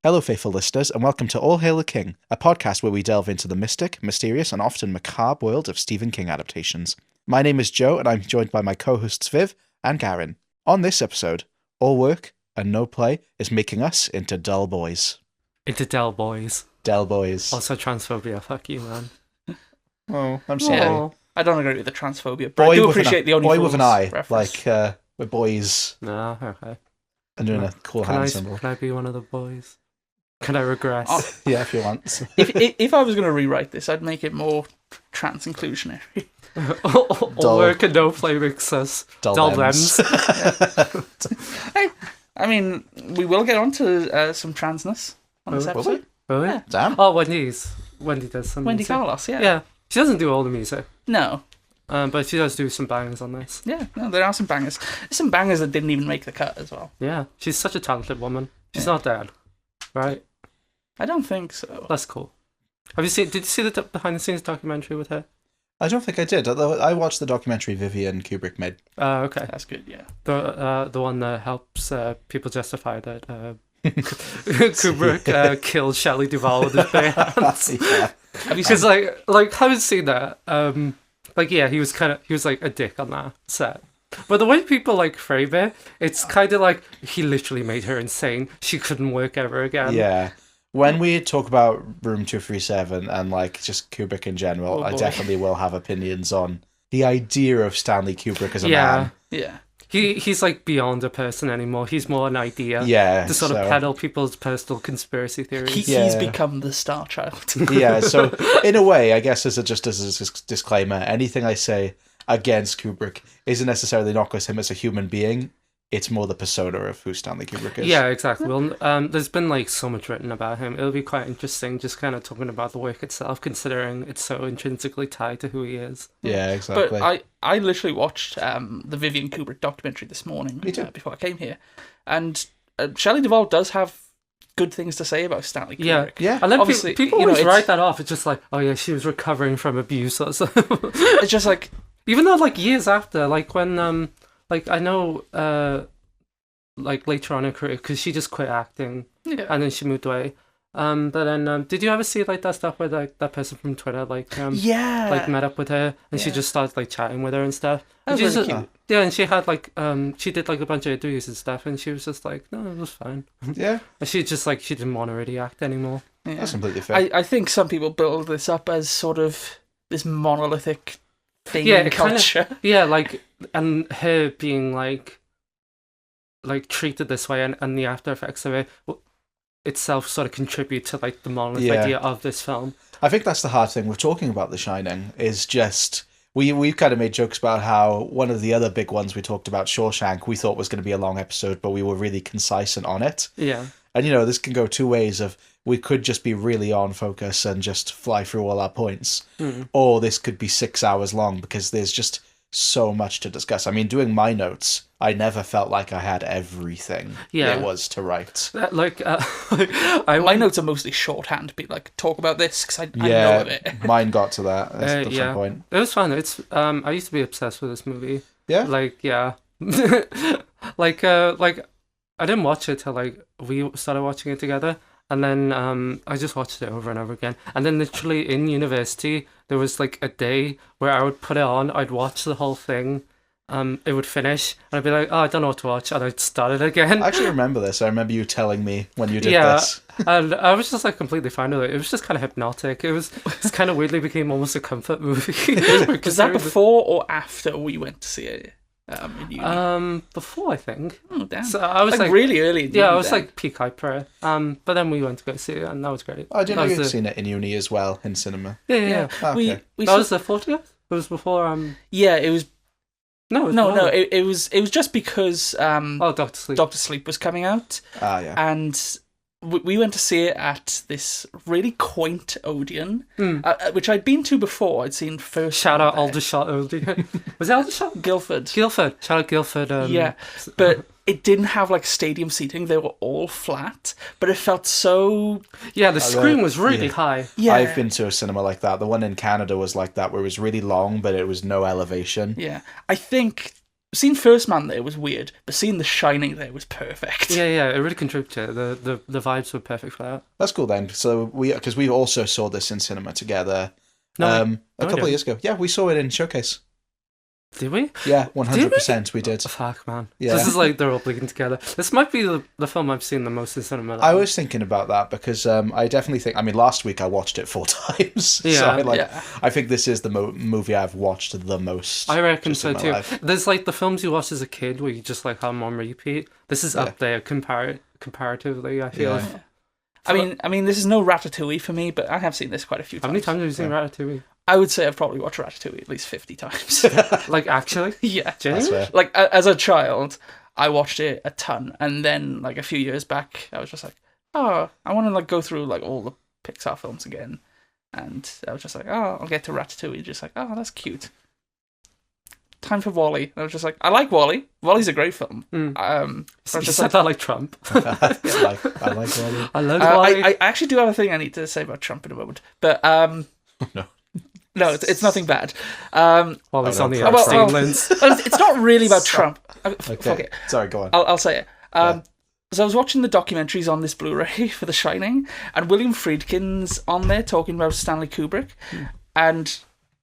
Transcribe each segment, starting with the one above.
Hello, faithful listeners, and welcome to All Hail the King, a podcast where we delve into the mystic, mysterious, and often macabre world of Stephen King adaptations. My name is Joe, and I'm joined by my co-hosts Viv and Garen. On this episode, all work and no play is making us into dull boys. Into Del Boys. Del boys. Also transphobia, fuck you, man. Oh, I'm sorry. Yeah. I don't agree with the transphobia, but I do appreciate the only boy with an eye, reference. like we're boys. No, okay. And doing a cool hand symbol. Can I be one of the boys? Can I regress? Yeah, if you want. if I was going to rewrite this, I'd make it more trans-inclusionary. All work and no play makes us dull thems. I mean, we will get on to some transness on this episode. Really? Yeah. Damn. Oh, Wendy does some Wendy music. Carlos, yeah. Yeah, she doesn't do all the music. No. But she does do some bangs on this. Yeah, no, there are some bangers. There's some bangers that didn't even make the cut as well. Yeah, she's such a talented woman. She's not dead, right? I don't think so. That's cool. Did you see the behind-the-scenes documentary with her? I don't think I did, although I watched the documentary Vivian Kubrick made. Okay. That's good, yeah. The one that helps people justify that Kubrick killed Shelley Duvall with his bare hands. Yeah. Have you seen? Because haven't seen that. He was like a dick on that set. But the way people like frame it, it's kind of like he literally made her insane. She couldn't work ever again. Yeah. When we talk about Room 237 and like just Kubrick in general, I definitely will have opinions on the idea of Stanley Kubrick as a man. Yeah. He's like beyond a person anymore. He's more an idea. Yeah. To sort of peddle people's personal conspiracy theories. He's become the star child. Yeah, so in a way, I guess as a disclaimer, anything I say against Kubrick isn't necessarily not because him as a human being. It's more the persona of who Stanley Kubrick is. Yeah, exactly. Well, there's been like so much written about him. It'll be quite interesting just kind of talking about the work itself, considering it's so intrinsically tied to who he is. Yeah, exactly. But I literally watched the Vivian Kubrick documentary this morning before I came here. And Shelley Duvall does have good things to say about Stanley Kubrick. Yeah. And then obviously, people always write that off. It's just like, oh yeah, she was recovering from abuse or something. It's just like... Even though like years after, like when... Like, I know, like, later on in her career, because she just quit acting, and then she moved away. But then, did you ever see, like, that stuff where, like, that person from Twitter, like, like, met up with her, and she just started, like, chatting with her and stuff? That was really cute. Yeah, and she had, like, she did, like, a bunch of interviews and stuff, and she was just like, no, it was fine. Yeah. And she just, like, she didn't want to really act anymore. Yeah. That's completely fair. I think some people build this up as sort of this monolithic thing Yeah, in culture. Yeah, like, and her being like treated this way, and the after effects of it itself sort of contribute to like the monolith idea of this film. I think that's the hard thing with talking about The Shining is just we've kind of made jokes about how one of the other big ones we talked about, Shawshank, we thought was going to be a long episode, but we were really concise and on it. Yeah. And this can go two ways of we could just be really on focus and just fly through all our points, or this could be 6 hours long because there's just so much to discuss. I mean, doing my notes, I never felt like I had everything there was to write. My notes are mostly shorthand, be like, talk about this, because I know of it. Mine got to that at some point. It was fun. It's I used to be obsessed with this movie. Yeah? I didn't watch it till like we started watching it together. And then I just watched it over and over again. And then literally in university, there was like a day where I would put it on, I'd watch the whole thing, it would finish, and I'd be like, oh, I don't know what to watch, and I'd start it again. I actually remember this. I remember you telling me when you did this. And I was just like completely fine with it. It was just kind of hypnotic. It's kind of weirdly became almost a comfort movie. Was that before or after we went to see it? In uni? Before, I think. Oh, damn. So I was like really early in uni. Yeah, I was then. like peak hype for it. But then we went to go see it, and that was great. I didn't know you'd seen it in uni as well, in cinema. Yeah. Oh, okay. That was the 40th? It was before... Yeah, it was... No, it was just because... Dr. Sleep. Dr. Sleep was coming out. Yeah. And we went to see it at this really quaint Odeon, which I'd been to before. I'd seen first. Shout out Aldershot Odeon. Was it Aldershot? Guildford. Shout out Guildford. Yeah, but it didn't have like stadium seating. They were all flat, but it felt so... Yeah, the screen was really high. Yeah. I've been to a cinema like that. The one in Canada was like that, where it was really long, but it was no elevation. Yeah. I think seeing First Man there was weird, but seeing The Shining there was perfect. Yeah, it really contributed. The vibes were perfect for that. That's cool then. So because we also saw this in cinema together a couple of years ago. Yeah, we saw it in Showcase. Did we? Yeah, 100% we did. Oh, fuck, man. Yeah. This is like they're all playing together. This might be the film I've seen the most in cinema. I was thinking about that because I definitely think... I mean, last week I watched it 4 times. Yeah. So I think this is the movie I've watched the most. I reckon so in my too. life. There's like the films you watch as a kid where you just like have them on repeat. This is up there comparatively, I feel. Yeah. I mean, this is no Ratatouille for me, but I have seen this quite a few times. How many times have you seen Ratatouille? I would say I've probably watched Ratatouille at least 50 times. Like, actually? Yeah. Genuinely? Like, as a child, I watched it a ton, and then, like, a few years back, I was just like, oh, I want to, like, go through, like, all the Pixar films again, and I was just like, oh, I'll get to Ratatouille, just like, oh, that's cute. Time for WALL-E. And I was just like, I like WALL-E. WALL-E's a great film. So you said that like Trump. I like WALL-E. I love WALL-E. I actually do have a thing I need to say about Trump in a moment, but no, it's nothing bad. WALL-E's on the Epstein lens. It's not really about Trump. Okay. Fuck it. Sorry, go on. I'll say it. So I was watching the documentaries on this Blu-ray for The Shining, and William Friedkin's on there talking about Stanley Kubrick, and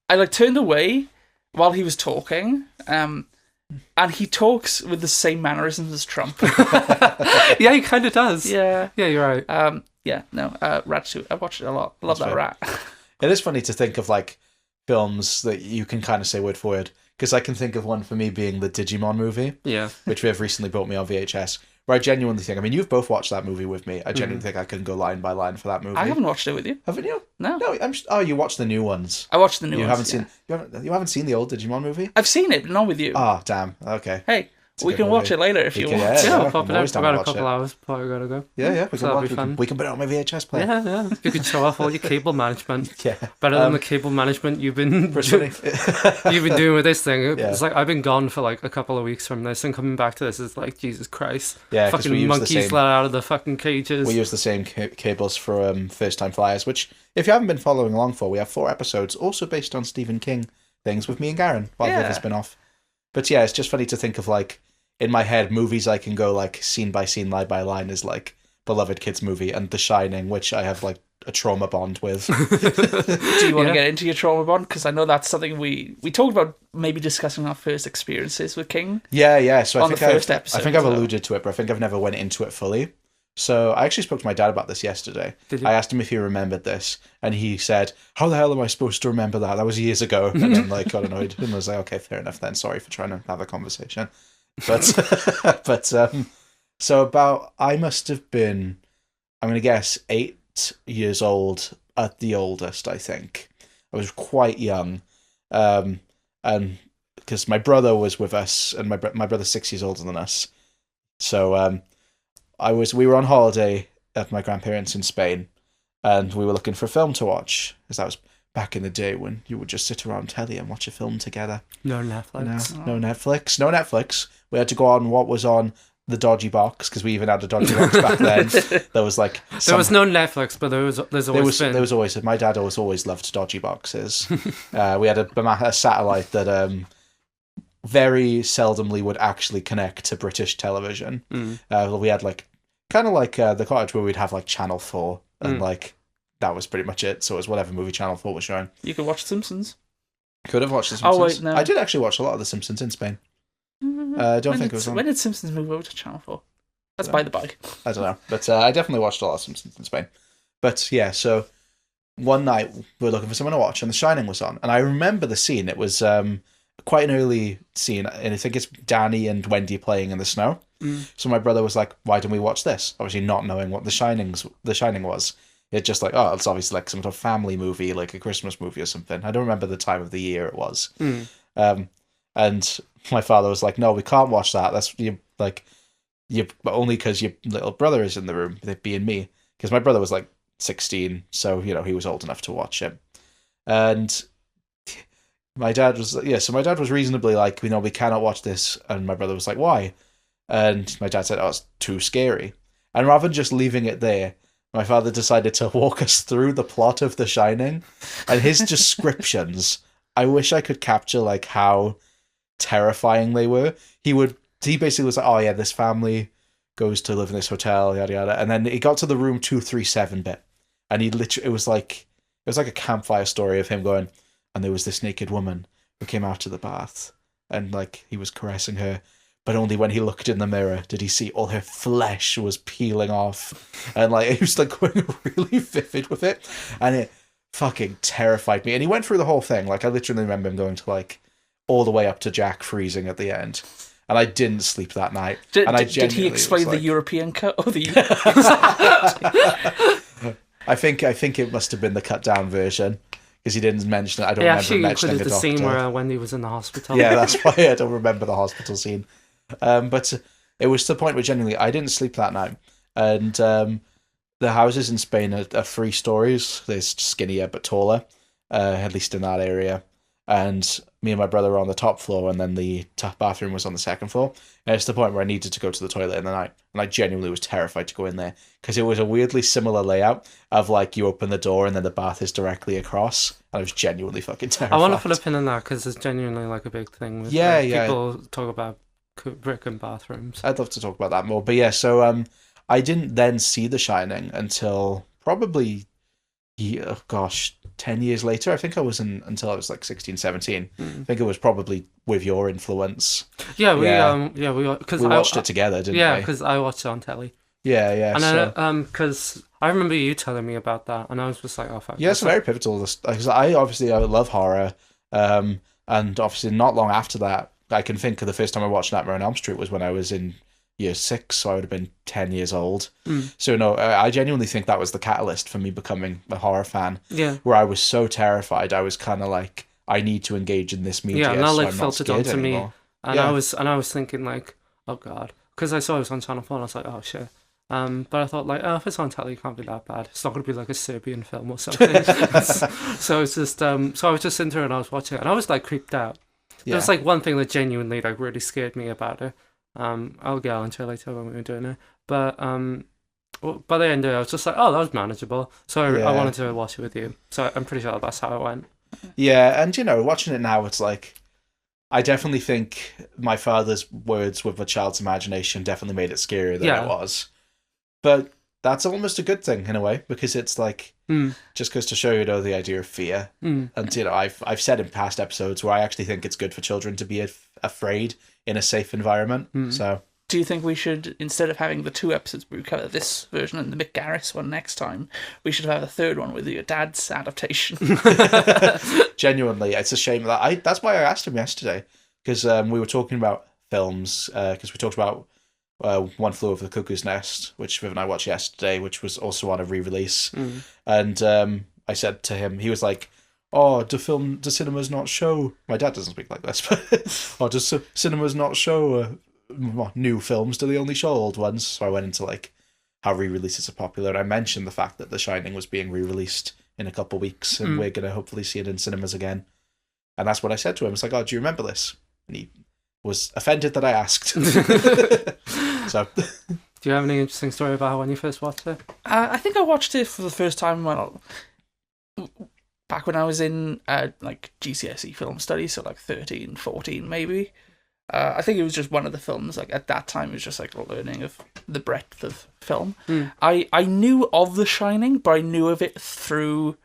I like turned away while he was talking, and he talks with the same mannerisms as Trump. Yeah, he kind of does. Yeah, you're right. Ratatouille. I watched it a lot. Love that rat. It is funny to think of like films that you can kind of say word for word, because I can think of one for me being the Digimon movie, which Viv recently brought me on VHS, where I genuinely think, I mean, you've both watched that movie with me. I genuinely think I can go line by line for that movie. I haven't watched it with you. Haven't you? No. You watched the new ones. I watched the new You ones. haven't seen the old Digimon movie? I've seen it, but not with you. Oh, damn. Okay. Hey, we can watch it later if you want. Yeah, I'm we'll pop it always up down to about a watch couple it. hours before I gotta go. Yeah, we can put it on my VHS player. Yeah. You could show off all your cable management. Yeah. Better than the cable management you've been doing with this thing. It's like I've been gone for like a couple of weeks from this, and coming back to this is like, Jesus Christ. Yeah, fucking monkeys let out of the fucking cages. We use the same cables for First Time Flyers, which, if you haven't been following along for, we have 4 episodes, also based on Stephen King things with me and Garen, while Viv has been off. But yeah, it's just funny to think of like, in my head, movies I can go like scene by scene, line by line is like Beloved Kids movie and The Shining, which I have like a trauma bond with. Do you want to get into your trauma bond? Because I know that's something we talked about, maybe discussing our first experiences with King. Yeah. So I think I've alluded to it, but I think I've never went into it fully. So I actually spoke to my dad about this yesterday. Did you? I asked him if he remembered this, and he said, "How the hell am I supposed to remember that? That was years ago." And then like got annoyed and was like, "Okay, fair enough then. Sorry for trying to have a conversation." But so about, I must have been, I'm going to guess 8 years old at the oldest, I think. I was quite young. And because my brother was with us, and my brother's 6 years older than us. So we were on holiday at my grandparents in Spain, and we were looking for a film to watch, because that was back in the day when you would just sit around telly and watch a film together. No Netflix. No Netflix. We had to go on what was on the dodgy box, because we even had a dodgy box back then. There was like there was no Netflix, but there was always my dad always loved dodgy boxes. We had a satellite that very seldomly would actually connect to British television. We had like kind of like the cottage where we'd have like Channel 4 and like that was pretty much it. So it was whatever movie Channel 4 was showing. You could watch Simpsons. Could have watched The Simpsons. Oh wait, no. I did actually watch a lot of The Simpsons in Spain. Don't think it was on. When did Simpsons move over to Channel 4? That's by the by. I don't know. But I definitely watched a lot of Simpsons in Spain. But yeah, so one night we were looking for someone to watch and The Shining was on. And I remember the scene. It was quite an early scene. And I think it's Danny and Wendy playing in the snow. So my brother was like, why don't we watch this? Obviously not knowing what The Shining was. It's just like, oh, it's obviously like some sort of family movie, like a Christmas movie or something. I don't remember the time of the year it was. And my father was like, no, we can't watch that. That's only because your little brother is in the room, being me. Because my brother was like 16, so, he was old enough to watch it. And my dad was reasonably like, we cannot watch this. And my brother was like, why? And my dad said, oh, it's too scary. And rather than just leaving it there, my father decided to walk us through the plot of The Shining. And his descriptions, I wish I could capture like how terrifying they were. He basically was like, oh yeah, this family goes to live in this hotel, yada yada, and then he got to the room 237 bit, and he literally it was like a campfire story of him going, and there was this naked woman who came out of the bath, and like he was caressing her, but only when he looked in the mirror did he see all her flesh was peeling off, and like he was like going really vivid with it, and it fucking terrified me. And he went through the whole thing. Like I literally remember him going to like all the way up to Jack freezing at the end. And I didn't sleep that night. Did he explain the European cut or the? I think it must have been the cut down version because he didn't mention it. I don't remember mentioning actually included the scene where Wendy was in the hospital. Yeah, that's why I don't remember the hospital scene. But it was to the point where genuinely I didn't sleep that night. And the houses in Spain are 3 stories. They're skinnier but taller, at least in that area. And me and my brother were on the top floor, and then the top bathroom was on the second floor. And it's the point where I needed to go to the toilet in the night, and I genuinely was terrified to go in there because it was a weirdly similar layout of like you open the door and then the bath is directly across. And I was genuinely fucking terrified. I want to put a pin in that because it's genuinely like a big thing. With, people talk about brick and bathrooms. I'd love to talk about that more, but yeah. So I didn't then see The Shining until probably 10 years later. I think I was until I was like 16, 17. I think it was probably with your influence. Yeah, we watched it together, didn't we? Yeah, because I watched it on telly. Yeah. And because I remember you telling me about that, and I was just like, oh fuck. Yeah, it's very pivotal because I love horror, and obviously not long after that, I can think of the first time I watched Nightmare on Elm Street was when I was in year 6, so I would have been 10 years old. So no, I genuinely think that was the catalyst for me becoming a horror fan. Yeah, where I was so terrified, I was kind of like, I need to engage in this media. Yeah, and that like so filtered onto anymore. me, and I was thinking like, oh god, because I saw it was on Channel 4, and I was like, oh shit. But I thought like, oh, if it's on telly, it can't be that bad. It's not going to be like a Serbian film or something. So it's just so I was just sitting there and I was watching it, and I was like creeped out. Yeah. There was like one thing that genuinely like really scared me about it. I'll get onto it later when we were doing it. But by the end of it, I was just like, oh, that was manageable. So I wanted to watch it with you. So I'm pretty sure that's how it went. Yeah, and watching it now, it's like, I definitely think my father's words with a child's imagination definitely made it scarier than it was. But that's almost a good thing in a way, because it's like, just goes to show you the idea of fear. And I've said in past episodes where I actually think it's good for children to be afraid in a safe environment. So do you think we should, instead of having the 2 episodes where we cover this version and the Mick Garris one next time, we should have a 3rd one with your dad's adaptation? Genuinely, it's a shame that that's why I asked him yesterday, because we were talking about films, because we talked about One Flew Over the Cuckoo's Nest, which Viv and I watched yesterday, which was also on a re-release. And I said to him, he was like, oh, do cinemas not show... My dad doesn't speak like this, but... oh, does cinemas not show new films? Do they only show old ones? So I went into like how re-releases are popular. I mentioned the fact that The Shining was being re-released in a couple of weeks, and we're going to hopefully see it in cinemas again. And that's what I said to him. It's like, oh, do you remember this? And he was offended that I asked. So, do you have any interesting story about when you first watched it? I think I watched it for the first time back when I was in like GCSE film studies, so like 13, 14 maybe. I think it was just one of the films, like at that time it was just like learning of the breadth of film. I knew of The Shining, but I knew of it through,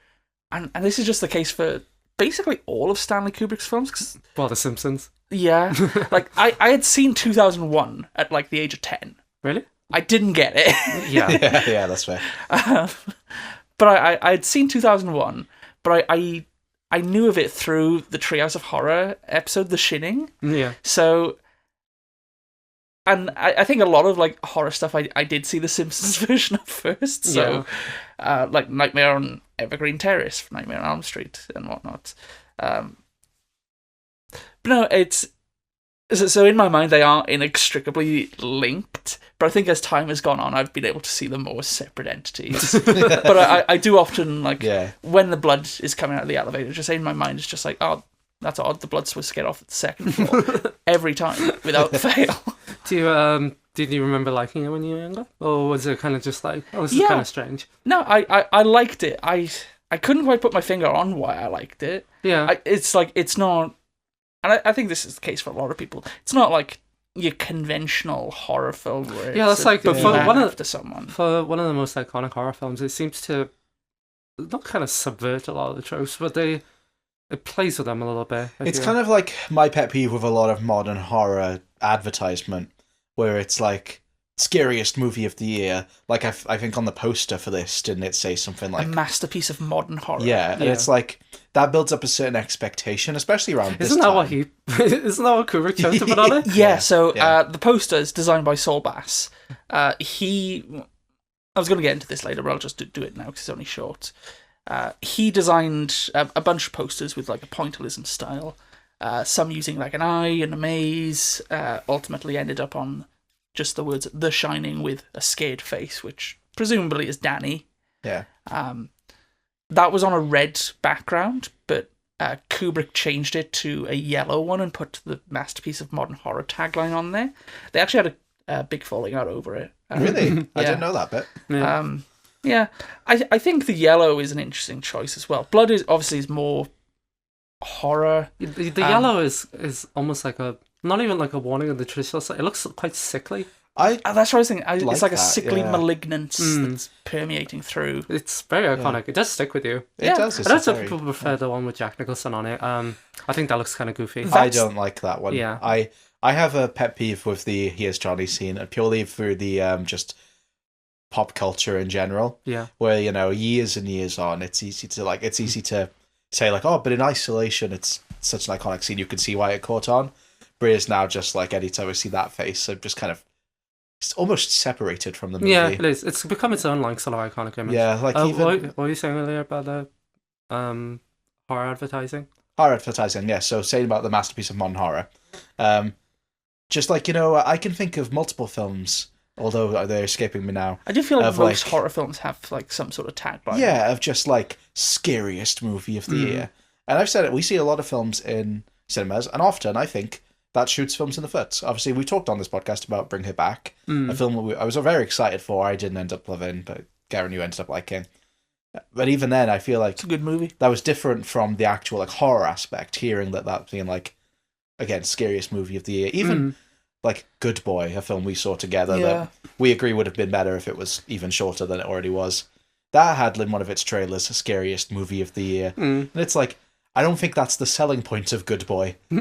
and this is just the case for basically all of Stanley Kubrick's films. Well, The Simpsons. Yeah. Like, I had seen 2001 at like the age of 10. Really? I didn't get it. Yeah, that's fair. But I had seen 2001, but I knew of it through the Treehouse of Horror episode, The Shining. Yeah. So, and I think a lot of like horror stuff I did see the Simpsons version of first. So, like Nightmare on Evergreen Terrace, Nightmare on Elm Street, and whatnot. But no, it's so in my mind they are inextricably linked. But I think as time has gone on, I've been able to see them more as separate entities. But I do often, like, when the blood is coming out of the elevator, just in my mind, it's just like, oh, that's odd. The blood's supposed to get off at the second floor every time without fail. Did you remember liking it when you were younger, or was it kind of just like, oh, this is kind of strange? No, I liked it. I couldn't quite put my finger on why I liked it. Yeah, It's like, it's not. and I think this is the case for a lot of people. It's not like your conventional horror film where that's like for one after someone. For one of the most iconic horror films, it seems to not kind of subvert a lot of the tropes, but it plays with them a little bit. It's kind of like my pet peeve with a lot of modern horror advertisement, where it's like scariest movie of the year. Like I think on the poster for this, didn't it say something like a masterpiece of modern horror? Yeah, and it's like that builds up a certain expectation, especially around this Isn't that time. what Isn't that what Kubrick chose to put on it? Yeah. So the poster is designed by Saul Bass. I was going to get into this later, but I'll just do it now because it's only short. He designed a bunch of posters with like a pointillism style. Some using like an eye and a maze. Ultimately ended up on just the words "The Shining" with a scared face, which presumably is Danny. Yeah. That was on a red background, but Kubrick changed it to a yellow one and put the masterpiece of modern horror tagline on there. They actually had a big falling out over it. Really? I didn't know that bit. Yeah. I think the yellow is an interesting choice as well. Blood is obviously more horror. The yellow is almost like not even like a warning of the traditional side. It looks quite sickly. That's what I was thinking. It's like a that, sickly malignance that's permeating through. It's very iconic. It does stick with you. It does. I know some people prefer the one with Jack Nicholson on it. I think that looks kind of goofy. I don't like that one. Yeah. I have a pet peeve with the Here's Johnny scene, purely through the just pop culture in general. Yeah. Where, years and years on, it's easy to say like, oh, but in isolation, it's such an iconic scene, you can see why it caught on. But it's now just like anytime I see that face, I'm just kind of it's almost separated from the movie. Yeah, it is. It's become its own like sort of iconic image. Yeah, like what were you saying earlier about the horror advertising? Horror advertising, yeah. So saying about the masterpiece of modern horror, just like I can think of multiple films, although they're escaping me now. I do feel like most horror films have like some sort of tagline. Yeah, of just like scariest movie of the year. And I've said it. We see a lot of films in cinemas, and often I think that shoots films in the foot. Obviously, we talked on this podcast about Bring Her Back, a film I was very excited for. I didn't end up loving, but Garen, you ended up liking. But even then, I feel like it's a good movie. That was different from the actual like horror aspect. Hearing that being like, again, scariest movie of the year. Even like Good Boy, a film we saw together that we agree would have been better if it was even shorter than it already was. That had in one of its trailers scariest movie of the year, and it's like, I don't think that's the selling point of Good Boy. I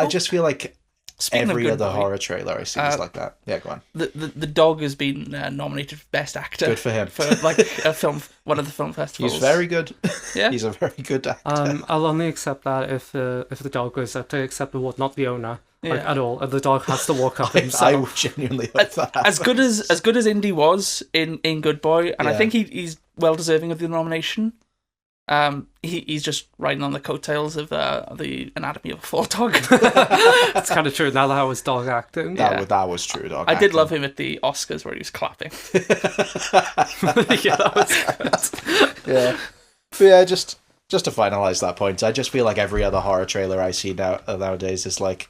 just feel like every other horror trailer I see is like that. Yeah, go on. The dog has been nominated for Best Actor. Good for him. For like a film, one of the film festivals. He's very good. Yeah, he's a very good actor. I'll only accept that if the dog goes up to accept the award, not the owner. Like, at all. The dog has to walk up himself. I genuinely hope that as good as Indy was in Good Boy, and I think he's well deserving of the nomination. He's just riding on the coattails of the Anatomy of a Fall dog. It's kind of true. Now that I was dog acting. That was true dog I acting. did love him at the Oscars where he was clapping. Yeah, that was good. Yeah. But yeah, just to finalise that point, I just feel like every other horror trailer I see nowadays is like...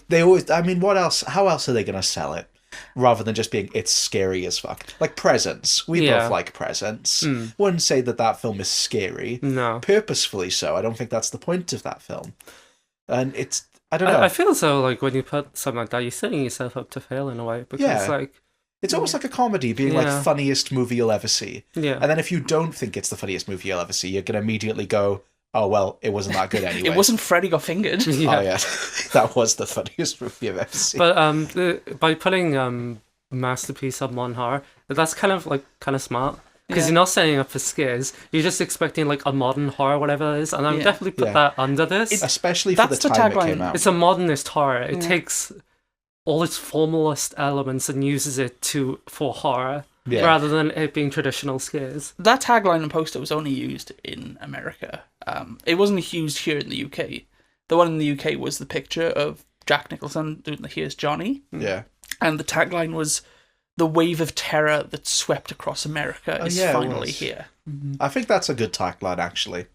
They always... I mean, what else? How else are they going to sell it? Rather than just being, it's scary as fuck. Like Presents. We both like Presents. Wouldn't say that film is scary. No. Purposefully so. I don't think that's the point of that film. And it's... I don't know. I feel as though, like, when you put something like that, you're setting yourself up to fail in a way. Because, like... It's almost like a comedy, being like, funniest movie you'll ever see. Yeah. And then if you don't think it's the funniest movie you'll ever see, you're going to immediately go... Oh, well, it wasn't that good anyway. It wasn't Freddy Got Fingered. Yeah. Oh, yeah. That was the funniest movie I've ever seen. But by putting masterpiece of modern horror, that's kind of smart. Because you're not setting up for scares. You're just expecting, like, a modern horror, whatever it is. And I would definitely put that under this. Especially for the time it came out. It's a modernist horror. It takes all its formalist elements and uses it for horror. Yeah. Rather than it being traditional scares. That tagline and poster was only used in America. It wasn't used here in the UK. The one in the UK was the picture of Jack Nicholson doing the Here's Johnny. Yeah. And the tagline was, the wave of terror that swept across America is finally here. Mm-hmm. I think that's a good tagline, actually.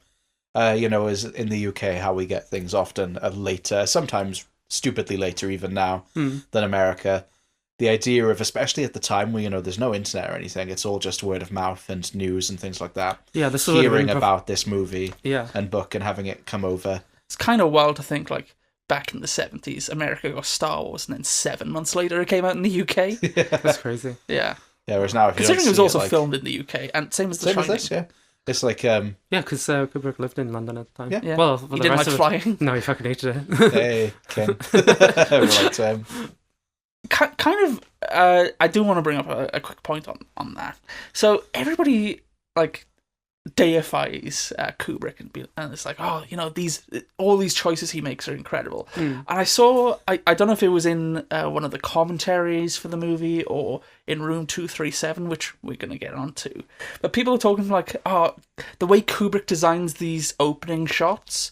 As in the UK, how we get things often later, sometimes stupidly later even now, than America. the idea of, especially at the time where, there's no internet or anything, it's all just word of mouth and news and things like that. Yeah, this would have Hearing been about this movie yeah. and book and having it come over. It's kind of wild to think, like, back in the 70s, America got Star Wars, and then 7 months later it came out in the UK. That's crazy. Yeah. Yeah, whereas now, if you Considering don't it was see also filmed in the UK, and same as The same Shining. as this, yeah. It's like, Yeah, because Kubrick lived in London at the time. Yeah. Well, he for the didn't rest like of flying. No, he fucking hated it. hey, King. Right, Kind of, I do want to bring up a quick point on that. So everybody, like, deifies Kubrick and it's like, oh, all these choices he makes are incredible. And I saw, I don't know if it was in one of the commentaries for the movie or in Room 237, which we're going to get onto, but people are talking like, oh, the way Kubrick designs these opening shots,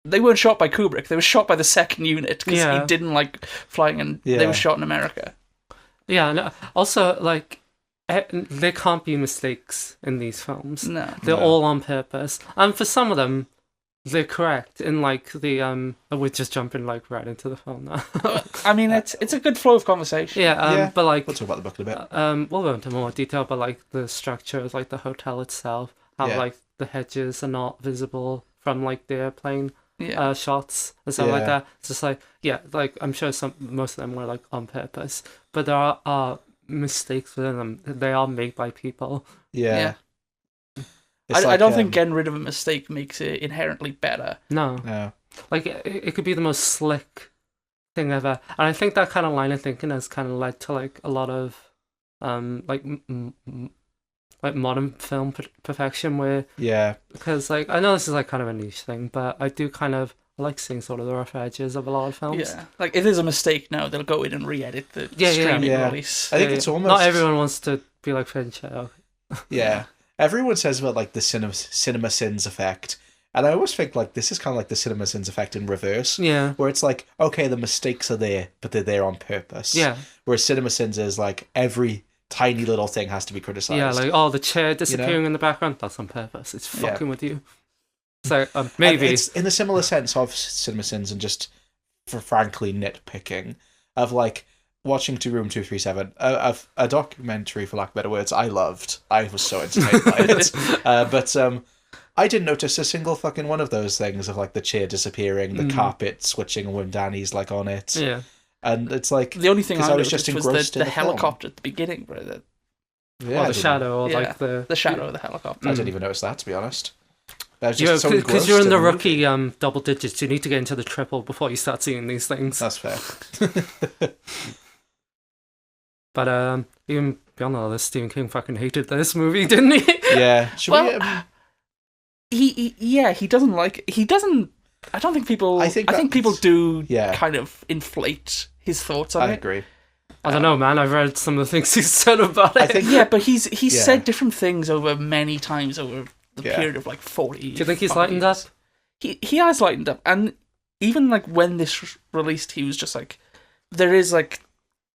they weren't shot by Kubrick, they were shot by the second unit because he didn't like flying, and they were shot in America. Yeah, and also, like, there can't be mistakes in these films. No. They're all on purpose. And for some of them, they're correct. In, like, the... we're just jumping, like, right into the film now. I mean, it's a good flow of conversation. Yeah, but, like... we'll talk about the book in a bit. We'll go into more detail, but, like, the structure of, like, the hotel itself, how, like, the hedges are not visible from, like, the airplane shots and stuff like that. It's just, like, like, I'm sure most of them were, like, on purpose. But there are mistakes within them. They are made by people. Yeah. I don't think getting rid of a mistake makes it inherently better. No. Like, it could be the most slick thing ever. And I think that kind of line of thinking has kind of led to, like, a lot of, like, like modern film perfection where... Yeah. Because, like, I know this is, like, kind of a niche thing, but I do kind of like seeing sort of the rough edges of a lot of films. Yeah. Like, if there's a mistake now, they'll go in and re-edit the streaming release. I think it's almost... Not everyone wants to be like Fincher. Yeah. Everyone says about, like, the cinema sins effect. And I always think, like, this is kind of like the cinema sins effect in reverse. Yeah. Where it's like, okay, the mistakes are there, but they're there on purpose. Yeah. Whereas cinema sins is, like, every tiny little thing has to be criticised. Yeah, like, the chair disappearing in the background, that's on purpose. It's fucking with you. So, maybe. And it's in the similar sense of cinema sins and just, for frankly, nitpicking, of, like, watching Room 237, a documentary, for lack of better words, I loved. I was so entertained by it. But I didn't notice a single fucking one of those things of, like, the chair disappearing, the carpet switching when Danny's, like, on it. Yeah. And it's like... The only thing I was noticed just was engrossed the in helicopter at the beginning, where the shadow, or like the shadow of the helicopter. I didn't even notice that, to be honest. Because you're in the rookie double digits, you need to get into the triple before you start seeing these things. That's fair. But even beyond all this, Stephen King fucking hated this movie, didn't he? Yeah. He doesn't like... He doesn't... I don't think people... I think people do kind of inflate his thoughts on it. I agree. I don't know, man. I've read some of the things he's said about it. But he's said different things over many times over the period of, like, 40 years. Do you think he's lightened up? He has lightened up. And even, like, when this released, he was just like... There is, like,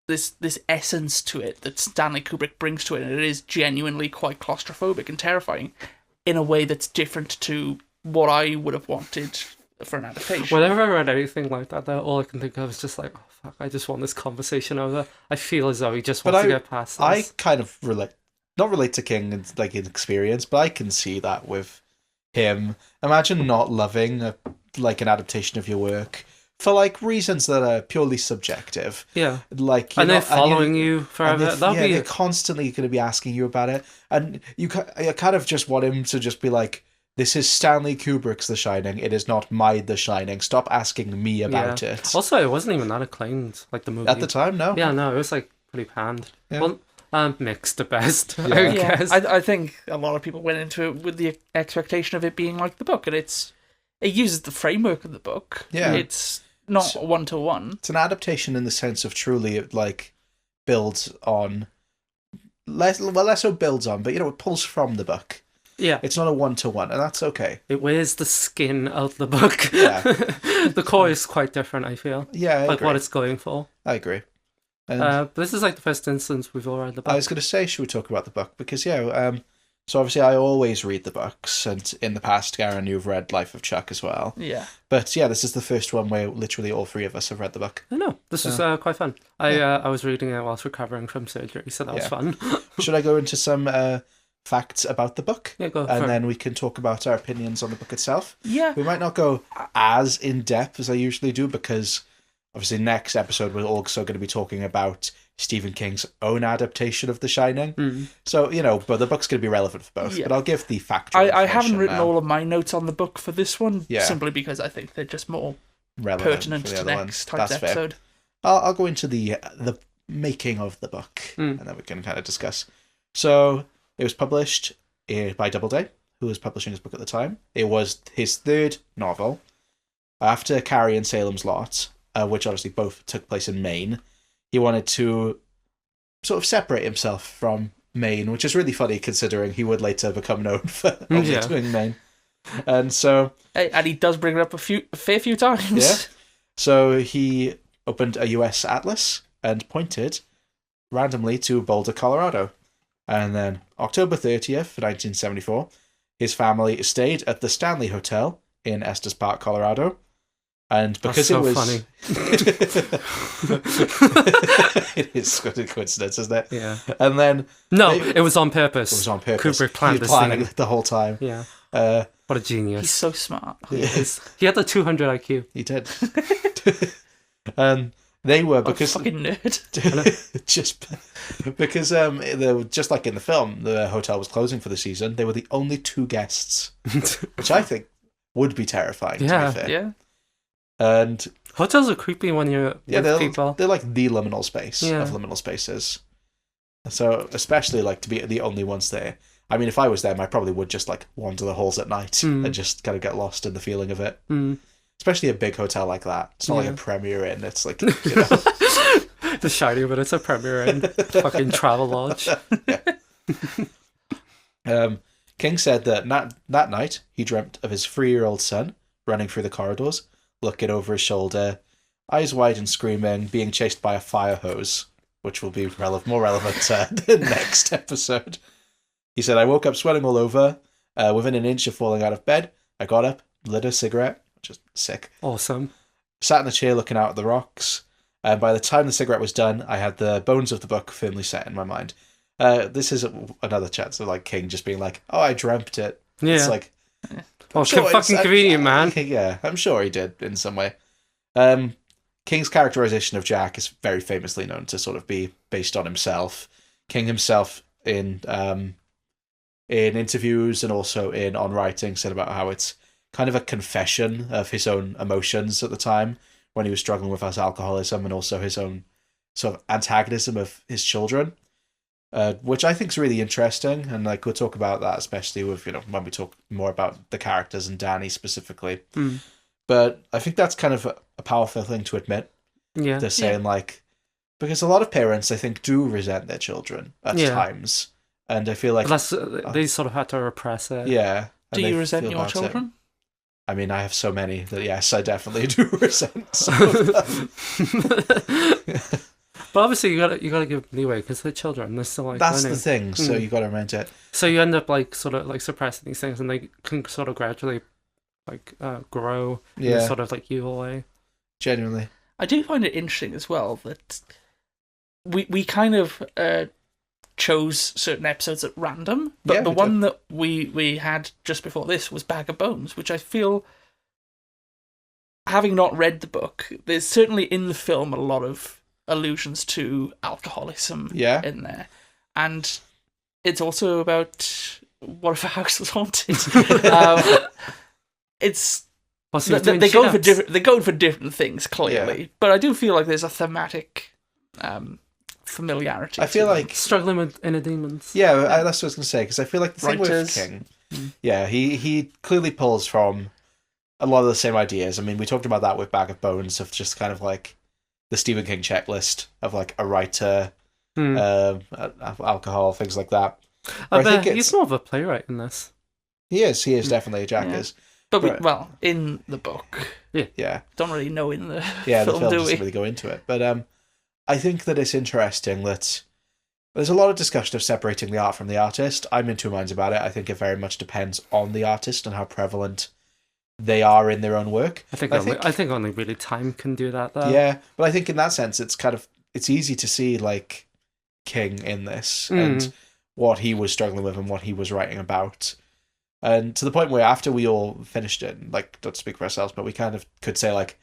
this essence to it that Stanley Kubrick brings to it, and it is genuinely quite claustrophobic and terrifying in a way that's different to what I would have wanted for an adaptation. Whenever I read anything like that, though, all I can think of is just like, oh, fuck, I just want this conversation over. I feel as though he just wants to get past this. I kind of not relate to King in, like, in experience, but I can see that with him. Imagine not loving an adaptation of your work for, like, reasons that are purely subjective. Yeah. Like, and they're following you forever. They're constantly going to be asking you about it. And you kind of just want him to just be like, this is Stanley Kubrick's The Shining. It is not my The Shining. Stop asking me about it. Also, it wasn't even that acclaimed, like, the movie. At the time, no. Yeah, no, it was, like, pretty panned. Yeah. Well, mixed at best, I guess. I think a lot of people went into it with the expectation of it being like the book, and it uses the framework of the book. Yeah. It's not one-to-one. It's an adaptation in the sense of truly it, like, builds on... less so builds on, but, it pulls from the book. Yeah. It's not a one-to-one, and that's okay. It wears the skin of the book. Yeah. The core is quite different, I feel. Yeah, I agree. What it's going for. I agree. But this is, like, the first instance we've all read the book. I was going to say, should we talk about the book? Because, So obviously I always read the books, and in the past, Garen, you've read Life of Chuck as well. Yeah. But yeah, this is the first one where literally all three of us have read the book. I know. This is quite fun. I was reading it whilst recovering from surgery, so that was fun. Should I go into some facts about the book? Yeah, go. And then we can talk about our opinions on the book itself. Yeah. We might not go as in-depth as I usually do, because obviously next episode we're also going to be talking about Stephen King's own adaptation of The Shining. So, but the book's going to be relevant for both. But I'll give the factual I haven't information written now. all of my notes on the book for this one, Yeah. simply because I think they're just more relevant pertinent for the to other next one. type That's episode. Fair. I'll go into the making of the book, and then we can kind of discuss. So, it was published by Doubleday, who was publishing his book at the time. It was his third novel. After Carrie and Salem's Lot, which obviously both took place in Maine, he wanted to sort of separate himself from Maine, which is really funny considering he would later become known for only doing Maine. And so... And he does bring it up a fair few times. Yeah. So he opened a US atlas and pointed randomly to Boulder, Colorado. And then October 30th, 1974, his family stayed at the Stanley Hotel in Estes Park, Colorado. And because That's so it was funny. it is quite a coincidence, isn't it? Yeah. And then it was on purpose. It was on purpose. Kubrick planned he was this planning thing. it the whole time. Yeah. What a genius. He's so smart. He is. He had the 200 IQ. He did. And they were because fucking nerd. just because they were just like in the film, the hotel was closing for the season. They were the only two guests, which I think would be terrifying. Yeah. To be fair. Yeah. And hotels are creepy when you're with people. They're like the liminal space Yeah. of liminal spaces. So especially like to be the only ones there. I mean, if I was them, I probably would just like wander the halls at night and just kind of get lost in the feeling of it. Especially a big hotel like that. It's not like a Premier Inn. It's like The Shining, but it's a Premier Inn. Fucking travel lodge. King said that that night he dreamt of his 3-year-old son running through the corridors, looking over his shoulder, eyes wide and screaming, being chased by a fire hose, which will be more relevant the next episode. He said, I woke up sweating all over, within an inch of falling out of bed. I got up, lit a cigarette, which is sick. Awesome. Sat in a chair looking out at the rocks. And by the time the cigarette was done, I had the bones of the book firmly set in my mind. This is another chance of like King just being like, oh, I dreamt it. Yeah. It's like... fucking convenient, man. Yeah, I'm sure he did in some way. King's characterization of Jack is very famously known to sort of be based on himself. King himself in interviews and also on writing said about how it's kind of a confession of his own emotions at the time when he was struggling with his alcoholism and also his own sort of antagonism of his children. Which I think is really interesting, and like we'll talk about that, especially with when we talk more about the characters and Danny specifically. But I think that's kind of a powerful thing to admit. Yeah, they're saying like, because a lot of parents I think do resent their children at times, and I feel like they sort of had to repress it. Yeah. Do you resent your children? I mean, I have so many that yes, I definitely do resent some of them. But obviously, you gotta give leeway because they're children. They're still like that's learning. the thing. So you got to remember it. So you end up like sort of like suppressing these things, and they can sort of gradually like grow in a sort of like evil way. Genuinely, I do find it interesting as well that we kind of chose certain episodes at random, but the one that we had just before this was Bag of Bones, which I feel, having not read the book, there's certainly in the film a lot of allusions to alcoholism in there, and it's also about what if a house was haunted. It's they're going for different things clearly, but I do feel like there's a thematic familiarity. I feel like struggling with inner demons. Yeah, that's what I was going to say, because I feel like the thing with King, he clearly pulls from a lot of the same ideas. I mean, we talked about that with Bag of Bones, of just kind of like the Stephen King checklist of like a writer, alcohol, things like that. I think he's more of a playwright in this. He is definitely. Jack is. But in the book, don't really know in the film, the film do doesn't we? really go into it. But I think that it's interesting that There's a lot of discussion of separating the art from the artist. I'm in two minds about it. I think it very much depends on the artist and how prevalent they are in their own work. I think only really time can do that, though. Yeah, but I think in that sense, it's easy to see like King in this and what he was struggling with and what he was writing about. And to the point where after we all finished it, like, not to speak for ourselves, but we kind of could say like,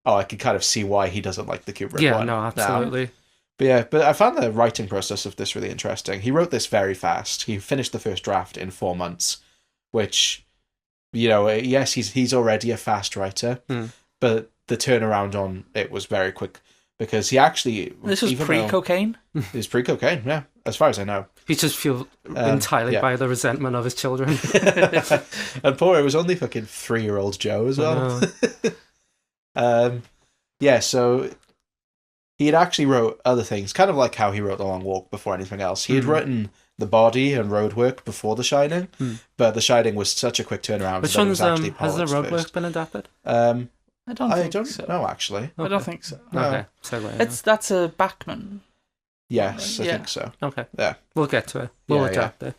oh, I could kind of see why he doesn't like the Kubrick one. Yeah, no, absolutely. But I found the writing process of this really interesting. He wrote this very fast. He finished the first draft in 4 months, which, yes, he's already a fast writer, but the turnaround on it was very quick because he actually... This was pre-cocaine? It was pre-cocaine, yeah, as far as I know. He just fueled entirely by the resentment of his children. And it was only fucking 3-year-old Joe as well. So he had actually wrote other things, kind of like how he wrote The Long Walk before anything else. He had written The Body and Roadwork before The Shining, but The Shining was such a quick turnaround. Which one's has the Roadwork been adapted? I don't know, actually. Okay. I don't think so. No. Okay, so that's a Bachman. Yes, I think so. Okay. Yeah. We'll get to it. We'll adapt it.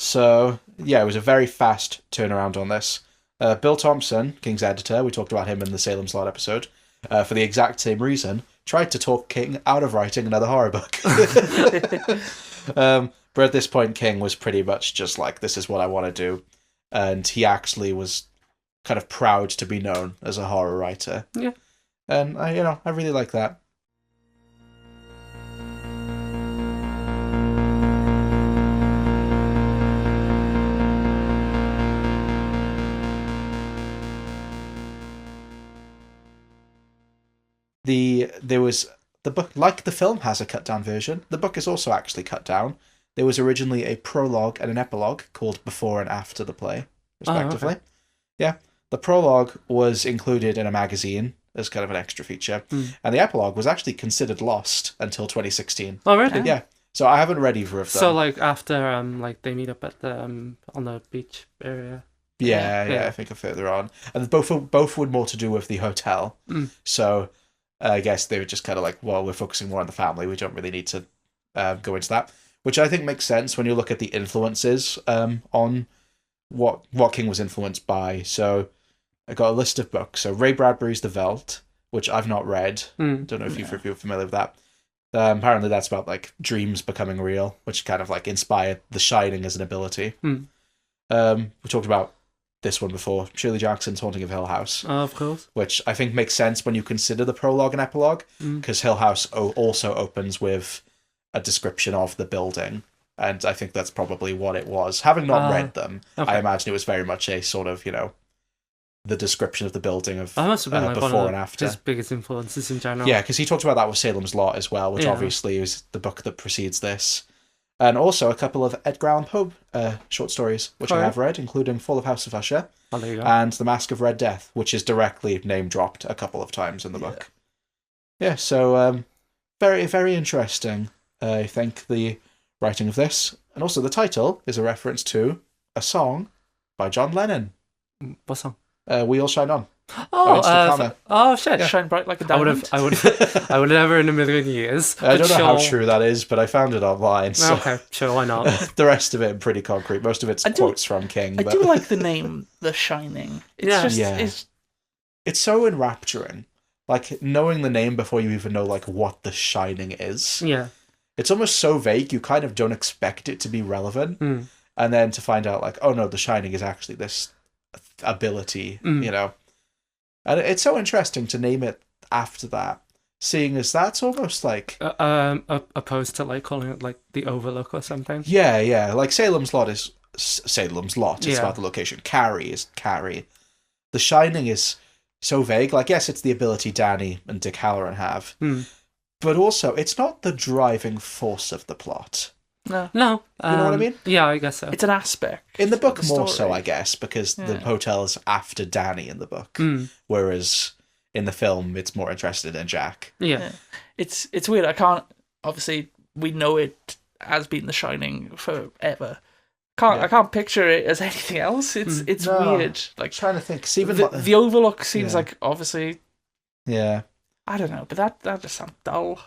So, it was a very fast turnaround on this. Bill Thompson, King's editor, we talked about him in the Salem's Lot episode, for the exact same reason, tried to talk King out of writing another horror book. But at this point, King was pretty much just like, this is what I want to do. And he actually was kind of proud to be known as a horror writer. Yeah. And, I really like that. There was the book, like the film has a cut down version. The book is also actually cut down. There was originally a prologue and an epilogue called Before and After the Play, respectively. Okay. Yeah, the prologue was included in a magazine as kind of an extra feature, and the epilogue was actually considered lost until 2016. Oh, really? Yeah. So I haven't read either of them. So like after they meet up at the on the beach area. Yeah, I think further on, and both were more to do with the hotel. So. I guess they were just kind of like, well, we're focusing more on the family. We don't really need to go into that, which I think makes sense when you look at the influences on what King was influenced by. So I got a list of books. So Ray Bradbury's The Veldt, which I've not read. Don't know if you're familiar with that. Apparently that's about like dreams becoming real, which kind of like inspired The Shining as an ability. We talked about this one before, Shirley Jackson's Haunting of Hill House. Oh, of course. Which I think makes sense when you consider the prologue and epilogue, because Hill House also opens with a description of the building, and I think that's probably what it was. Having not read them, I imagine it was very much a sort of, the description of the building of that must have been like before one of and after. His biggest influences in general. Yeah, because he talked about that with Salem's Lot as well, which obviously is the book that precedes this. And also a couple of Edgar Allan Poe short stories, which I have read, including Fall of House of Usher and The Mask of Red Death, which is directly name-dropped a couple of times in the book. Yeah, so very, very interesting, I think, the writing of this. And also the title is a reference to a song by John Lennon. What song? We All Shine On. Shit! Yeah. Shine bright like a diamond. I would never in a million years. I don't know how true that is, but I found it online. So okay, sure, why not? The rest of it pretty concrete. Most of it's quotes from King. I do like the name The Shining. It's it's so enrapturing. Like knowing the name before you even know like what The Shining is. Yeah. It's almost so vague you kind of don't expect it to be relevant, and then to find out like, oh no, The Shining is actually this ability, And it's so interesting to name it after that, seeing as that's almost like opposed to like calling it like the Overlook or something. Yeah. Like Salem's Lot is Salem's Lot. It's about the location. Carrie is Carrie. The Shining is so vague. Like, yes, it's the ability Danny and Dick Halloran have, but also it's not the driving force of the plot. No. You know what I mean? Yeah, I guess so. It's an aspect. In the book, more so, I guess, because the hotel is after Danny in the book, whereas in the film, it's more interested in Jack. Yeah. It's weird. I can't. Obviously, we know it as being The Shining forever. I can't picture it as anything else. It's weird. Like I'm trying to think. Even the Overlook seems like obviously. Yeah. I don't know, but that just sounds dull.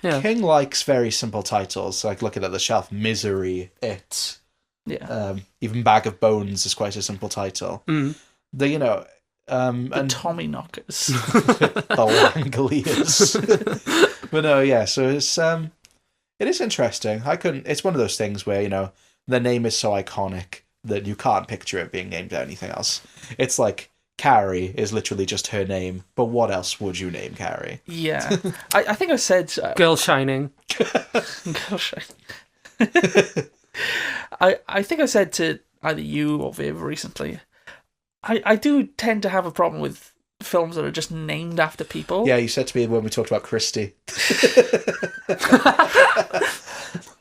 Yeah. King likes very simple titles, like looking at the shelf, Misery, It, Yeah. even Bag of Bones is quite a simple title. Mm. The The Tommy Knockers. the Langoliers. But no, yeah. So it is interesting. It's one of those things where the name is so iconic that you can't picture it being named anything else. It's like Carrie is literally just her name, but what else would you name Carrie? Yeah. I think I said... Girl Shining. Girl Shining. I think I said to either you or Viv recently, I do tend to have a problem with films that are just named after people. Yeah, you said to me when we talked about Christie.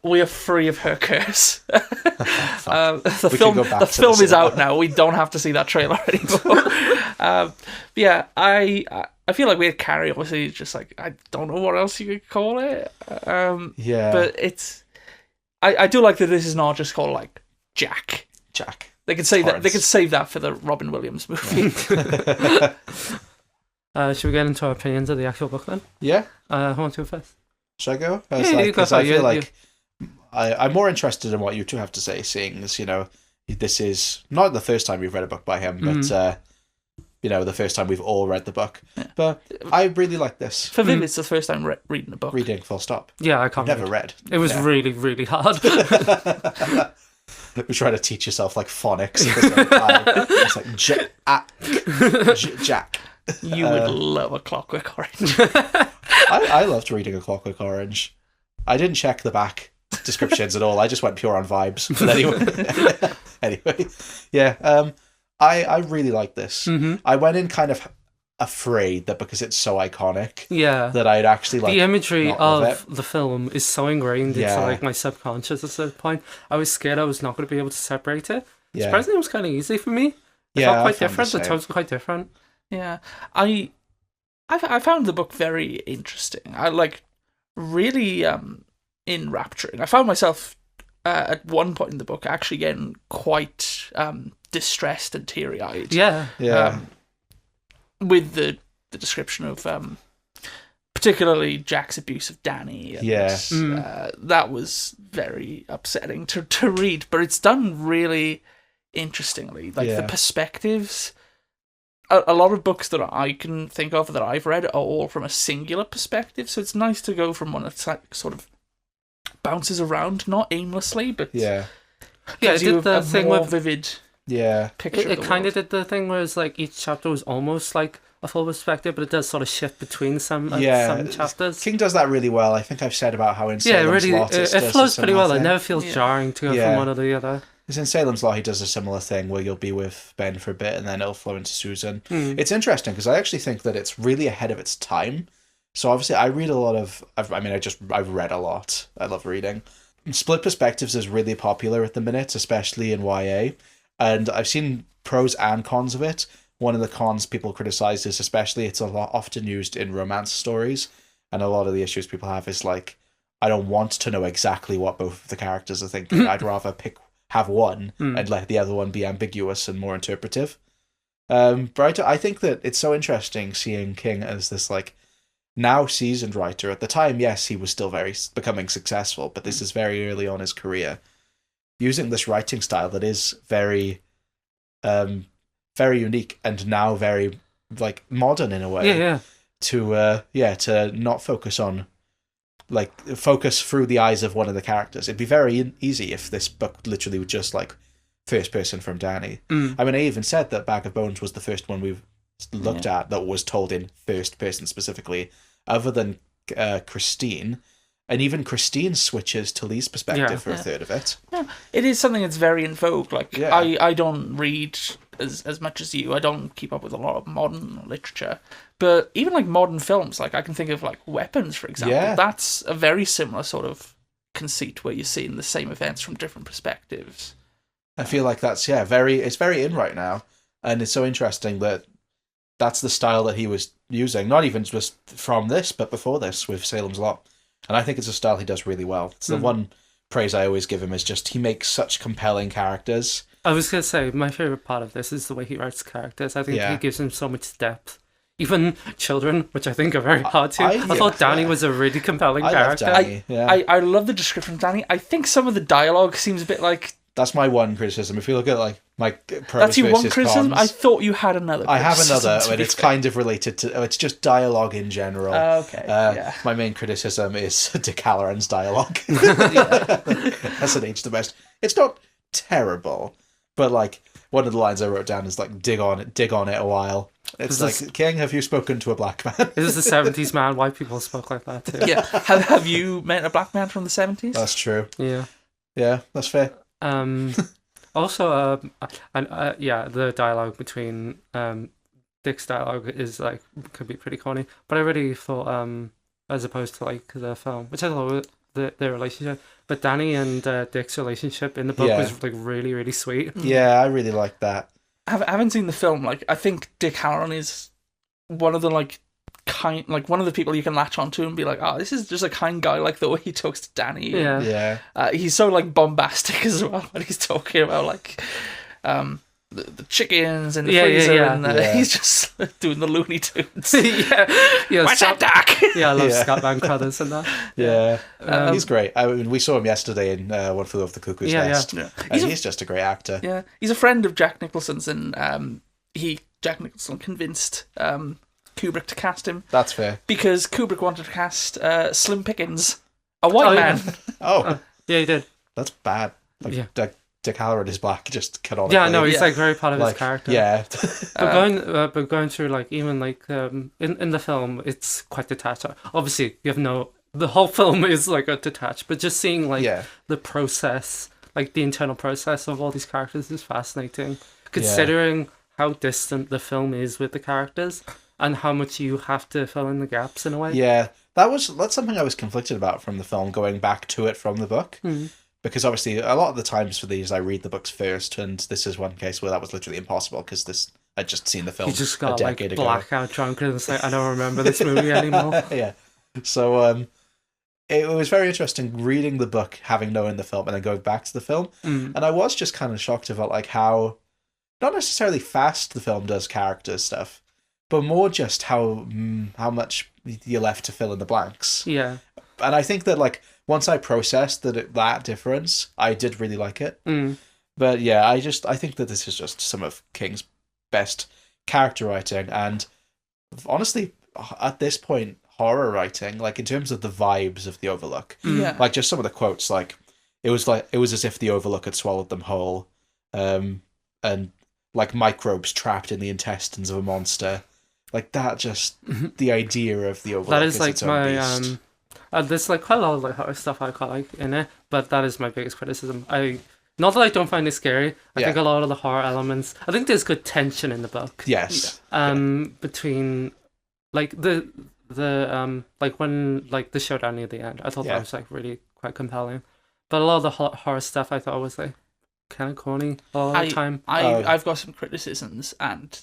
We are free of her curse. We can go back the to film the is out now. We don't have to see that trailer anymore. Yeah, I feel like with Carrie, obviously, it's just like, I don't know what else you could call it. Yeah. But it's... I do like that this is not just called, like, Jack. They could say that. They could save that for the Robin Williams movie. Should we get into our opinions of the actual book then? Yeah. Who wants to go first? Should I go? Yeah, you go Because I first. feel like I'm more interested in what you two have to say, seeing as, this is not the first time we've read a book by him, but, the first time we've all read the book. Yeah. But I really like this. For Viv, it's the first time reading a book. Reading, full stop. Yeah, I can't Never read. It was really, really hard. We're trying to teach yourself like phonics. It's like Jack. You would love A Clockwork Orange. I loved reading A Clockwork Orange. I didn't check the back descriptions at all. I just went pure on vibes. But anyway, yeah. I really like this. Mm-hmm. I went in kind of afraid that because it's so iconic, that I'd actually like the imagery not love of the film is so ingrained into Yeah. like my subconscious at a certain point. I was scared I was not going to be able to separate it. Yeah. Surprisingly, it was kind of easy for me. It Yeah, felt I quite found different. the The same. tones were quite different. Yeah, I found the book very interesting. I like really enrapturing. I found myself at one point in the book actually getting quite distressed and teary-eyed. Yeah. Yeah. With the description of particularly Jack's abuse of Danny. And, Yeah. that was very upsetting to read, but it's done really interestingly. Like the perspectives. A lot of books that I can think of that I've read are all from a singular perspective, so it's nice to go from one that's like sort of bounces around, not aimlessly, but Yeah. Yeah, it gives you did the a thing more with... vivid Yeah. picture. It kind of did the thing where it's like each chapter was almost like a full perspective, but it does sort of shift between some chapters. King does that really well. I think I've said about how in Yeah, Salem's really, Lot it does flows a pretty similar well. It thing. never feels jarring to go from one or the other. Because in Salem's Lot, he does a similar thing where you'll be with Ben for a bit and then it'll flow into Susan. It's interesting because I actually think that it's really ahead of its time. So obviously, I read a lot of... I've read a lot. I love reading. Split perspectives is really popular at the minute, especially in YA. And I've seen pros and cons of it. One of the cons people criticize is especially it's a lot often used in romance stories. And a lot of the issues people have is like, I don't want to know exactly what both of the characters are thinking. I'd rather have one and let the other one be ambiguous and more interpretive. But I think that it's so interesting seeing King as this like now seasoned writer. At the time, yes, he was still becoming successful, but this is very early on in his career. Using this writing style that is very, very unique and now very like modern in a way. Yeah. To not focus on focus through the eyes of one of the characters. It'd be very easy if this book literally was just like first person from Danny. I mean, I even said that Bag of Bones was the first one we've looked at that was told in first person specifically, other than Christine. And even Christine switches to Lee's perspective for a third of it. Yeah, it is something that's very in vogue. Like I don't read as much as you. I don't keep up with a lot of modern literature. But even like modern films, like I can think of like Weapons, for example. Yeah. That's a very similar sort of conceit where you're seeing the same events from different perspectives. I feel like that's it's very in right now. And it's so interesting that that's the style that he was using, not even just from this, but before this with Salem's Lot. And I think it's a style he does really well. It's the one praise I always give him is just he makes such compelling characters. I was going to say, my favourite part of this is the way he writes characters. I think he gives them so much depth. even children, which I think are very hard to. I- I thought yeah, Danny yeah. was a really compelling I love character. Danny. I love the description of Danny. I think some of the dialogue seems a bit like... That's my one criticism. If you look at like my pros That's your one versus criticism? cons, I thought you had another I have criticism, another, to and be it's fair. kind of related to. It's just dialogue in general. Okay, yeah. My main criticism is Dick Halloran's dialogue. Hasn't aged the best. It's not terrible, but like one of the lines I wrote down is like dig on it a while. It's like, King, have you spoken to a black man? This is the 70s, man. White people spoke like that too. Yeah. Have you met a black man from the 70s? That's true. Yeah. Yeah, that's fair. Also, the dialogue between Dick's dialogue is like could be pretty corny, but I really thought as opposed to like the film, which I thought their relationship, but Danny and Dick's relationship in the book was like really really sweet. Yeah, I really like that. I haven't seen the film. Like, I think Dick Halloran is one of the one of the people you can latch onto and be like, oh, this is just a kind guy. Like the way he talks to Danny. Yeah. He's so like bombastic as well when he's talking about like the chickens and the freezer, and he's just doing the Looney Tunes. yeah. What's that, Doc? Yeah, I love Scatman Crothers and that. Yeah, he's great. I mean, we saw him yesterday in One Flew Over the Cuckoo's Nest. Yeah. And he's just a great actor. Yeah, he's a friend of Jack Nicholson's, and Jack Nicholson convinced Kubrick to cast him. That's fair. Because Kubrick wanted to cast Slim Pickens, a white man. Oh, yeah, he did. That's bad. Like, Yeah. Dick Halloran is black, just canonically. Yeah, no, he's like very part of his like, character. Yeah. But going through like even like in the film, it's quite detached. Obviously, the whole film is like a detached, but just seeing like the process, like the internal process of all these characters is fascinating. Considering how distant the film is with the characters and how much you have to fill in the gaps in a way. Yeah, that's something I was conflicted about from the film, going back to it from the book. Because obviously, a lot of the times for these, I read the books first, and this is one case where that was literally impossible because I'd just seen the film You just got a like decade ago. blackout drunk and it's like, I don't remember this movie anymore. Yeah. So it was very interesting reading the book, having known the film, and then going back to the film. And I was just kind of shocked about like how, not necessarily fast the film does character stuff, but more just how much you're left to fill in the blanks. Yeah. And I think that like once I processed that difference, I did really like it. But yeah, I think that this is just some of King's best character writing, and honestly, at this point, horror writing. Like in terms of the vibes of the Overlook, like just some of the quotes, like it was as if the Overlook had swallowed them whole, and like microbes trapped in the intestines of a monster, like that. Just the idea of the Overlook. That is like its own my beast. there's like quite a lot of like horror stuff I quite like in it, but that is my biggest criticism. Not that I don't find it scary. I think a lot of the horror elements. I think there's good tension in the book. Yes. Between like the like when like the showdown near the end, I thought that was like really quite compelling. But a lot of the horror stuff I thought was like kind of corny all the time. I've got some criticisms, and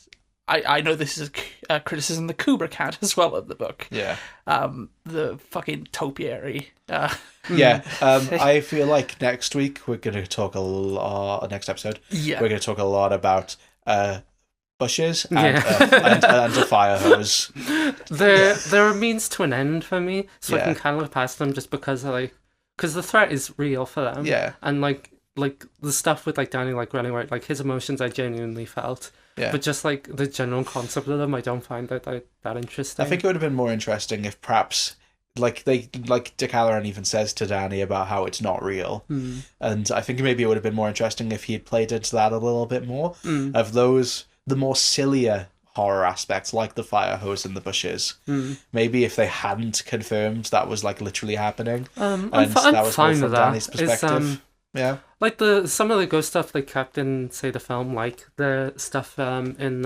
I know this is a criticism that Kubrick had as well of the book. Yeah. The fucking topiary. I feel like next week we're going to talk a lot. Next episode, we're going to talk a lot about bushes and a fire hose. They're a means to an end for me, so I can kind of look past them just because the threat is real for them. Yeah. And like the stuff with like Danny like running away, like his emotions I genuinely felt. Yeah. But just like the general concept of them, I don't find that interesting. I think it would have been more interesting if perhaps like Dick Halloran even says to Danny about how it's not real. And I think maybe it would have been more interesting if he had played into that a little bit more of the more sillier horror aspects, like the fire hose and the bushes. Maybe if they hadn't confirmed that was like literally happening, and that was more from Danny's perspective. Like some of the ghost stuff they kept in, say, the film, like the stuff in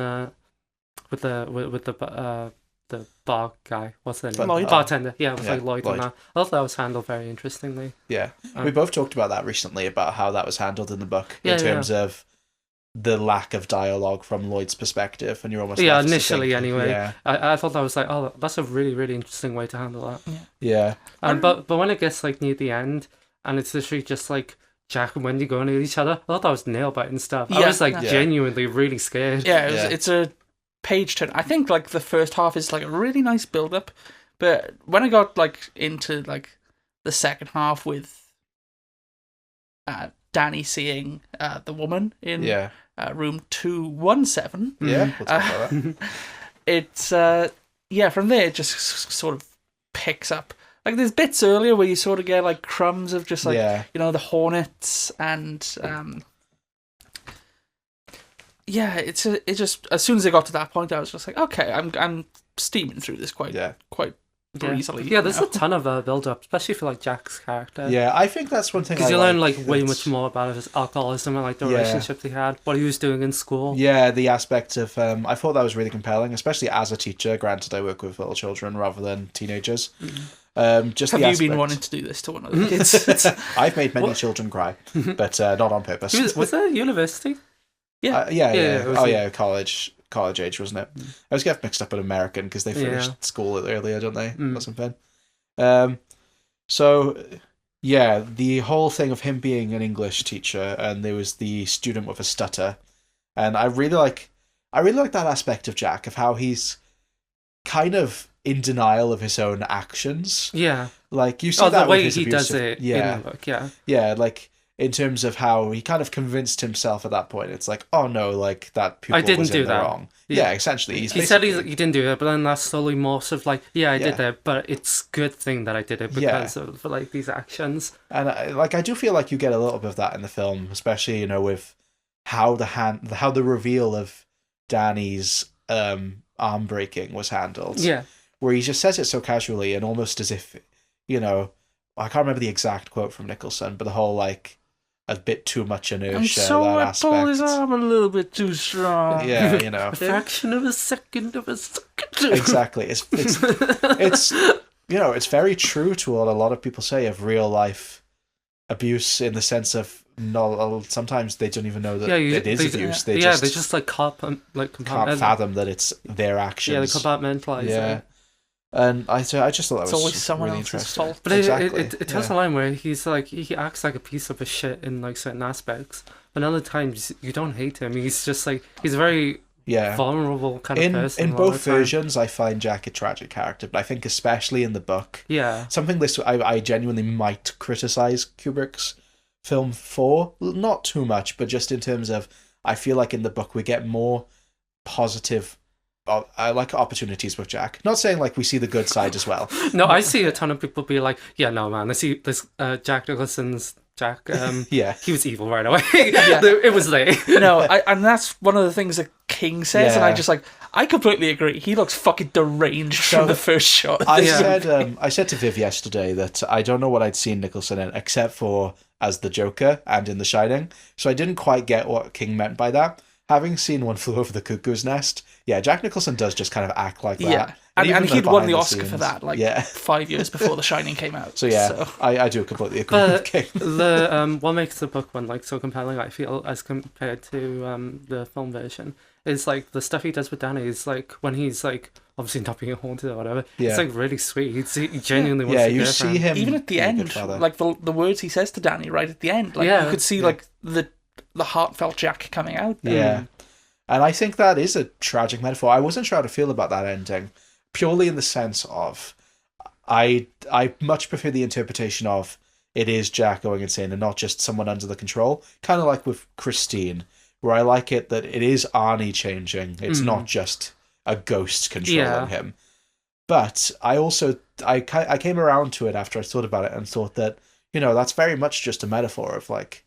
with the bar guy, what's the name? Lloyd. Bartender. Yeah, with like Lloyd and that. I thought that was handled very interestingly. Yeah, we both talked about that recently, about how that was handled in the book in terms of the lack of dialogue from Lloyd's perspective, and you're almost left to initially think, anyway. Yeah. I thought that was like, oh, that's a really really interesting way to handle that. Yeah. But when it gets like near the end, and it's literally just like Jack and Wendy going at each other, I thought that was nail biting stuff. I was like genuinely really scared. It's a page turn. I think like the first half is like a really nice build up, but when I got like into like the second half with Danny seeing the woman in room 217, Yeah, we'll talk about that. it's from there it just sort of picks up. Like there's bits earlier where you sort of get like crumbs of just like the Hornets and it just as soon as I got to that point I was just like, okay, I'm steaming through this quite easily. Yeah, there's a ton of build up, especially for like Jack's character. Yeah, I think that's one thing. Because you learn like way much more about his alcoholism and like the relationships he had, what he was doing in school. Yeah, the aspect of I thought that was really compelling, especially as a teacher. Granted, I work with little children rather than teenagers. Just have the you aspect... been wanting to do this to one of the kids? I've made many children cry, but not on purpose. Was that university? Yeah. College age, wasn't it? I always get mixed up with American because they finished school earlier, don't they? Or something. So yeah, the whole thing of him being an English teacher and there was the student with a stutter, and I really like that aspect of Jack, of how he's kind of in denial of his own actions. Yeah. Like you see that the way with his he abusive... does it in the book, Yeah, like in terms of how he kind of convinced himself at that point. It's like, oh no, like that pupil was in the wrong. Yeah, essentially. He said he didn't do it, but then that's slowly morphs of like, I did that, but it's good thing that I did it because of like these actions. And I do feel like you get a little bit of that in the film, especially with how the reveal of Danny's arm breaking was handled. Yeah. Where he just says it so casually and almost as if, I can't remember the exact quote from Nicholson, but the whole like a bit too much inertia. And so that I aspect. pulled his arm a little bit too strong. Yeah, a fraction of a second of a second. Exactly. It's it's very true to what a lot of people say of real life abuse, in the sense of sometimes they don't even know that it is abuse. They just like can't fathom that it's their actions. Yeah, they compartmentalize it. And I just thought that was always someone really else's interesting. fault. But it tells a line where he's like, he acts like a piece of a shit in like certain aspects, but other times you don't hate him. He's just like, he's a very vulnerable kind of person. In both versions, I find Jack a tragic character, but I think especially in the book, something I genuinely might criticize Kubrick's film for, not too much, but just in terms of, I feel like in the book we get more positive. I like opportunities with Jack. Not saying like we see the good side as well. No, I see a ton of people be like, yeah, no, man, I see this Jack Nicholson's Jack. He was evil right away. It was there. No, and that's one of the things that King says, and I completely agree. He looks fucking deranged from the first shot. I said to Viv yesterday that I don't know what I'd seen Nicholson in except for as the Joker and in The Shining, so I didn't quite get what King meant by that. Having seen One Flew Over the Cuckoo's Nest, Jack Nicholson does just kind of act like that. Yeah, and he'd won the Oscar for that 5 years before The Shining came out. So I do completely agree with King. What makes the book one like so compelling, I feel, as compared to the film version, is like the stuff he does with Danny is like when he's like obviously not being haunted or whatever. It's like really sweet. He genuinely wants to you see him even at the end, like the words he says to Danny right at the end, like you could see like the heartfelt Jack coming out there. Yeah. And I think that is a tragic metaphor. I wasn't sure how to feel about that ending, purely in the sense of I much prefer the interpretation of it is Jack going insane and not just someone under the control. Kind of like with Christine, where I like it that it is Arnie changing. It's not just a ghost controlling him. But I also I came around to it after I thought about it and thought that, that's very much just a metaphor of like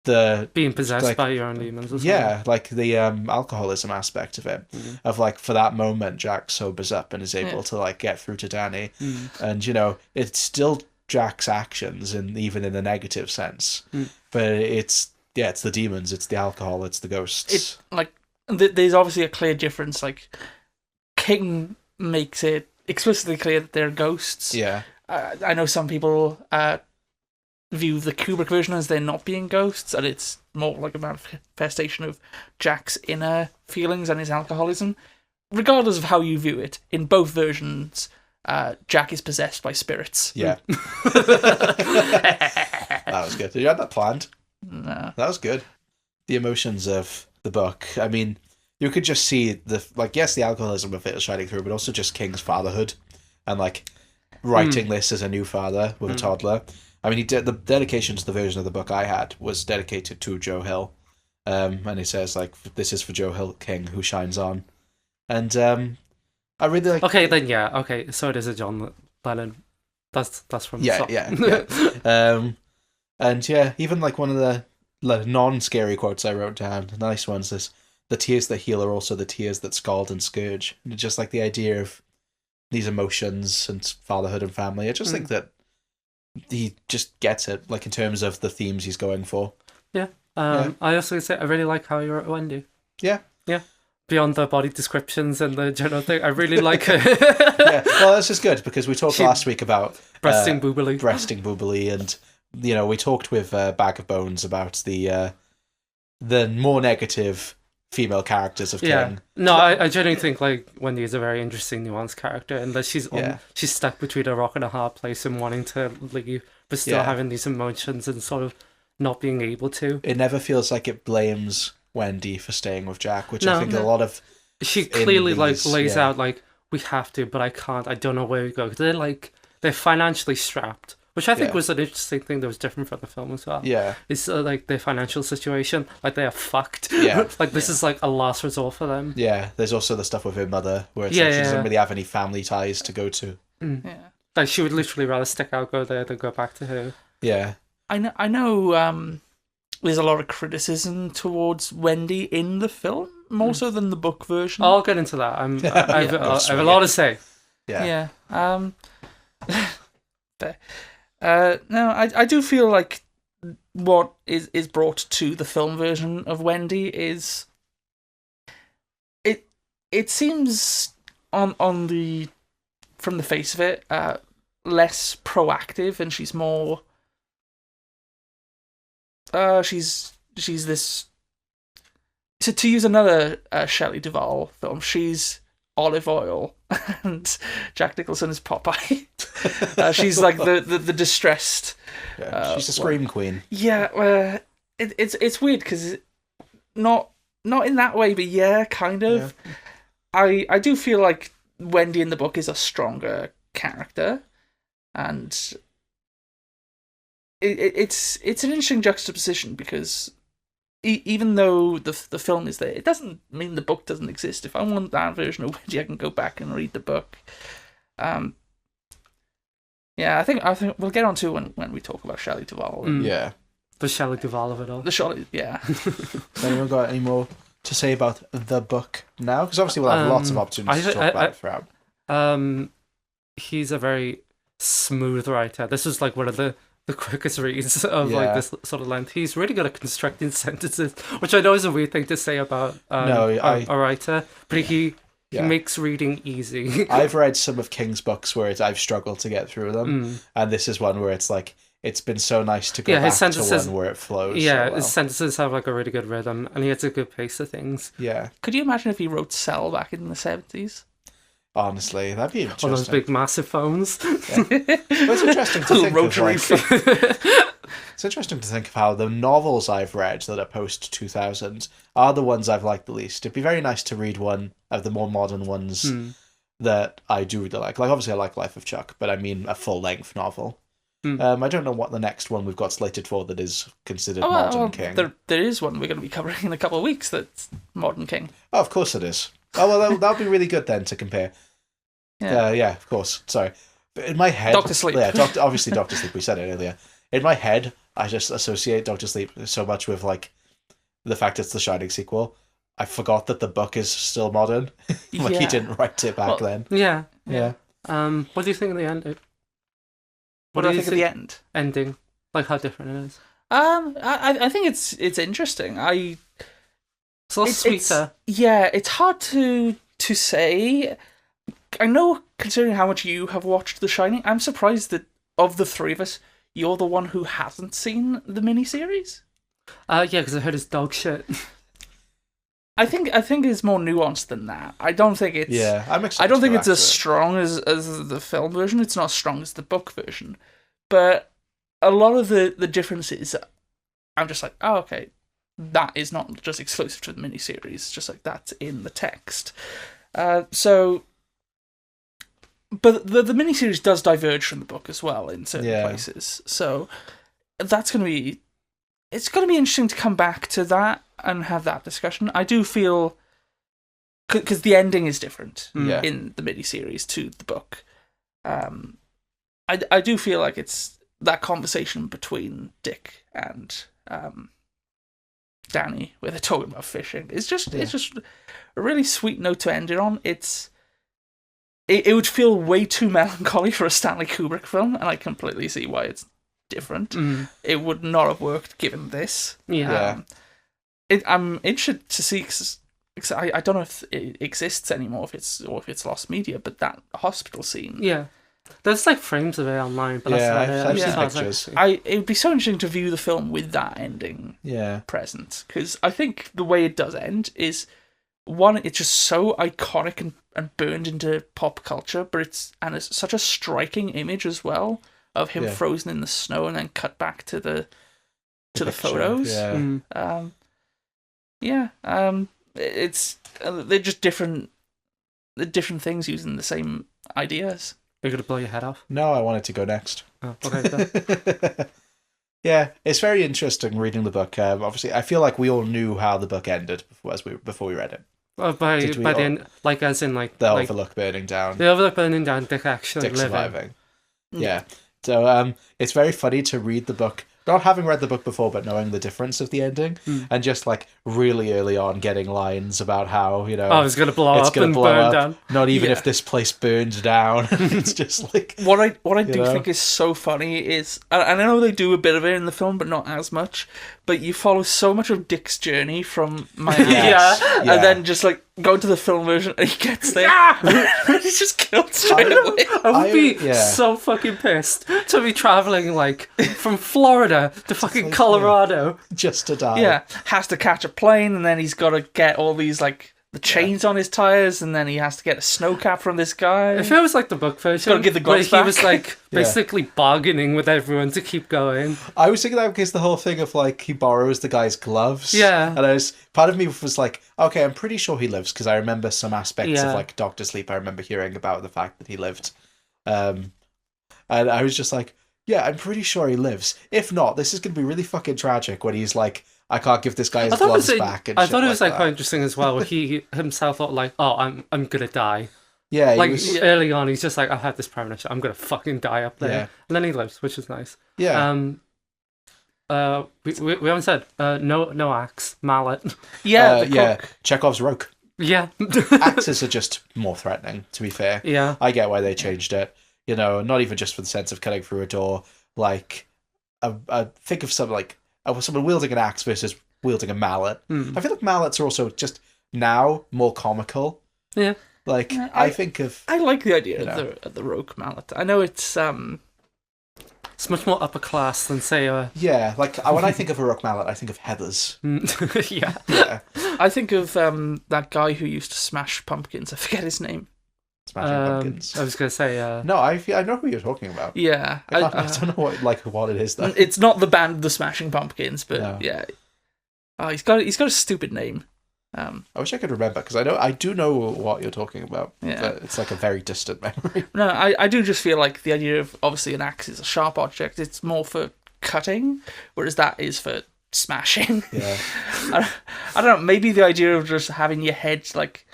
the being possessed by your own demons or something. Yeah, like the alcoholism aspect of it. Of like, for that moment Jack sobers up and is able to like get through to Danny. And it's still Jack's actions, and even in a negative sense. But it's the demons, it's the alcohol, it's the ghosts. There's obviously a clear difference. Like King makes it explicitly clear that they're ghosts. Yeah. I know some people view the Kubrick version as there not being ghosts, and it's more like a manifestation of Jack's inner feelings and his alcoholism. Regardless of how you view it, in both versions, Jack is possessed by spirits. Yeah. That was good. Did you have that planned? No. That was good. The emotions of the book. I mean, you could just see the alcoholism of it is shining through, but also just King's fatherhood and like writing this as a new father with a toddler. I mean, he did the dedication to the version of the book I had was dedicated to Joe Hill, and he says like, "This is for Joe Hill King who shines on," and I really like. Okay, then okay, so it is a John Lennon. That's from the song. Yeah. And yeah, even like one of the non-scary quotes I wrote down, the nice ones is, "The tears that heal are also the tears that scald and scourge." And just like the idea of these emotions and fatherhood and family. I just think that he just gets it, like in terms of the themes he's going for. Yeah. I also say I really like how he wrote Wendy. Yeah. Yeah. Beyond the body descriptions and the general thing, I really like her. Yeah. Well, this is good because we talked last week about breasting boobily. Breasting boobily, and we talked with Bag of Bones about the more negative female characters of King. No, I genuinely think like Wendy is a very interesting, nuanced character, and that she's stuck between a rock and a hard place and wanting to leave, but still having these emotions and sort of not being able to. It never feels like it blames Wendy for staying with Jack, which I think a lot of. She clearly lays out like, we have to, but I can't. I don't know where we go. They're financially strapped. Which I think was an interesting thing that was different from the film as well. Yeah. It's like their financial situation. Like they are fucked. Yeah. Like this is like a last resort for them. Yeah. There's also the stuff with her mother where it's like she doesn't really have any family ties to go to. Yeah. Like she would literally rather stick out, go there, than go back to her. Yeah. I know there's a lot of criticism towards Wendy in the film, more so than the book version. I'll get into that. I have a lot to say. Yeah. No, I do feel like what is brought to the film version of Wendy is it seems from the face of it less proactive, and she's more she's this, to use another Shelley Duvall film, she's Olive Oil and Jack Nicholson is Popeye. She's like the distressed. Yeah, she's a scream queen. Yeah, it's weird because not in that way, but kind of. Yeah. I do feel like Wendy in the book is a stronger character, and it's an interesting juxtaposition because even though the film is there, it doesn't mean the book doesn't exist. If I want that version of Wendy, I can go back and read the book. I think we'll get on to when we talk about Shelley Duvall. Yeah, the Shelley Duvall of it all. The Shelley, yeah. Has anyone got any more to say about the book now? Because obviously we'll have lots of opportunities to talk about it throughout. He's a very smooth writer. This is like one of the quickest reads of like this sort of length. He's really good at constructing sentences, which I know is a weird thing to say about a writer, but he makes reading easy. I've read some of King's books where I've struggled to get through them, and this is one where it's like it's been so nice to go back to one where it flows. Yeah, so well. His sentences have like a really good rhythm, and he has a good pace of things. Yeah. Could you imagine if he wrote Cell back in the 70s? Honestly, that'd be interesting. All those big, massive phones. Yeah. Well, it's interesting to think rotary of, it's interesting to think of how the novels I've read that are post 2000 are the ones I've liked the least. It'd be very nice to read one of the more modern ones that I do really like. Like, obviously, I like Life of Chuck, but I mean a full-length novel. I don't know what the next one we've got slated for that is considered Modern King. There is one we're going to be covering in a couple of weeks that's Modern King. Oh, of course it is. Oh, well, that'll be really good then to compare. Yeah, of course. Sorry. But in my head... Dr. Sleep. Yeah, obviously Dr. Sleep. We said it earlier. In my head, I just associate Dr. Sleep so much with, like, the fact it's the Shining sequel. I forgot that the book is still modern. Like, he didn't write it back then. Yeah. What do you think of the ending? What do I think of the end? Ending. Like, how different it is. I think it's interesting. It's a lot sweeter. It's hard to say. I know, considering how much you have watched The Shining, I'm surprised that of the three of us, you're the one who hasn't seen the miniseries. Yeah, because I heard it's dog shit. I think it's more nuanced than that. I don't think it's. Yeah, I'm excited. I don't think it's as strong as the film version. It's not as strong as the book version, but a lot of the differences, I'm just like, oh, okay, that is not just exclusive to the miniseries, just like that's in the text. So, but the miniseries does diverge from the book as well in certain places. So that's going to be, it's going to be interesting to come back to that and have that discussion. I do feel, because the ending is different in the miniseries to the book. I do feel like it's that conversation between Dick and Danny, where they're talking about fishing. It's just a really sweet note to end it on. It would feel way too melancholy for a Stanley Kubrick film, and I completely see why it's different. It would not have worked given this. I'm interested to see. Cause I don't know if it exists anymore, if it's lost media, but that hospital scene. Yeah. There's like frames of it online, but I've seen pictures. It would be so interesting to view the film with that ending present, because I think the way it does end is, one, it's just so iconic and burned into pop culture, but it's such a striking image as well of him frozen in the snow and then cut back to the picture, photos. It's they're just different things using the same ideas. Are you going to blow your head off? No, I wanted to go next. Oh, okay. Yeah, it's very interesting reading the book. Obviously, I feel like we all knew how the book ended before we read it. By the end, like as in like the Overlook burning down. The Overlook burning down. Dick living. Surviving. Yeah. So it's very funny to read the book, not having read the book before, but knowing the difference of the ending, and just like really early on getting lines about how, you know, it's going to blow up and burn down. Not even if this place burned down. It's just like what I do think is so funny is, and I know they do a bit of it in the film, but not as much. But you follow so much of Dick's journey from Miami, and then just like go to the film version, and he gets there, he's just killed straight away. I would be so fucking pissed to be traveling like from Florida to fucking Colorado just to die. Yeah, has to catch a plane, and then he's got to get all these like the chains on his tires, and then he has to get a snow cap from this guy. If it was like the book version, gotta get the gloves where he back. was like basically bargaining with everyone to keep going. I was thinking that because the whole thing of like he borrows the guy's gloves. Yeah, and part of me was like, okay, I'm pretty sure he lives, because I remember some aspects of like Doctor Sleep. I remember hearing about the fact that he lived, and I was just like, yeah, I'm pretty sure he lives. If not, this is going to be really fucking tragic when he's like, I can't give this guy his gloves back. And I thought it was like quite interesting as well, where he himself thought like, oh, I'm gonna die. Yeah, like early on, he's just like, I've had this premonition, I'm gonna fucking die up there, and then he lives, which is nice. Yeah. We haven't said no axe, mallet. Yeah. Chekhov's roke. Yeah. Axes are just more threatening, to be fair. Yeah. I get why they changed it. You know, not even just for the sense of cutting through a door. Like, think of something like someone wielding an axe versus wielding a mallet. I feel like mallets are also just now more comical. Yeah. Like, I think of... I like the idea of the rogue mallet. I know it's It's much more upper class than, say, Yeah, like, when I think of a rogue mallet, I think of Heathers. Yeah. I think of that guy who used to smash pumpkins. I forget his name. Smashing pumpkins. I was going to say... No, I know who you're talking about. Yeah. I don't know what it is, though. It's not the band The Smashing Pumpkins, but yeah. Oh, he's got a stupid name. I wish I could remember, because I do know what you're talking about. Yeah. But it's like a very distant memory. No, I do just feel like the idea of, obviously, an axe is a sharp object. It's more for cutting, whereas that is for smashing. Yeah. I don't know, maybe the idea of just having your head, like,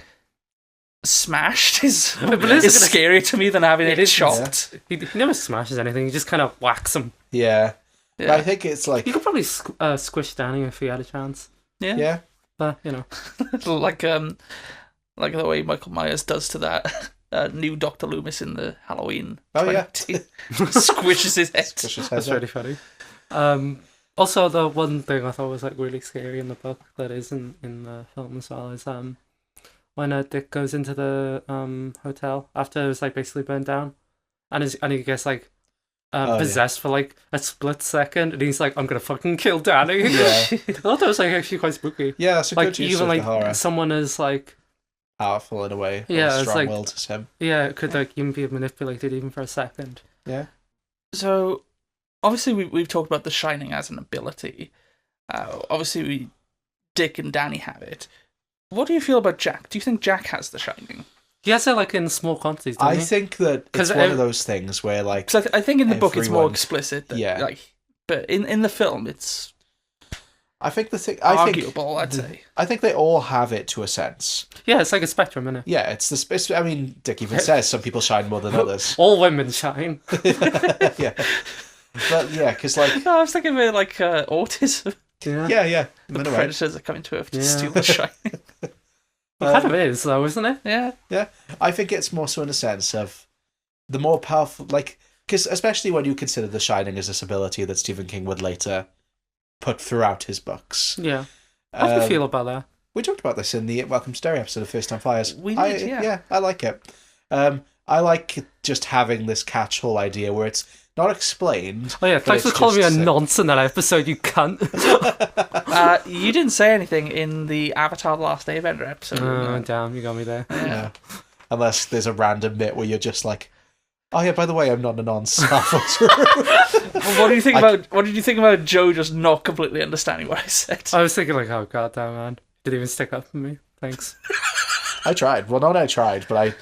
smashed is scarier to me than having it chopped. Yeah. He never smashes anything, he just kind of whacks him. Yeah. I think it's like... You could probably squish Danny if he had a chance. Yeah. But, you know. like the way Michael Myers does to that new Dr. Loomis in the Halloween 20. Squishes his head. That's really funny. Also, the one thing I thought was like really scary in the book that is in the film as well is when Dick goes into the hotel after it was like basically burned down, and he gets like possessed for like a split second, and he's like, I'm gonna fucking kill Danny. Yeah. I thought that was like actually quite spooky. Yeah, that's a like good use even of like the horror. someone is like powerful in a way. Yeah, it's like strong-willed as him. Yeah, it could like even be manipulated even for a second. Yeah. So obviously we've talked about The Shining as an ability. Obviously Dick and Danny have it. What do you feel about Jack? Do you think Jack has the Shining? He has it like in small quantities, doesn't I he? think that it's one of those things where like... Because I think in the book it's more everyone- explicit. That, Yeah. Like, but in the film it's I think the thing... arguable, I'd say. I think they all have it to a sense. Yeah, it's like a spectrum, isn't it? Yeah, it's the space. I mean, Dick even says some people shine more than others. All women shine. Yeah, but yeah, because like, No, I was thinking about like autism. yeah, The in a way. predators are coming to Earth to Yeah. steal the Shining. It kind of is, though, isn't it? Yeah. I think it's more so in a sense of the more powerful, like, because especially when you consider The Shining as this ability that Stephen King would later put throughout his books. Yeah. How do you feel about that? We talked about this in the Welcome to Derry episode of First Time Fires. We did, yeah. Yeah, I like it. I like just having this catch-all idea where it's not explained. Oh yeah, but thanks for it's calling me a just, nonce in that episode, you cunt. You didn't say anything in the Avatar: The Last Airbender episode. Oh, damn, you got me there. Yeah. Unless there's a random bit where you're just like, oh yeah, by the way, I'm not a nonce. halfway through. What do you think about? What did you think about Joe just not completely understanding what I said? I was thinking like, oh god damn man, didn't even stick up for me. Thanks. I tried. Well, not I tried, but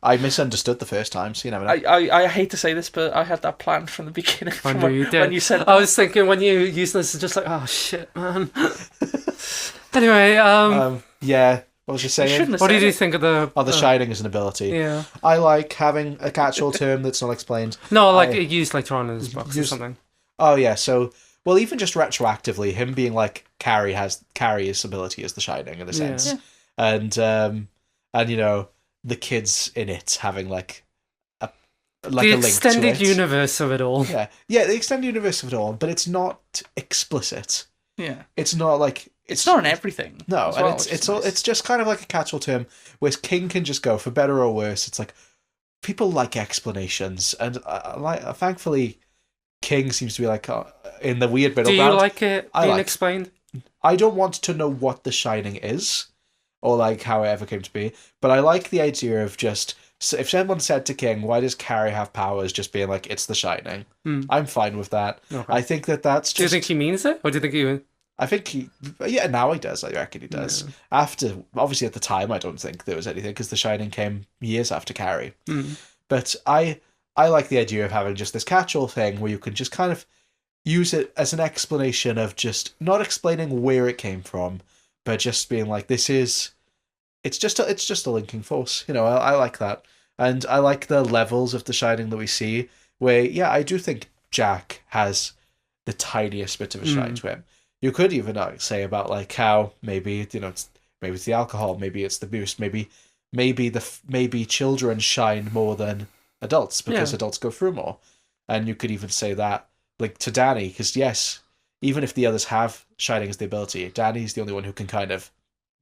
I misunderstood the first time, so you never know. I hate to say this, but I had that planned from the beginning. I knew you did. When you said, I was thinking when you used this, it's just like, oh shit, man. Anyway, Yeah, what was you you saying? shouldn't have what said did you it. think of the? Oh, the Shining is an ability. Yeah. I like having a catch-all term that's not explained. No, like I- it used later on in his books or used- something. Oh yeah, so well, even just retroactively, him being like Carrie's ability is the Shining in a sense, Yeah. and you know the kids in it having like a The link extended to it. universe of it all. Yeah, the extended universe of it all, but it's not explicit. Yeah, It's not like it's not in everything. No, as and well, it's which is it's all nice. it's just kind of like a catch-all term, where King can just go for better or worse. It's like people like explanations, and thankfully, King seems to be like in the weird middle Do you ground. like it I being like- explained? I don't want to know what The Shining is, or like how it ever came to be, but I like the idea of just if someone said to King, "Why does Carrie have powers?" Just being like, "It's The Shining." I'm fine with that. Okay. I think that's just. Do you think he means it, or do you think he? I think yeah, now he does. I reckon he does. Yeah. After, obviously, at the time, I don't think there was anything because The Shining came years after Carrie. But I like the idea of having just this catch-all thing where you can just kind of use it as an explanation of just not explaining where it came from, but just being like, it's just a linking force. You know, I like that, and I like the levels of The Shining that we see. Where I do think Jack has the tiniest bit of a shine to him. You could even say about like how maybe it's the alcohol, maybe it's the boost, maybe children shine more than adults because adults go through more, and you could even say that like to Danny because yes, even if the others have shining as the ability, Danny's the only one who can kind of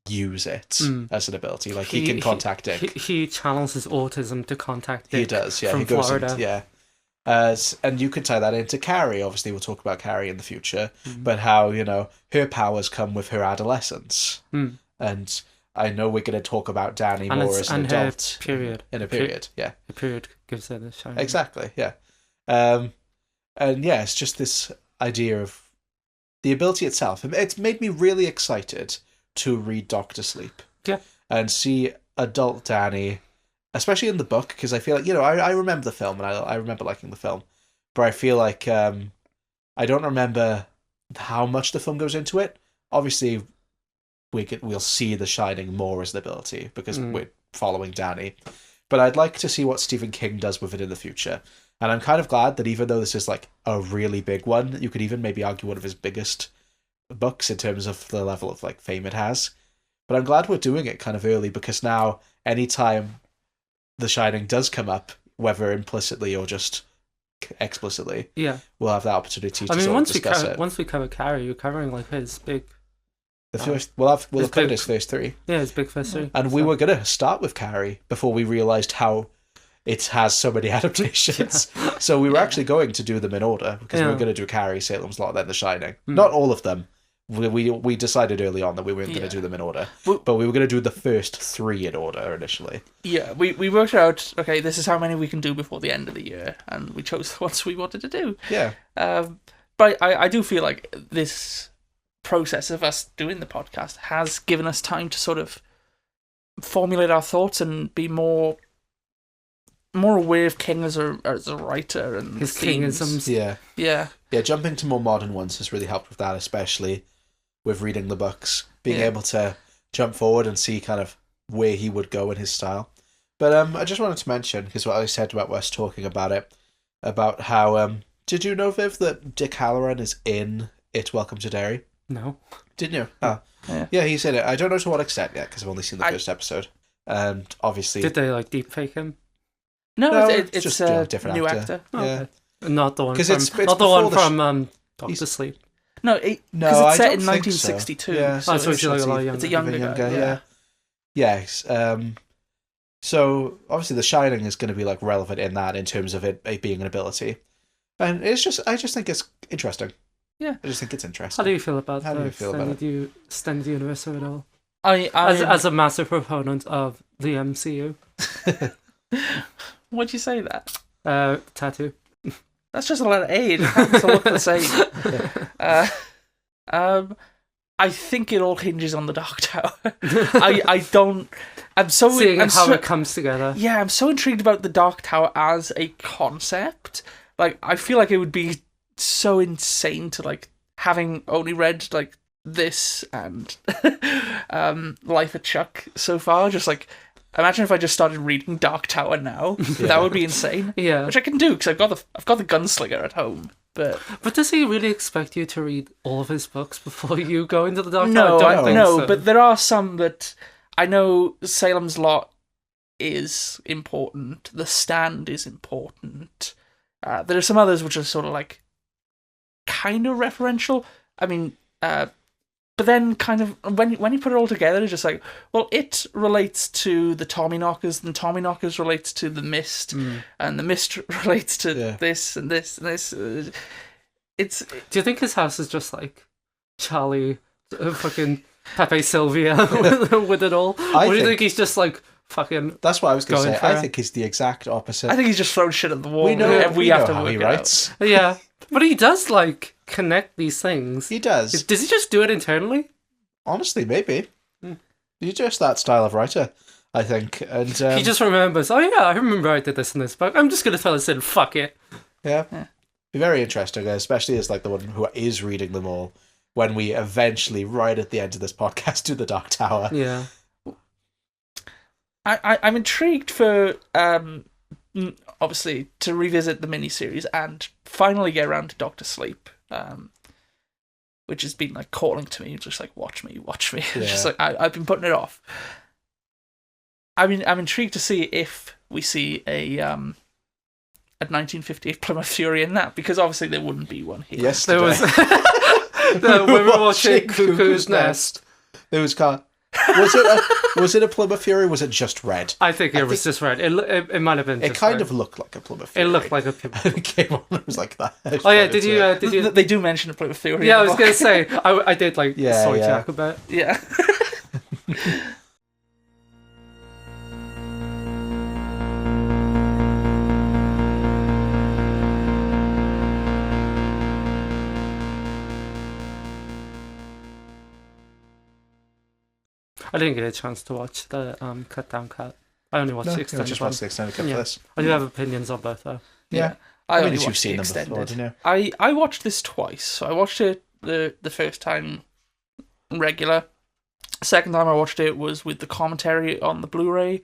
use it as an ability. Like he can contact Dick. He channels his autism to contact Dick. He does, yeah. From He goes Florida. into, and you could tie that into Carrie. Obviously, we'll talk about Carrie in the future, but how her powers come with her adolescence, and I know we're going to talk about Danny And more as an her adult period. in a period. Yeah, The period gives her the shine. exactly. Yeah, and it's just this idea of the ability itself. It's made me really excited to read Doctor Sleep. Yeah, and see adult Danny. Especially in the book, because I feel like, I remember the film, and I remember liking the film, but I feel like I don't remember how much the film goes into it. Obviously, we'll see The Shining more as an ability, because we're following Danny, but I'd like to see what Stephen King does with it in the future, and I'm kind of glad that even though this is like a really big one, you could even maybe argue one of his biggest books in terms of the level of like fame it has, but I'm glad we're doing it kind of early, because now anytime The Shining does come up, whether implicitly or just explicitly, we'll have that opportunity to sort of discuss it. Once we cover Carrie, you're covering like his big. The first, we'll have covered his first three, his big first three, and we were gonna start with Carrie before we realised how it has so many adaptations. So we were actually going to do them in order because we were going to do Carrie, Salem's Lot, then The Shining. Not all of them. We decided early on that we weren't going to do them in order, but we were going to do the first three in order initially. Yeah, we worked out, okay, this is how many we can do before the end of the year, and we chose the ones we wanted to do. Yeah. But I do feel like this process of us doing the podcast has given us time to sort of formulate our thoughts and be more aware of King as a writer and his the themes. kingisms. Yeah. Jumping to more modern ones has really helped with that, especially with reading the books, being Yeah. able to jump forward and see kind of where he would go in his style. But I just wanted to mention, because what I said about us talking about it, about how did you know, Viv, that Dick Halloran is in It Welcome to Derry? No. Didn't you? Oh. Yeah, he's in it. I don't know to what extent yet, because I've only seen the first episode. And obviously... Did they like deep fake him? No, it's just a a different new actor. actor. Oh, Yeah. okay. Not the one 'Cause from it's not the before one the from Doctor he's- Sleep. No, because No, I it's set don't in think 1962. so. Yeah, so Oh, so it's, it's like a lot it's a younger. younger guy. Younger, Yeah. Yes. So obviously, The Shining is going to be like relevant in that, in terms of it being an ability, and I just think it's interesting. Yeah. I just think it's interesting. How do you feel about How do the you feel about extended universe of it all? As a massive proponent of the MCU, why'd you say that? tattoo. That's just a letter A. It happens to look the same. I think it all hinges on the Dark Tower. I don't. I'm so Seeing I'm how so, it comes together. Yeah, I'm so intrigued about the Dark Tower as a concept. Like, I feel like it would be so insane to like having only read like this and Life of Chuck so far. Just like, imagine if I just started reading Dark Tower now. That would be insane. Yeah. Which I can do because I've got the Gunslinger at home. But does he really expect you to read all of his books before you go into the Dark Tower? I don't think no. so. But there are some that I know. Salem's Lot is important. The Stand is important. There are some others which are sort of like kind of referential. I mean, but then kind of when you put it all together, it's just like, well, it relates to the Tommyknockers, and Tommyknockers relates to the Mist, and the Mist relates to this and this and this. It's. Do you think his house is just like Charlie, fucking Pepe Sylvia with it all? Or do you think he's just like fucking? That's what I was going to say. for I it. think he's the exact opposite. I think he's just throwing shit at the wall. we know, and we have know to how work he it writes. Yeah, but he does like connect these things. He does. Does he just do it internally? Honestly, maybe. You're just that style of writer, I think. And He just remembers. Oh yeah, I remember I did this in this book. I'm just gonna throw this in. Fuck it. yeah. Be very interesting, especially as like the one who is reading them all. When we eventually, right at the end of this podcast, do the Dark Tower. Yeah. I'm intrigued for obviously to revisit the miniseries and finally get around to Doctor Sleep, which has been like calling to me, just like watch me. It's just like I've been putting it off. I'm intrigued to see if we see a 1958 Plymouth Fury in that, because obviously there wouldn't be one here. Yes, There was when we were watching Cuckoo's Nest. There was was it a Plymouth Fury? Or was it just red? I think it was just red. It might have been. It just kind red. of looked like a Plymouth It Fury. looked like a. It came on. It was like that. Oh yeah, did you? They do mention a Plymouth Fury. Yeah, I in the was gonna book. say I did like Yeah, soy yeah. jack a bit. Yeah. I didn't get a chance to watch the cut down cut. I only watched the I extended just one. watched the extended cut Yeah. for this. I do have opinions on both though. Yeah. I I mean, only if you've watched seen the them before, extended. didn't you? I watched this twice. So I watched it the first time regular. Second time I watched it was with the commentary on the Blu-ray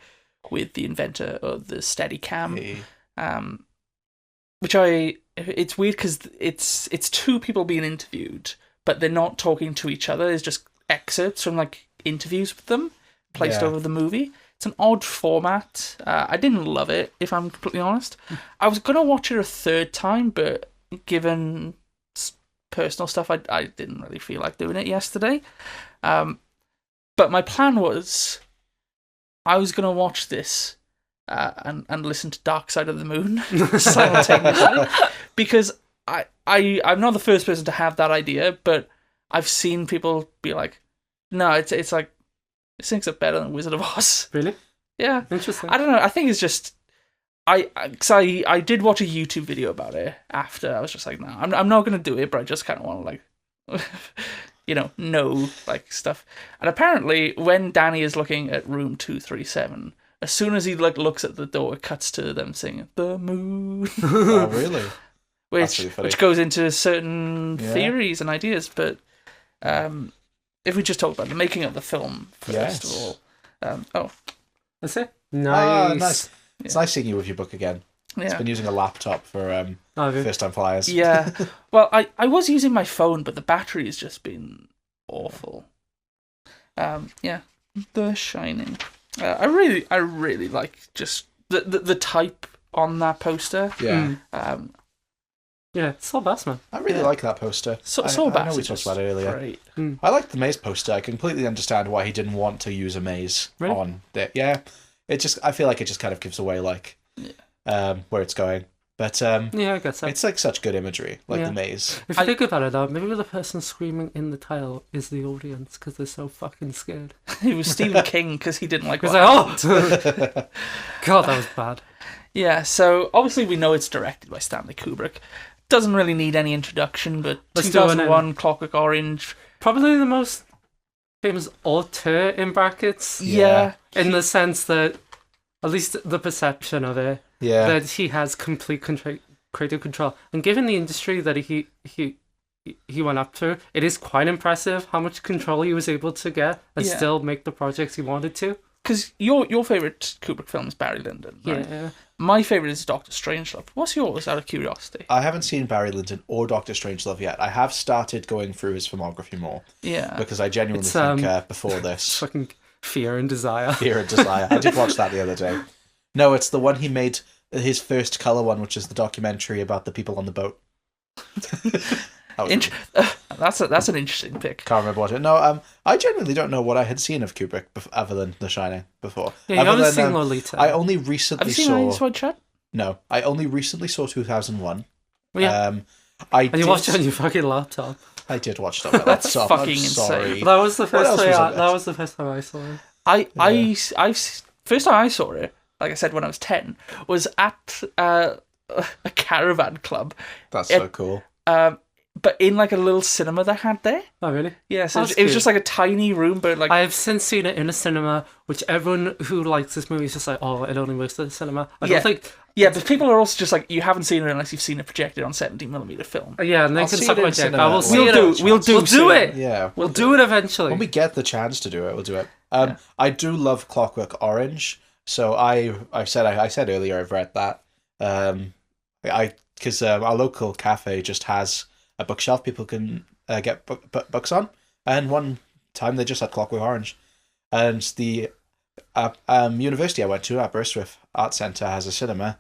with the inventor of the Steadicam. Hey. Which it's weird because it's two people being interviewed, but they're not talking to each other. It's just excerpts from like interviews with them placed Yeah. over the movie. It's an odd format. I didn't love it, if I'm completely honest. I was gonna watch it a third time, but given personal stuff, I didn't really feel like doing it yesterday. But my plan was I was gonna watch this and listen to Dark Side of the Moon simultaneously, because I'm not the first person to have that idea, but I've seen people be like, no, it's like it syncs up better than Wizard of Oz. Really? Yeah, Interesting. I don't know. I think it's just I did watch a YouTube video about it after. I was just like, no, I'm not gonna do it, but I just kind of want to like know like stuff. And apparently, when Danny is looking at room 237, as soon as he like looks at the door, it cuts to them singing "The Moon," Oh, really? That's really funny. which goes into certain Yeah. theories and ideas. But if we just talk about the making of the film first of all, That's it. Ah, Nice. nice. It's nice seeing you with your book again. It's yeah. been using a laptop for have you? first time flyers. Yeah. Well, I was using my phone, but the battery has just been awful. Yeah. The Shining. I really like just the type on that poster. Yeah. Yeah, it's all best, man. I really like that poster. So I know we talked about it earlier. Great. I like the maze poster. I completely understand why he didn't want to use a maze Really? on there. Yeah. I feel like it just kind of gives away like where it's going. But Yeah, I guess so. it's like such good imagery, like Yeah. the maze. If you think about it, though, maybe the person screaming in the title is the audience because they're so fucking scared. It was Stephen King because he didn't like. Because what oh, God, that was bad. Yeah, so obviously we know it's directed by Stanley Kubrick. Doesn't really need any introduction, but Let's do an 2001, Clockwork Orange. Probably the most famous auteur in brackets. Yeah. In the sense that, at least the perception of it, Yeah. that he has complete creative control. And given the industry that he went up through, it is quite impressive how much control he was able to get and Yeah. still make the projects he wanted to. Because your favourite Kubrick film is Barry Lyndon, right? Yeah. My favourite is Doctor Strangelove. What's yours, out of curiosity? I haven't seen Barry Lyndon or Doctor Strangelove yet. I have started going through his filmography more Yeah. because I genuinely It's, think before this, Fucking Fear and Desire. Fear and Desire. I did watch that the other day. No, it's the one he made, his first colour one, which is the documentary about the people on the boat. That's an interesting pick. Can't remember what it. No, I genuinely don't know what I had seen of Kubrick other than The Shining before. Yeah, you Other haven't than, seen Lolita. I only Have recently you seen saw. Eyes Wide Shut? No, I only recently saw 2001. Well, yeah. And you watched it on your fucking laptop. I did watch it on my That's laptop. fucking I'm sorry. insane. That was the What first else time. was on That it? was the first time I saw it. I first time I saw it, like I said when I was 10, was at a caravan club. That's It- so cool. But in like a little cinema they had there. Oh, really? Yeah, so That's it was cute. just like a tiny room, but like I have since seen it in a cinema, which everyone who likes this movie is just like, oh, it only works at the cinema. I Yeah. don't think. yeah, but people are also just like, you haven't seen it unless you've seen it projected on 70mm film. Yeah, and they I'll can see suck it in my dick. cinema I will when see we it. get a We'll chance. do We'll do soon. it. Yeah. We'll do it eventually. When we get the chance to do it, we'll do it. I do love Clockwork Orange, so I said earlier I've read that. Because our local cafe just has a bookshelf people can get books on, and one time they just had Clockwork Orange, and the university I went to, Aberystwyth Art Centre, has a cinema.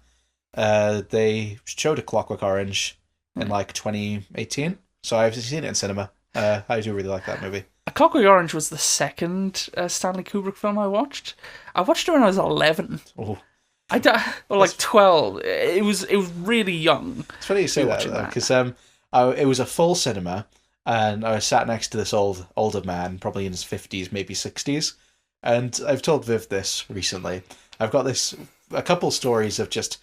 They showed a Clockwork Orange in like 2018, so I've seen it in cinema. I do really like that movie. A Clockwork Orange was the second Stanley Kubrick film I watched. I watched it when I was 11. Oh, Or like 12. It was really young. it's funny you say You're that watching though, that. because it was a full cinema, and I was sat next to this older man, probably in his 50s, maybe 60s, and I've told Viv this recently. I've got a couple stories of just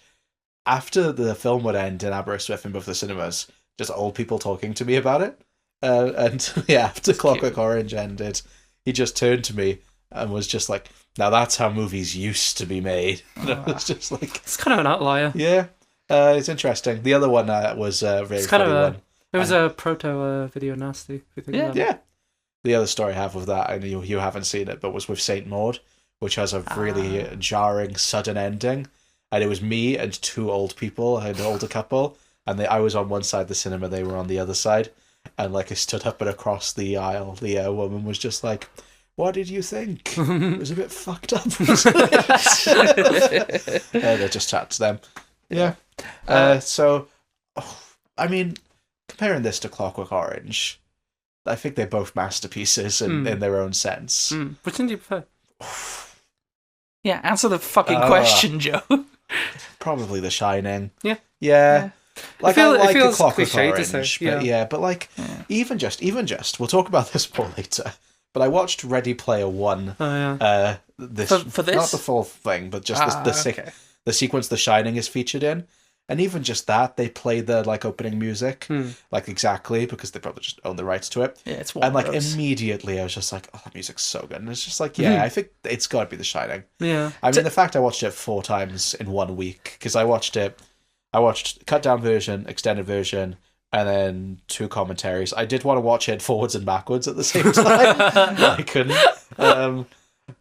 after the film would end in Aberystwyth in both the cinemas, just old people talking to me about it, and yeah, after Clockwork Orange ended, he just turned to me and was just like, "Now that's how movies used to be made." And I was just like, It's kind of an outlier. "Yeah, it's interesting." The other one was a very It's kind of funny one. It was a proto video nasty. If you think about it. Yeah. The other story I have with that, and you haven't seen it, but was with Saint Maud, which has a really jarring, sudden ending. And it was me and two old people, an older couple, and I was on one side of the cinema, they were on the other side. And like I stood up and across the aisle, the woman was just like, "What did you think? It was a bit fucked up." And I just chat to them. Yeah. So, I mean, comparing this to Clockwork Orange, I think they're both masterpieces in their own sense. Which one do you prefer? Yeah, answer the fucking question, Joe. Probably The Shining. Yeah. Yeah. Like, it I like feels a Clockwork cliche to Orange, say, but yeah. but like, even just, we'll talk about this more later, but I watched Ready Player One, Oh yeah. For this? not the full thing, but just the okay. sequence The Shining is featured in, And even just that, they play the like opening music Hmm. like exactly because they probably just own the rights to it. Yeah, it's And like Bros. immediately, I was just like, "Oh, that music's so good!" And it's just like, yeah, I think it's got to be The Shining. Yeah. I mean, the fact I watched it 4 times in 1 week because I watched cut down version, extended version, and then 2 commentaries. I did want to watch it forwards and backwards at the same time. I couldn't.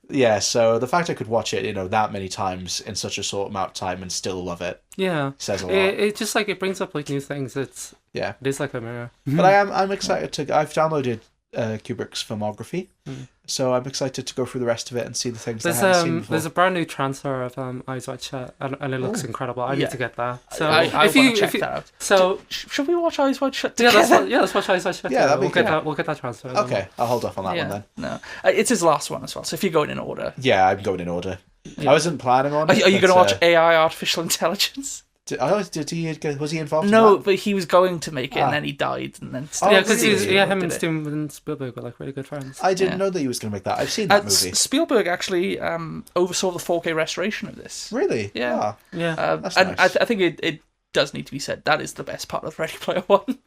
Yeah, so the fact I could watch it, that many times in such a short amount of time and still love it Yeah. says a lot. It just like it brings up like new things. It is like a mirror. But I'm excited I've downloaded Kubrick's filmography, so I'm excited to go through the rest of it and see the things that I haven't seen before. There's a brand new transfer of Eyes Wide Shut, and it looks incredible. I need to get that. So I want to check that out. So should we watch Eyes Wide Shut together? let's watch Eyes Wide Shut. Yeah, that'd be good. We'll get that transfer. Okay, I'll hold off on that one then. No, it's his last one as well. So if you're going in order, Yeah, I'm going in order. I wasn't planning on are it. you going to watch AI Artificial Intelligence? Was he involved No, in that? but he was going to make it, and then he died, and then Oh, Yeah, because really? him and Steven Spielberg were like really good friends. I didn't know that he was going to make that. I've seen that movie. Spielberg actually oversaw the 4K restoration of this. Really? Yeah. Ah, Yeah. that's And nice. I think it does need to be said that is the best part of Ready Player One.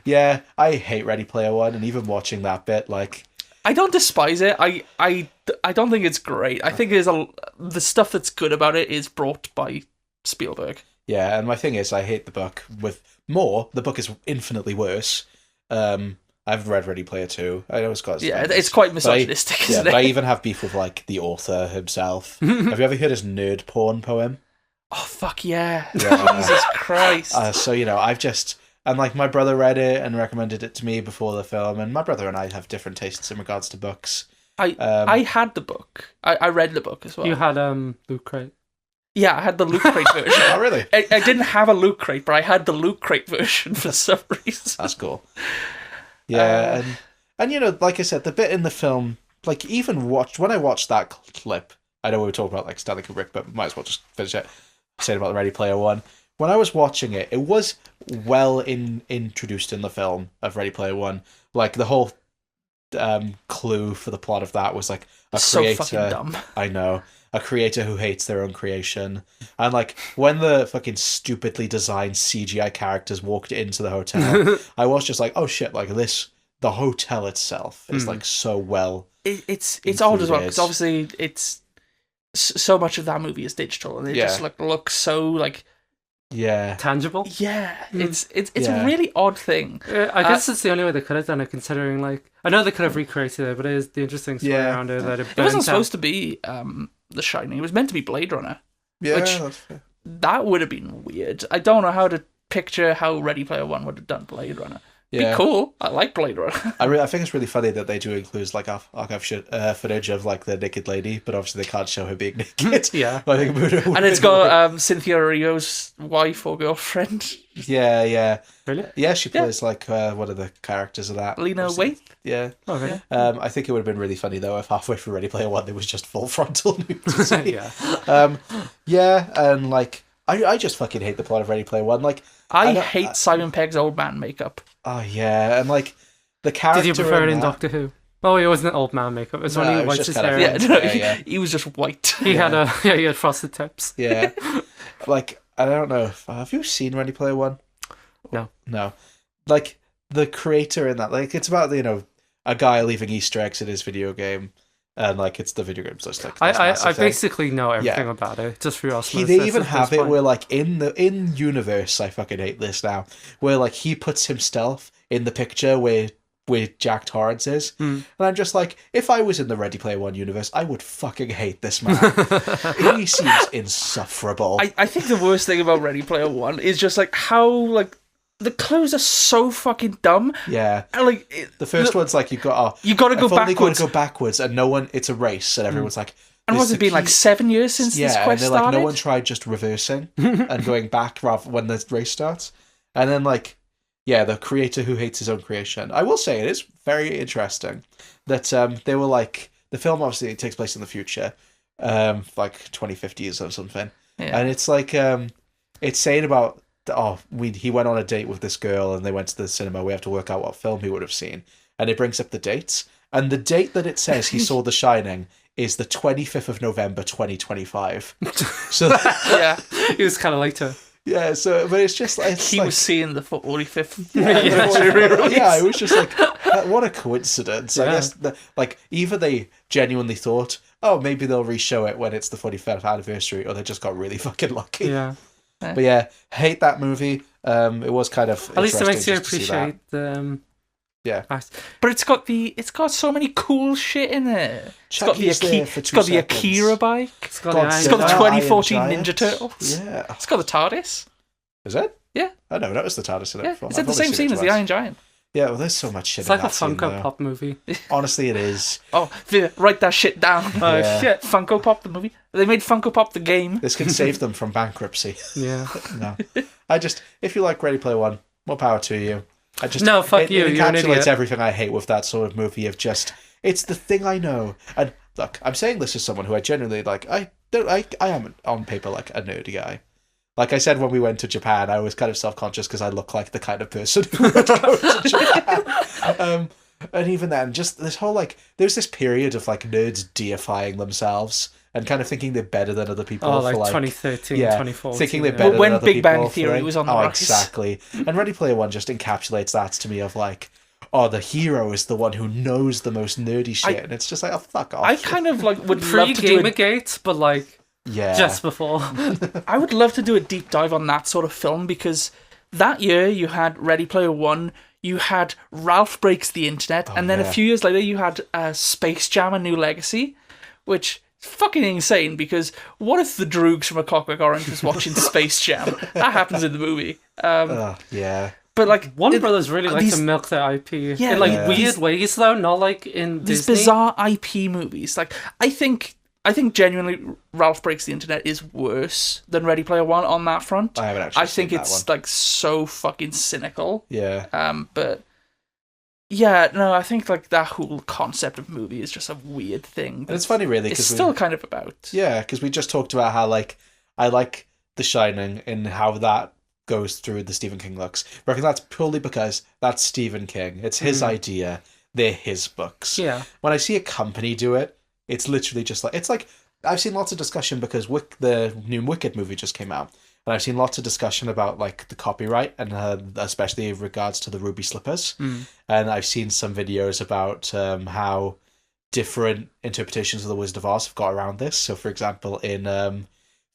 Yeah, I hate Ready Player One, and even watching that bit, like... I don't despise it. I don't think it's great. I think the stuff that's good about it is brought by Spielberg. Yeah, and my thing is, I hate the book with more. The book is infinitely worse. I've read Ready Player 2. I know it's got... It's quite misogynistic, isn't but it? I even have beef with, like, the author himself. Have you ever heard his nerd porn poem? Oh, fuck yeah. Yeah. Jesus Christ. So, I've just... And, like, my brother read it and recommended it to me before the film, and my brother and I have different tastes in regards to books. I had the book. I read the book as well. You had Loot Crate. Yeah, I had the Loot Crate version. Oh, really? I didn't have a Loot Crate, but I had the Loot Crate version for some reason. That's cool. Yeah, and like I said, the bit in the film, like, when I watched that clip, I know we were talking about, like, Stanley Kubrick, but might as well just finish it, saying about the Ready Player One. When I was watching it, it was well introduced in the film of Ready Player One. Like, the whole clue for the plot of that was, like, a creator... So fucking dumb. I know. A creator who hates their own creation. And, like, when the fucking stupidly designed CGI characters walked into the hotel, I was just like, oh shit, like, the hotel itself is, like, so well... It's odd as well, included. because obviously it's... So much of that movie is digital, and it just, like, looks so, like... Yeah. Tangible. Yeah, it's Yeah. a really odd thing. I guess it's the only way they could have done it, considering, like... I know they could have recreated it, but it is the interesting story around it that it wasn't supposed to be The Shining. It was meant to be Blade Runner. Yeah, Which- that's fair. That would have been weird. I don't know how to picture how Ready Player One would have done Blade Runner. Yeah. Be cool. I like Blade Runner. I think it's really funny that they do include, like, archive footage of, like, the naked lady, but obviously they can't show her being naked. Yeah. I think it would have And it's been got Cynthia Erivo's wife or girlfriend, Yeah. Really? Yeah, she plays, like, one of the characters of that. Lena Obviously. Waithe. Yeah. Oh, really? I think it would have been really funny, though, if halfway through Ready Player One, there was just full frontal nudity. Yeah. Yeah, and, like, I just fucking hate the plot of Ready Player One. Like, I hate Simon Pegg's old man makeup. oh, yeah, and, like, the character... Did you prefer it in that- Doctor Who? Oh, it wasn't old man makeup. It was No, when it he was wiped just his kind of- hair. Yeah, Yeah. he was just white. He had frosted tips. Yeah. Like, I don't know. Have you seen Ready Player One? No. Like, the creator in that, like, it's about, a guy leaving Easter eggs in his video game, and, like, it's the video game, so it's like, this I massive thing. basically know everything about it, just through osmosis. They even at have this it point. where, like, in universe, I fucking hate this now, where, like, he puts himself in the picture where Jack Torrance is, and I'm just like, if I was in the Ready Player One universe, I would fucking hate this man. He seems insufferable. I think the worst thing about Ready Player One is just like how like the clues are so fucking dumb. Yeah. And, like The first one's like, you got to go I've only got backwards. to go backwards, and no one. It's a race, and everyone's like. And "This what's is it been the like key." 7 years since this Yeah, and quest they're like, started? no one tried just reversing and going back rather when the race starts, and then like, yeah, the creator who hates his own creation. I will say it is very interesting that they were like, the film obviously takes place in the future, like 2050s or something, and it's like it's saying about he went on a date with this girl and they went to the cinema. We have to work out what film he would have seen, and it brings up the dates, and the date that it says he saw The Shining is the 25th of November 2025. So Yeah. He was kind of later. Yeah, so but it's just like He was seeing the 45th yeah, anniversary yeah, it was just like what a coincidence. I Yeah. guess like either they genuinely thought, oh, maybe they'll re-show it when it's the 45th anniversary, or they just got really fucking lucky. Yeah. But yeah, hate that movie. It was kind of At least it makes you interesting just to see that. appreciate the. Yeah. But it's got so many cool shit in it. Chucky's there for It's 2 got the seconds. Akira bike. It's got Godzilla, It's got the Iron 2014 Giant. Ninja Turtles. Yeah. It's got the TARDIS. Is it? Yeah. I never noticed the TARDIS in it Yeah, before. it's in I've the only same seen it scene as the twice. Iron Giant. Yeah, well, there's so much shit It's in like a that scene, Funko though. Pop movie. Honestly, it is. Oh, Viv, write that shit down. Yeah. Shit. Funko Pop the movie. They made Funko Pop the game. This can save them from bankruptcy. Yeah. No. If you like Ready Player One, more power to you. No, fuck it you, you're an encapsulates idiot. everything I hate with that sort of movie of just, it's the thing I know. And look, I'm saying this as someone who I genuinely like, I am on paper like a nerdy guy. Like I said when we went to Japan, I was kind of self-conscious because I look like the kind of person who would go to Japan. And even then, just this whole like, there's this period of like nerds deifying themselves and kind of thinking they're better than other people. Oh, for, like 2013, yeah, 2014. thinking they're yeah. better When than other Big people Bang for, Theory like- was on the Oh, rise. exactly. And Ready Player One just encapsulates that to me of like, oh, the hero is the one who knows the most nerdy shit, and it's just like, oh, fuck off. I kind of like would love to do Pre-Gamergate, but like yeah, just before. I would love to do a deep dive on that sort of film because that year you had Ready Player One, you had Ralph Breaks the Internet, and then a yeah. few years later you had Space Jam: A New Legacy, which is fucking insane because what if the Droogs from A Clockwork Orange was watching Space Jam? That happens in the movie. yeah. But like Warner Brothers really like these- to milk their IP Yeah, in like yeah. weird ways, though. Not like in these Disney. bizarre IP movies. Like I think genuinely Ralph Breaks the Internet is worse than Ready Player One on that front. I haven't actually I think seen that it's one. like so fucking cynical. Yeah. But yeah, no, I think like that whole concept of movie is just a weird thing. And it's funny, really, It's because still kind of about. yeah, because we just talked about how like I like The Shining and how that goes through the Stephen King looks. But I think that's purely because that's Stephen King. It's his idea. They're his books. Yeah. When I see a company do it, it's literally just like, it's like, I've seen lots of discussion because the new Wicked movie just came out. And I've seen lots of discussion about like the copyright and especially in regards to the ruby slippers. And I've seen some videos about how different interpretations of the Wizard of Oz have got around this. So, for example, in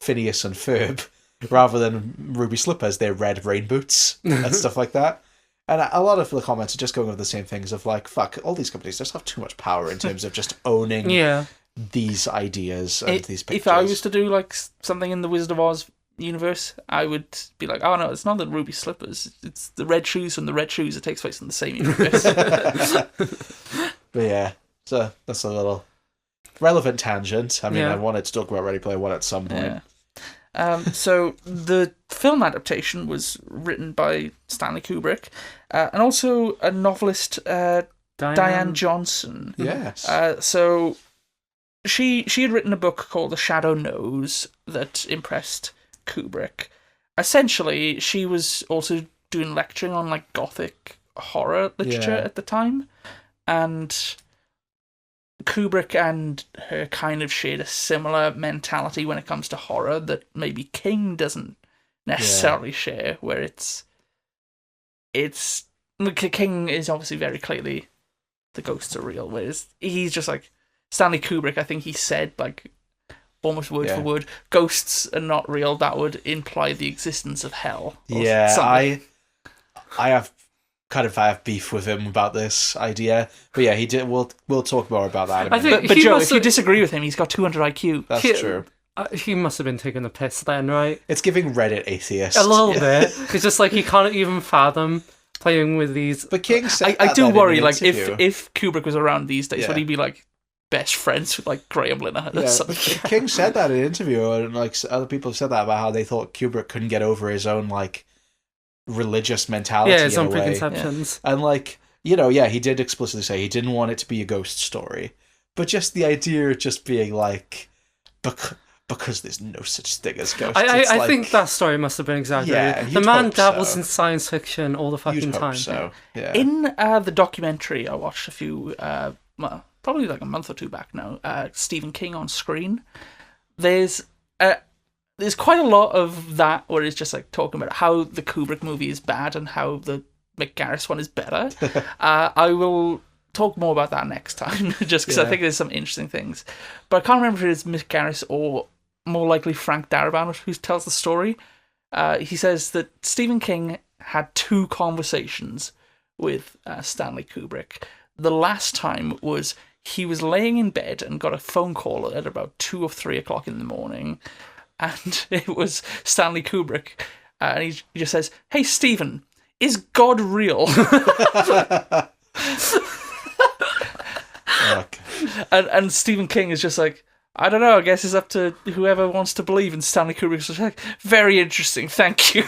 Phineas and Ferb, rather than ruby slippers, they're red rain boots and stuff like that. And a lot of the comments are just going over the same things of like, fuck, all these companies just have too much power in terms of just owning Yeah. these ideas and these pictures. If I was to do like something in the Wizard of Oz universe, I would be like, oh no, it's not the ruby slippers, it's the red shoes from the red shoes. It takes place in the same universe. But yeah, so that's a little relevant tangent. I mean, Yeah. I wanted to talk about Ready Player One at some point. Yeah. So the film adaptation was written by Stanley Kubrick, and also a novelist, Diane Johnson. Yes. So she had written a book called The Shadow Knows that impressed Kubrick. Essentially, she was also doing lecturing on like Gothic horror literature Yeah. at the time, and Kubrick and her kind of shared a similar mentality when it comes to horror that maybe King doesn't necessarily share, where it's King is obviously very clearly the ghosts are real, whereas he's just like Stanley Kubrick. I think he said like almost word for word, ghosts are not real. That would imply the existence of hell. or Yeah, something. I have beef with him about this idea, but yeah, he did. We'll talk more about that. In a I minute. think- But He Joe, must if you have- disagree with him, he's got 200 IQ. that's He- true. He must have been taking the piss then, right? It's giving Reddit atheist. A little bit. It's just like he can't even fathom playing with these. But King said I that do then in worry, an like interview. if Kubrick was around these days, Yeah. would he be like best friends with like Graham Linehan or Yeah, something? but King said that in an interview, and like other people have said that about how they thought Kubrick couldn't get over his own like religious mentality. Yeah, his in own a way. preconceptions. And like, you know, yeah, he did explicitly say he didn't want it to be a ghost story, but just the idea of just being like, because there's no such thing as ghosts. I it's like, think that story must have been exaggerated. Yeah, the you'd man hope dabbles so. in science fiction all the fucking you'd hope time. so. Yeah. In the documentary I watched a few, well, probably like a month or two back now, Stephen King on Screen, there's there's quite a lot of that where it's just like talking about how the Kubrick movie is bad and how the McGarris one is better. I will talk more about that next time, just because I think there's some interesting things. But I can't remember if it is McGarris or more likely Frank Darabont who tells the story. He says that Stephen King had 2 conversations with Stanley Kubrick. The last time was he was laying in bed and got a phone call at about 2 or 3 o'clock in the morning, and it was Stanley Kubrick, and he just says, "Hey, Stephen, is God real?" Okay. And Stephen King is just like, "I don't know, I guess it's up to whoever wants to believe." And Stanley Kubrick's just like, "Very interesting, thank you."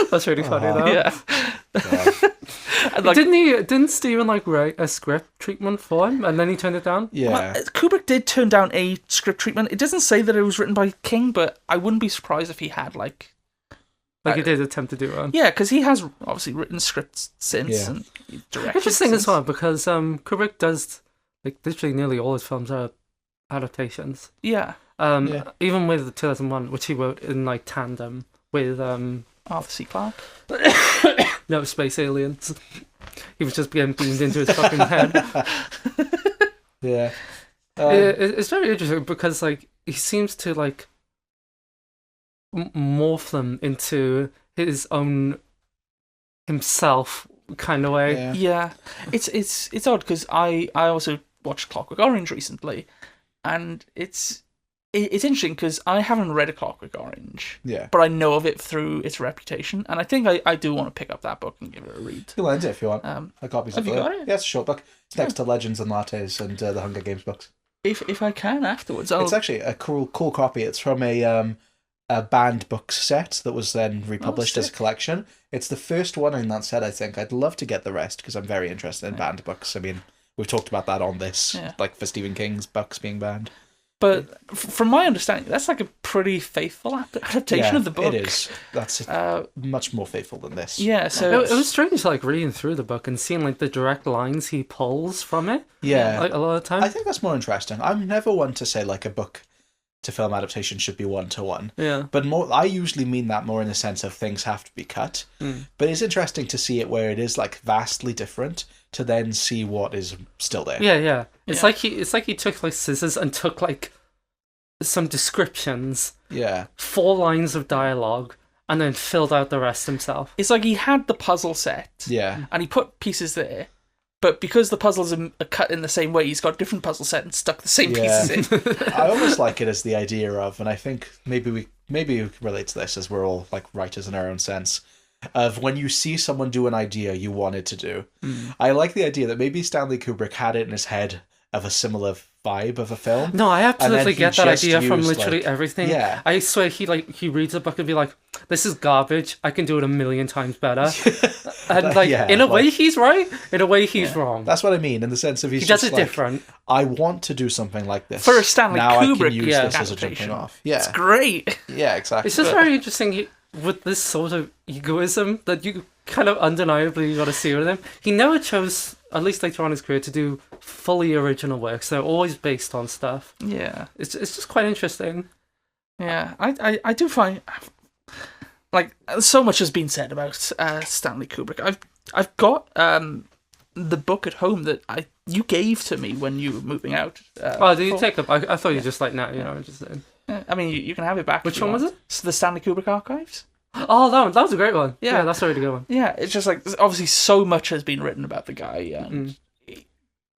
That's really funny, though. Yeah. And Didn't Steven write a script treatment for him and then he turned it down? Yeah. Well, Kubrick did turn down a script treatment. It doesn't say that it was written by King, but I wouldn't be surprised if he had he did attempt to do one. Yeah, because he has obviously written scripts since and directed. Interesting as well, because Kubrick does literally nearly all his films are adaptations. Yeah. Even with 2001, which he wrote in tandem with Arthur C. Clarke. No, Space Aliens. He was just getting beamed into his fucking head. Yeah. It's very interesting because he seems to morph them into his own himself kind of way. Yeah. It's odd because I also watched Clockwork Orange recently, and it's interesting because I haven't read A Clockwork Orange, but I know of it through its reputation, and I think I do want to pick up that book and give it a read. You'll lend it if you want. I copies have of you it. got it? Yeah, it's a short book. It's next to Legends and Lattes and the Hunger Games books. If I can afterwards, It's actually a cool copy. It's from a banned books set that was then republished as a collection. It's the first one in that set, I think. I'd love to get the rest because I'm very interested in banned books. I mean, we've talked about that on this, for Stephen King's books being banned. But from my understanding, that's a pretty faithful adaptation of the book. It is. That's much more faithful than this. Yeah, so it was strange, reading through the book and seeing the direct lines he pulls from it. Yeah, a lot of the time. I think that's more interesting. I'm never one to say a book to film adaptation should be 1-to-1. Yeah, but I usually mean that more in the sense of things have to be cut. But it's interesting to see it where it is vastly different, to then see what is still there. Yeah. It's like he took scissors and took some descriptions. Yeah. 4 lines of dialogue and then filled out the rest himself. It's he had the puzzle set. Yeah. And he put pieces there. But because the puzzles are cut in the same way, he's got a different puzzle set and stuck the same pieces in. I almost like it as the idea of, and I think maybe we can relate to this as we're all writers in our own sense, of when you see someone do an idea you wanted to do. I like the idea that maybe Stanley Kubrick had it in his head of a similar vibe of a film. No, I absolutely get that idea from used, literally everything. Yeah. I swear he reads a book and be like, "This is garbage. I can do it 1,000,000 times better." And in a way he's right, in a way he's wrong. That's what I mean, in the sense of he does it different. I want to do something like this. For a Stanley now Kubrick I can use this as a adaptation. jumping off. Yeah. It's great. Yeah, exactly. It's just very interesting with this sort of egoism that you kind of undeniably got to see with him. He never chose, at least later on in his career, to do fully original works. They're always based on stuff. Yeah. It's just quite interesting. Yeah, I do find so much has been said about Stanley Kubrick. I've got the book at home that you gave to me when you were moving out. Did you take it? I thought you just just saying. I mean, you can have it back. Which one was it? It's the Stanley Kubrick Archives. Oh, that was a great one. Yeah, that's a really good one. Yeah, it's just obviously so much has been written about the guy. And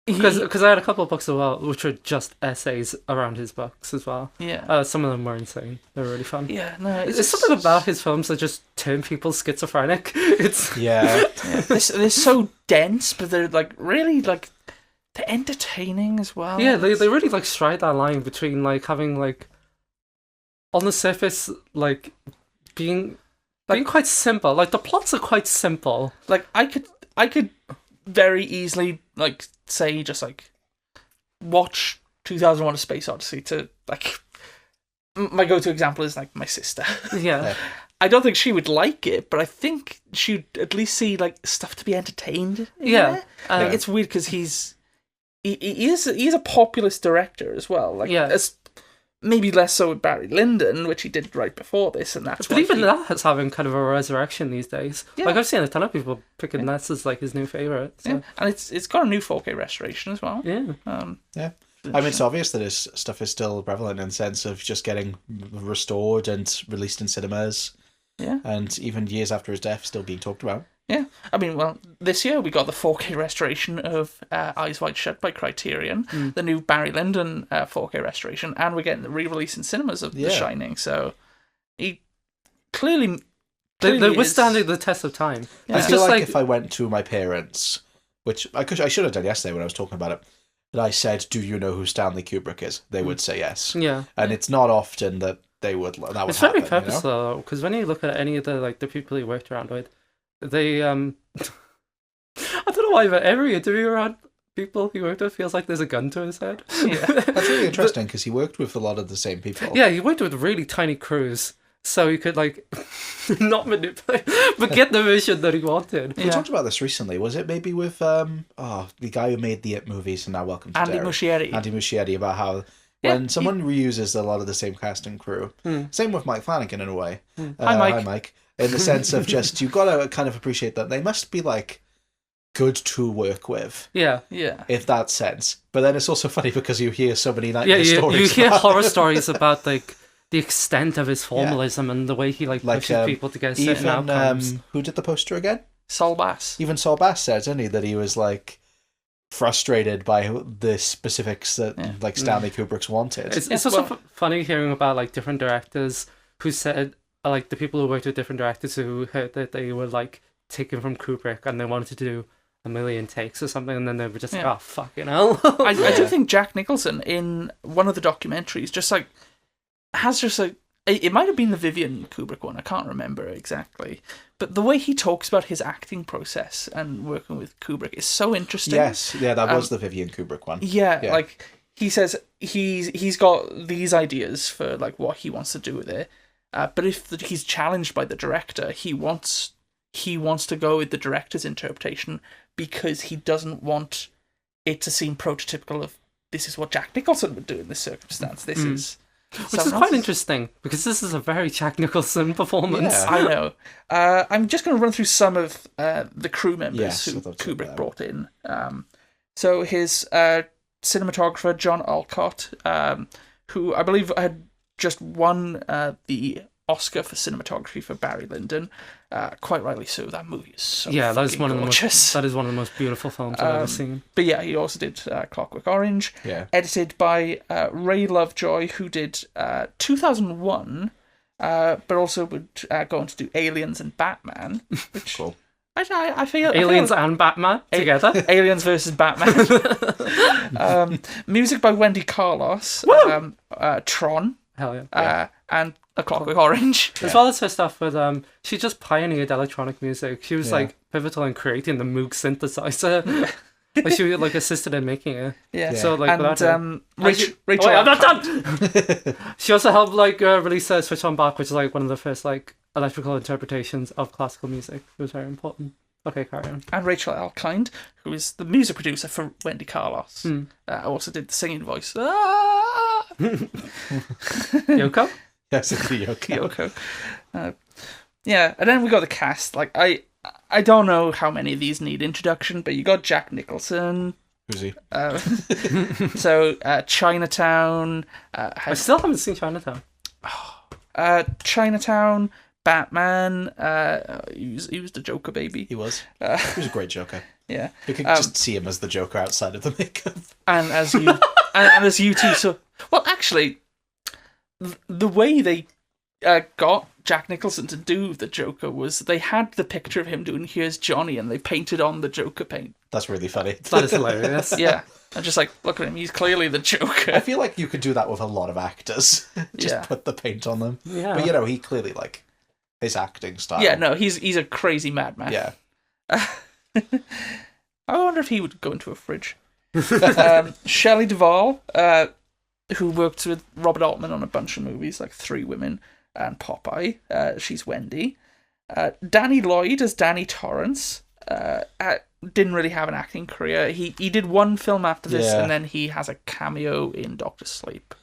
Because I had a couple of books as well, which were just essays around his books as well. Yeah. Some of them were insane. They were really fun. Yeah, no. It's something about his films that just turn people schizophrenic. It's They're so dense, but they're really they're entertaining as well. Yeah, they really stride that line between having on the surface being quite simple. The plots are quite simple. I could very easily say just watch 2001: A Space Odyssey to my go-to example is my sister. Yeah. I don't think she would like it, but I think she'd at least see stuff to be entertained. Yeah. It's weird because he is a populist director as well. maybe less so with Barry Lyndon, which he did right before this, and that's. But even that's having kind of a resurrection these days. Yeah. Like I've seen a ton of people picking that as like his new favorite. So. Yeah, and it's got a new 4K restoration as well. Yeah. Yeah. I mean, it's obvious that his stuff is still prevalent in the sense of just getting restored and released in cinemas. Yeah. And even years after his death, still being talked about. Yeah. I mean, well, this year we got the 4K restoration of Eyes Wide Shut by Criterion, the new Barry Lyndon 4K restoration, and we're getting the re-release in cinemas of The Shining. So he clearly they're withstanding the test of time. Yeah. I feel like if I went to my parents, which I should have done yesterday when I was talking about it, and I said, "Do you know who Stanley Kubrick is?" They would say yes. Yeah. And it's not often that they would. That would it's happen, very purposeful, though, because when you look at any of the people he worked around with, they I don't know why, but every interview around people he worked with feels like there's a gun to his head. Yeah. That's really interesting because he worked with a lot of the same people. Yeah, he worked with really tiny crews, so he could like not manipulate, but get the vision that he wanted. We talked about this recently. Was it maybe with the guy who made the It movies and now Welcome to Andy Derry? Muschietti. Andy Muschietti, about how when someone reuses a lot of the same cast and crew, same with Mike Flanagan in a way. Hi, Mike. In the sense of just, you've got to kind of appreciate that they must be like good to work with. Yeah. In that sense. But then it's also funny because you hear so many nightmare stories. You hear horror stories about like the extent of his formalism and the way he like pushes people to get certain outcomes. Who did the poster again? Saul Bass. Even Saul Bass said, didn't he, that he was like frustrated by the specifics that like Stanley Kubrick's wanted. It's also funny hearing about like different directors who said like the people who worked with different directors who heard that they were like taken from Kubrick and they wanted to do a million takes or something, and then they were just like, oh fucking hell. I do think Jack Nicholson in one of the documentaries just like has just like, it might have been the Vivian Kubrick one, I can't remember exactly, but the way he talks about his acting process and working with Kubrick is so interesting. Yes, yeah, that was the Vivian Kubrick one. Yeah, like he says he's got these ideas for like what he wants to do with it, but if he's challenged by the director, he wants to go with the director's interpretation because he doesn't want it to seem prototypical of this is what Jack Nicholson would do in this circumstance. This is. Which is quite interesting, because this is a very Jack Nicholson performance. Yeah. I know. I'm just going to run through some of the crew members who Kubrick brought in. So his cinematographer, John Alcott, who I believe had just won the Oscar for cinematography for Barry Lyndon. Quite rightly so. That movie is so that is one gorgeous. That is one of the most beautiful films I've ever seen. But yeah, he also did Clockwork Orange. Yeah. Edited by Ray Lovejoy, who did 2001, but also would go on to do Aliens and Batman. Which cool. I feel Aliens and Batman together. Aliens versus Batman. Music by Wendy Carlos. Tron. Hell yeah. And A Clockwork Orange. As well as her stuff with she just pioneered electronic music. She was like pivotal in creating the Moog synthesizer. Like she like assisted in making it. Yeah. So like and Rachel. I'm not done. She also helped like release Switch on Bach, which is like one of the first like electrical interpretations of classical music. It was very important. Okay, carry on. And Rachel Alkind, who is the music producer for Wendy Carlos, also did the singing voice. Yoko? Yes, it's Yoko. Yeah, and then we got the cast. Like I don't know how many of these need introduction, but you got Jack Nicholson. Who's he? So Chinatown. I still haven't seen Chinatown. Chinatown, Batman. He was the Joker baby. He was. He was a great Joker. Yeah, you could just see him as the Joker outside of the makeup. And as you, and as you two. So, well, actually, the way they got Jack Nicholson to do the Joker was they had the picture of him doing "Here's Johnny" and they painted on the Joker paint. That's really funny. That is hilarious. Yeah. I'm just like, look at him, he's clearly the Joker. I feel like you could do that with a lot of actors. Just put the paint on them. Yeah. But he clearly like his acting style. Yeah, no, he's a crazy madman. Yeah. I wonder if he would go into a fridge. Shelley Duvall, who worked with Robert Altman on a bunch of movies like Three Women and Popeye. She's Wendy. Danny Lloyd as Danny Torrance. Didn't really have an acting career. He did one film after this, and then he has a cameo in Doctor Sleep.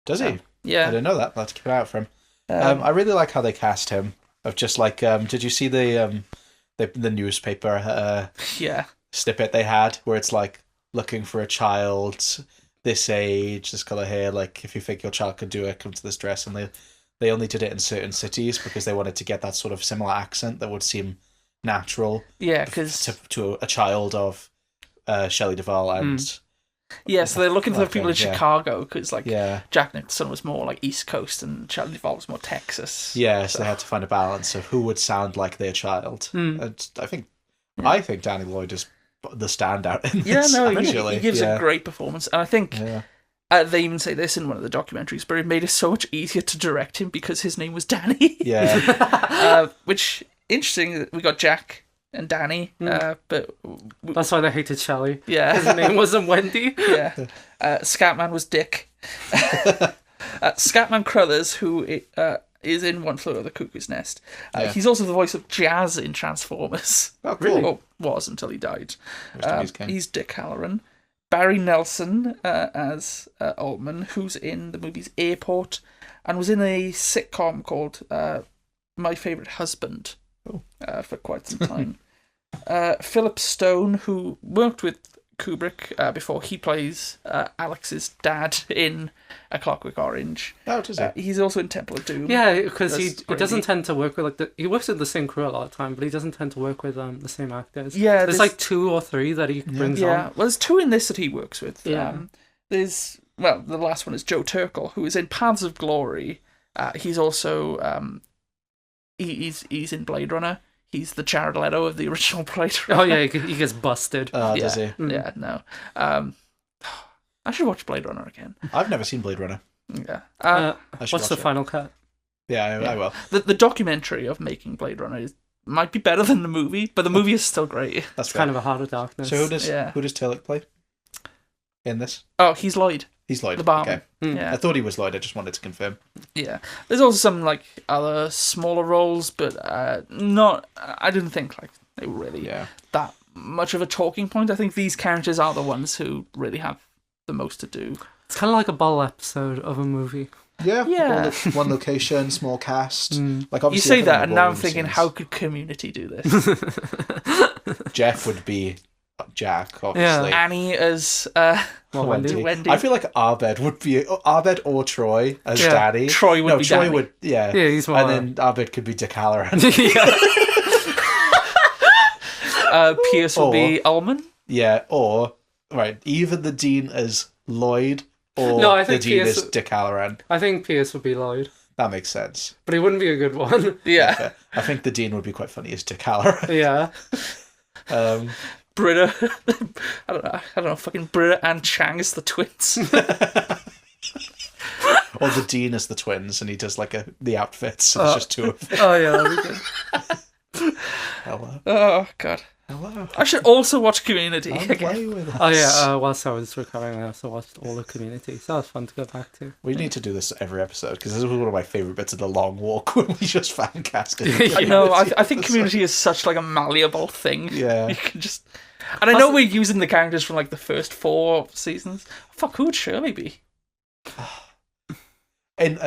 Does he? I Yeah. didn't know that. Let's keep an eye out for him. Um, I really like how they cast him. Of just like, did you see the newspaper yeah. snippet they had where it's like looking for a child this age, this color hair? Like, if you think your child could do it, come to this dress, and they only did it in certain cities because they wanted to get that sort of similar accent that would seem natural. Yeah, because to a child of Shelley Duvall and so they're looking for the Okay, people in yeah. Chicago because yeah. Jack Nicholson was more like East Coast and Shelley Duvall was more Texas. Yeah, so they had to find a balance of who would sound like their child. Hmm. And I think Danny Lloyd is the standout in Yeah, this, no, actually. he gives yeah. a great performance, and I think Yeah. they even say this in one of the documentaries, but it made it so much easier to direct him because his name was Danny. Yeah. Which interesting that we got Jack and Danny, but That's why they hated Shelley. yeah, His name wasn't Wendy. yeah. Scatman was Dick. Scatman Crothers, who is in One Flew Over the Cuckoo's Nest. Yeah. He's also the voice of Jazz in Transformers. Oh, cool. Or was until he died. Rest in peace, Ken. He's Dick Halloran. Barry Nelson as Altman, who's in the movies Airport, and was in a sitcom called My Favourite Husband for quite some time. Philip Stone, who worked with Kubrick before he plays Alex's dad in A Clockwork Orange. Oh, does he? He's also in Temple of Doom. Yeah, because he That's doesn't crazy. tend to work with he works with the same crew a lot of the time, but he doesn't tend to work with the same actors. Yeah, there's like 2 or 3 that he brings Yeah, on. well, there's 2 in this that he works with. Yeah. There's the last one is Joe Turkel, who is in Paths of Glory. He's also he's in Blade Runner. He's the Jared Leto of the original Blade Runner. Oh yeah, he gets busted. Oh, does he? Yeah, no. I should watch Blade Runner again. I've never seen Blade Runner. Yeah. I should What's the watch it. final cut? Yeah, I will. The documentary of making Blade Runner might be better than the movie, but the movie is still great. That's It's fair. kind of a Heart of Darkness. So who does Yeah. Tillich play in this? Oh, he's Lloyd, He's Lloyd. the barman. Okay. Yeah. I thought he was Lloyd. I just wanted to confirm. Yeah, there's also some like other smaller roles, but not. I didn't think like they were really Yeah. that much of a talking point. I think these characters are the ones who really have the most to do. It's kind of like a bottle episode of a movie. Yeah. Yeah. One location, small cast. Like You obviously, say everything that, and now I'm involving thinking, scenes. how could Community do this? Jeff would be Jack, obviously. Annie as Wendy. I feel like Abed would be Abed or Troy as Yeah. Daddy. Troy would be Troy Danny. would, yeah. Yeah, he's more. And then Abed could be Dick Halloran. Pierce will be Ullman. Yeah, or right, either the Dean as Lloyd or No, I the think Dean Pierce- as Dick Halloran. I think Pierce would be Lloyd, That makes sense. but he wouldn't be a good one. Yeah, I think the Dean would be quite funny as Dick Halloran. Yeah. Britta. I don't know. Fucking Britta and Chang as the twins. Or the Dean as the twins, and he does like the outfits. So there's just 2 of them. Oh yeah, that'd be good. Hello. Oh god. Hello. I should also watch Community Come again. play with us. Oh yeah. Whilst I was recovering, I also watched all the Community. So that was fun to go back to. We need to do this every episode because this is one of my favourite bits of the long walk when we just fan casted. I know. I think Community is such like a malleable thing. Yeah. You can just. And I know we're using the characters from like the first 4 seasons. Fuck, who would Shirley be? And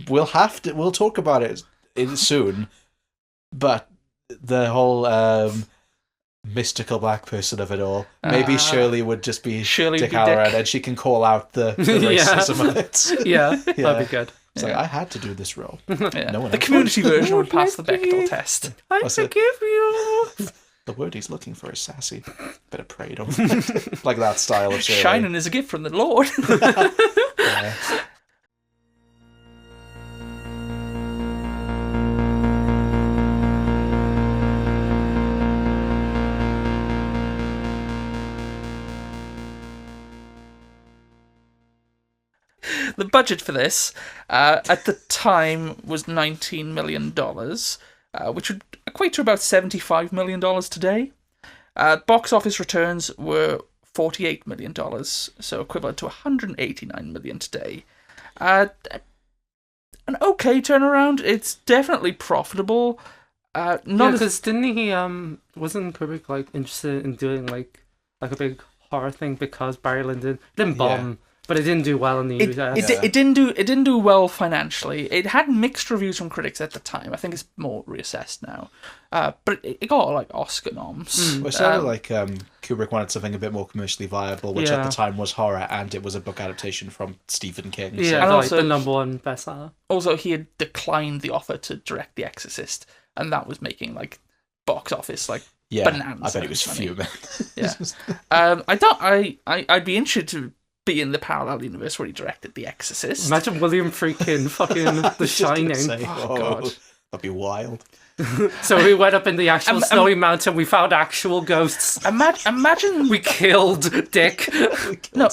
we'll talk about it soon, but the whole mystical black person of it all, maybe Shirley would just be Shirley Dick would be Halloran, Dick. and she can call out the Yeah. racism of it. Yeah, Yeah. that'd be good. It's like, I had to do this role. Yeah. No one The else Community version would pass the Mickey. Bechdel test. I What's it? forgive you. The word he's looking for is sassy. Better pray to him. Like that style of Shirley. Shining is a gift from the Lord. Yeah. The budget for this, at the time, was $19 million, which would equate to about $75 million today. Box office returns were $48 million, so equivalent to $189 million today. An okay turnaround. It's definitely profitable. Yeah, Not as because didn't he wasn't Kubrick like interested in doing like a big horror thing because Barry Lyndon didn't bomb But it didn't do well in the US. It didn't do well financially. It had mixed reviews from critics at the time. I think it's more reassessed now. But it got like Oscar noms. Well, it sounded like Kubrick wanted something a bit more commercially viable, which at the time was horror, and it was a book adaptation from Stephen King. Yeah, so. and also the #1 bestseller. Also, he had declined the offer to direct The Exorcist, and that was making like box office like bananas. I bet he was fuming. Yeah, I'd be interested to be in the parallel universe where he directed The Exorcist. Imagine William freaking fucking The Shining. God, that'd be wild. So we went up in the actual snowy mountain. We found actual ghosts. Imagine we killed Dick.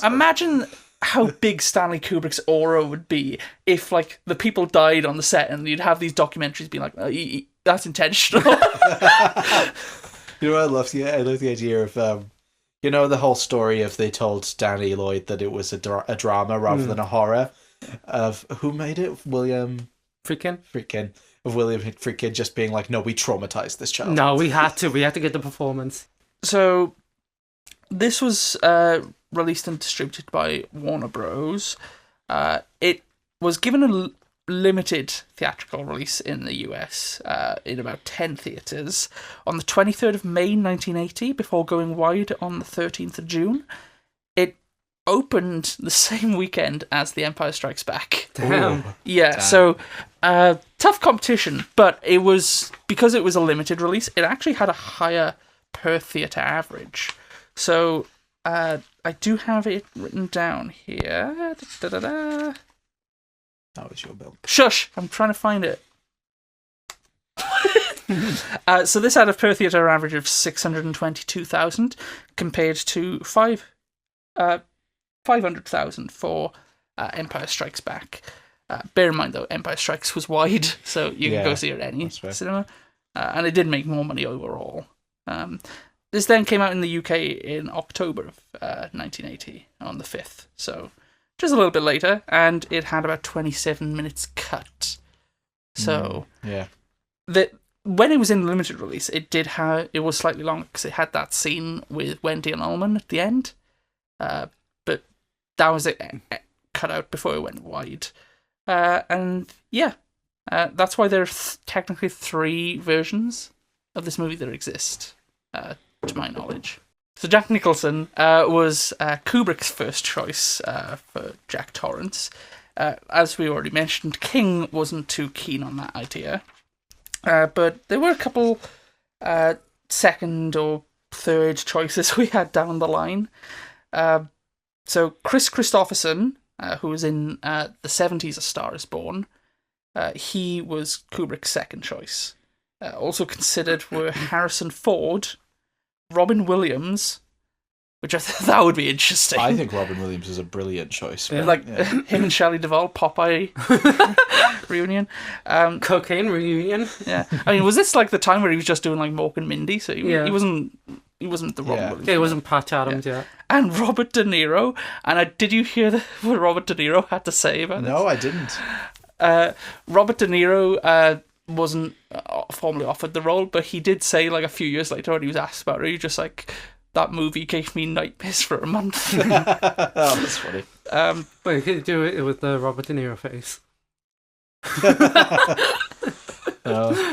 Imagine how big Stanley Kubrick's aura would be if like the people died on the set, and you'd have these documentaries being like, "That's intentional." You know, I love the idea of the whole story of they told Danny Lloyd that it was a drama rather than a horror. Of who made it? William Friedkin. Of William Friedkin just being like, no, we traumatized this child. No, we had to get the performance. So this was released and distributed by Warner Bros. It was given a limited theatrical release in the US in about 10 theatres on the 23rd of May 1980 before going wide on the 13th of June. It opened the same weekend as The Empire Strikes Back. Damn. Yeah, damn. So tough competition, but it was, because it was a limited release, it actually had a higher per theatre average. So I do have it written down here. That was your bill. Shush! I'm trying to find it. So this had a per theatre average of 622,000 compared to 500,000 for Empire Strikes Back. Bear in mind, though, Empire Strikes was wide, so you can go see it at any cinema. And it did make more money overall. This then came out in the UK in October of 1980, on the 5th, so just a little bit later, and it had about 27 minutes cut. So when it was in limited release, it was slightly longer because it had that scene with Wendy and Ullman at the end. But that was it cut out before it went wide. And that's why there are technically 3 versions of this movie that exist, to my knowledge. So Jack Nicholson was Kubrick's first choice for Jack Torrance. As we already mentioned, King wasn't too keen on that idea. But there were a couple second or third choices we had down the line. So Chris Christopherson, who was in the 70s A Star Is Born, he was Kubrick's second choice. Also considered were Harrison Ford, Robin Williams, which I thought that would be interesting. I think Robin Williams is a brilliant choice. Him and Shelley Duvall, Popeye reunion. Cocaine reunion. Yeah. I mean, was this like the time where he was just doing like Mork and Mindy? So he wasn't the Robin Williams. Yeah, it wasn't Patch Adams yet. And Robert De Niro. And did you hear what Robert De Niro had to say about this? No, I didn't. Robert De Niro wasn't formally offered the role, but he did say like a few years later when he was asked about it, he was just like, that movie gave me nightmares for a month. Oh, that's funny. Wait, could you do it with the Robert De Niro face?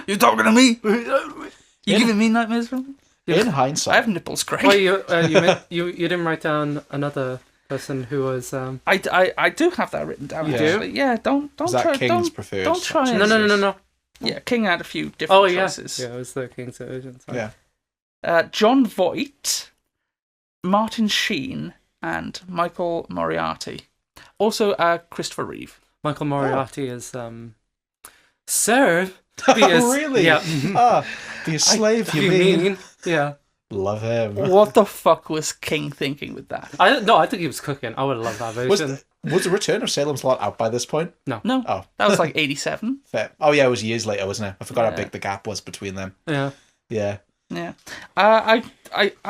You talking to me? You giving me nightmares for a month? In hindsight, I have nipples, Greg. Well, you didn't write down another person who was. I do have that written down. You do? Yeah. Don't is try. That King's preferred. Don't try. No. Yeah, King had a few different choices. Yeah, it was the King's version. Yeah. John Voight, Martin Sheen, and Michael Moriarty. Also, Christopher Reeve. Michael Moriarty is Sir. Really? Yeah. Be a slave, you mean? Yeah. Love him. What the fuck was King thinking with that? I think he was cooking. I would love that version. Was the Return of Salem's Lot out by this point? No. Oh. That was like 87. Fair. Oh yeah, it was years later, wasn't it? I forgot how big the gap was between them. Yeah. Yeah. Yeah. I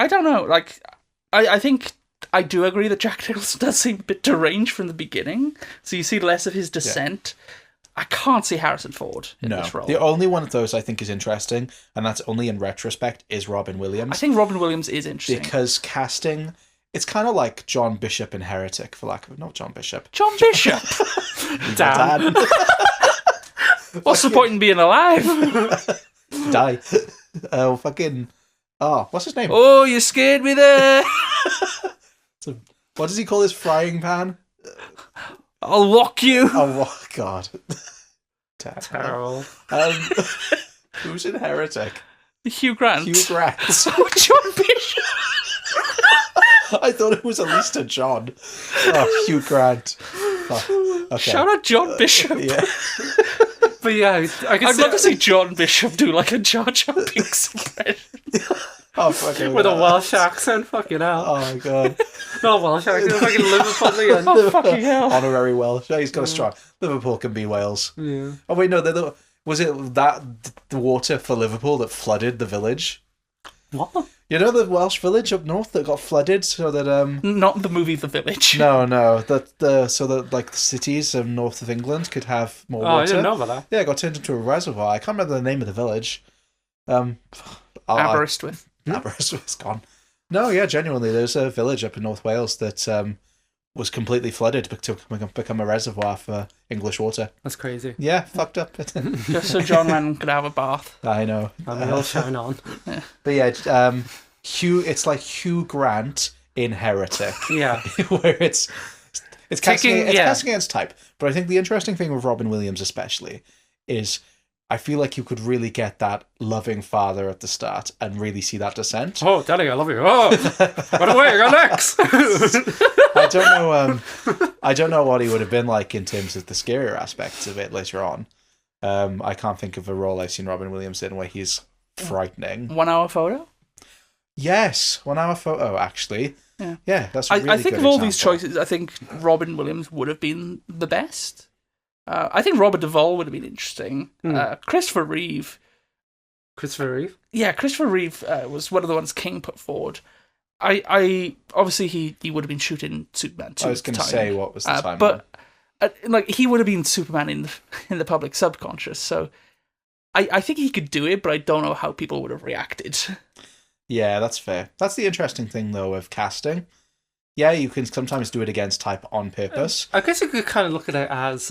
don't know. Like, I think I do agree that Jack Nicholson does seem a bit deranged from the beginning. So you see less of his descent. Yeah. I can't see Harrison Ford in this role. The only one of those I think is interesting, and that's only in retrospect, is Robin Williams. I think Robin Williams is interesting. Because casting It's kind of like John Bishop in Heretic, for lack of not John Bishop. John Bishop. Damn. What's the point in being alive? Die. Fucking. Oh, what's his name? Oh, you scared me there. What does he call his frying pan? I'll walk you. Oh God. Terrible. Who's in Heretic? Hugh Grant. Hugh Grant. Oh, John Bishop. I thought it was at least a John. Oh, Hugh Grant. Oh, okay. Shout out John Bishop. Yeah. But yeah, I'd love to see John Bishop do like a Jar Jar Binks impression. Oh, fucking with a Welsh accent, fucking hell. Oh my God. Not Welsh accent, fucking Liverpool. Oh, fucking hell. Honorary Welsh. Yeah, he's got a strong. Liverpool can be Wales. Yeah. Oh wait, no. Was it that the water for Liverpool that flooded the village? What? You know the Welsh village up north that got flooded, so that Not the movie The Village. No, so that like the cities of north of England could have more water. I didn't know about that. Yeah, it got turned into a reservoir. I can't remember the name of the village. Aberystwyth. Aberystwyth's gone. No, yeah, genuinely, there's a village up in North Wales that was completely flooded to become a reservoir for English water. That's crazy. Yeah, fucked up. Just so John Lennon could have a bath. I know. And we all shine on. But yeah, it's like Hugh Grant in Heretic. Yeah. Where it's casting Taking- against type. But I think the interesting thing with Robin Williams especially is I feel like you could really get that loving father at the start and really see that descent. Oh, Daddy, I love you. Oh, what away, I got next. I don't know. I don't know what he would have been like in terms of the scarier aspects of it later on. I can't think of a role I've seen Robin Williams in where he's frightening. 1 hour photo? Yes, 1 hour photo. Actually, yeah, that's. A really I think good of all these example. choices, I think Robin Williams would have been the best. I think Robert Duvall would have been interesting. Christopher Reeve. Christopher Reeve? Yeah, Christopher Reeve was one of the ones King put forward. I obviously he would have been shooting Superman 2. I was going to say what was the timeline. But like he would have been Superman in the public subconscious. So I think he could do it, but I don't know how people would have reacted. Yeah, that's fair. That's the interesting thing though of casting. Yeah, you can sometimes do it against type on purpose. I guess you could kind of look at it as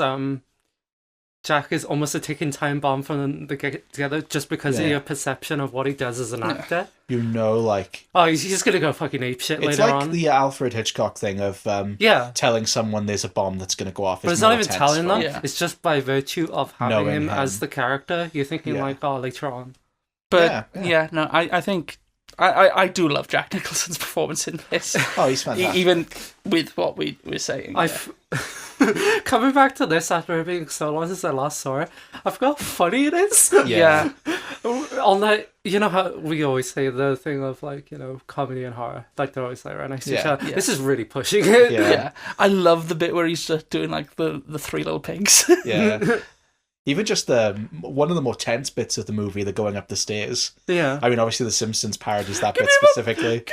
Jack is almost a ticking time bomb for them to get together just because of your perception of what he does as an actor. You know, like... Oh, he's just going to go fucking apeshit later on. It's like the Alfred Hitchcock thing of telling someone there's a bomb that's going to go off. But it's not even telling them. Yeah. It's just by virtue of having Knowing him him. as the character. You're thinking like, oh, later on. But Yeah. no, I think I do love Jack Nicholson's performance in this. Oh, he's fantastic. Even with what we were saying. Coming back to this after it being so long since I last saw it, I forgot how funny it is. Yeah. On that, you know how we always say the thing of like, you know, comedy and horror, like they're always like right next to each other. Yeah. This is really pushing it. Yeah. I love the bit where he's just doing like the three little pigs. Yeah. Even just one of the more tense bits of the movie, the going up the stairs. Yeah. I mean, obviously The Simpsons parodies that bit specifically.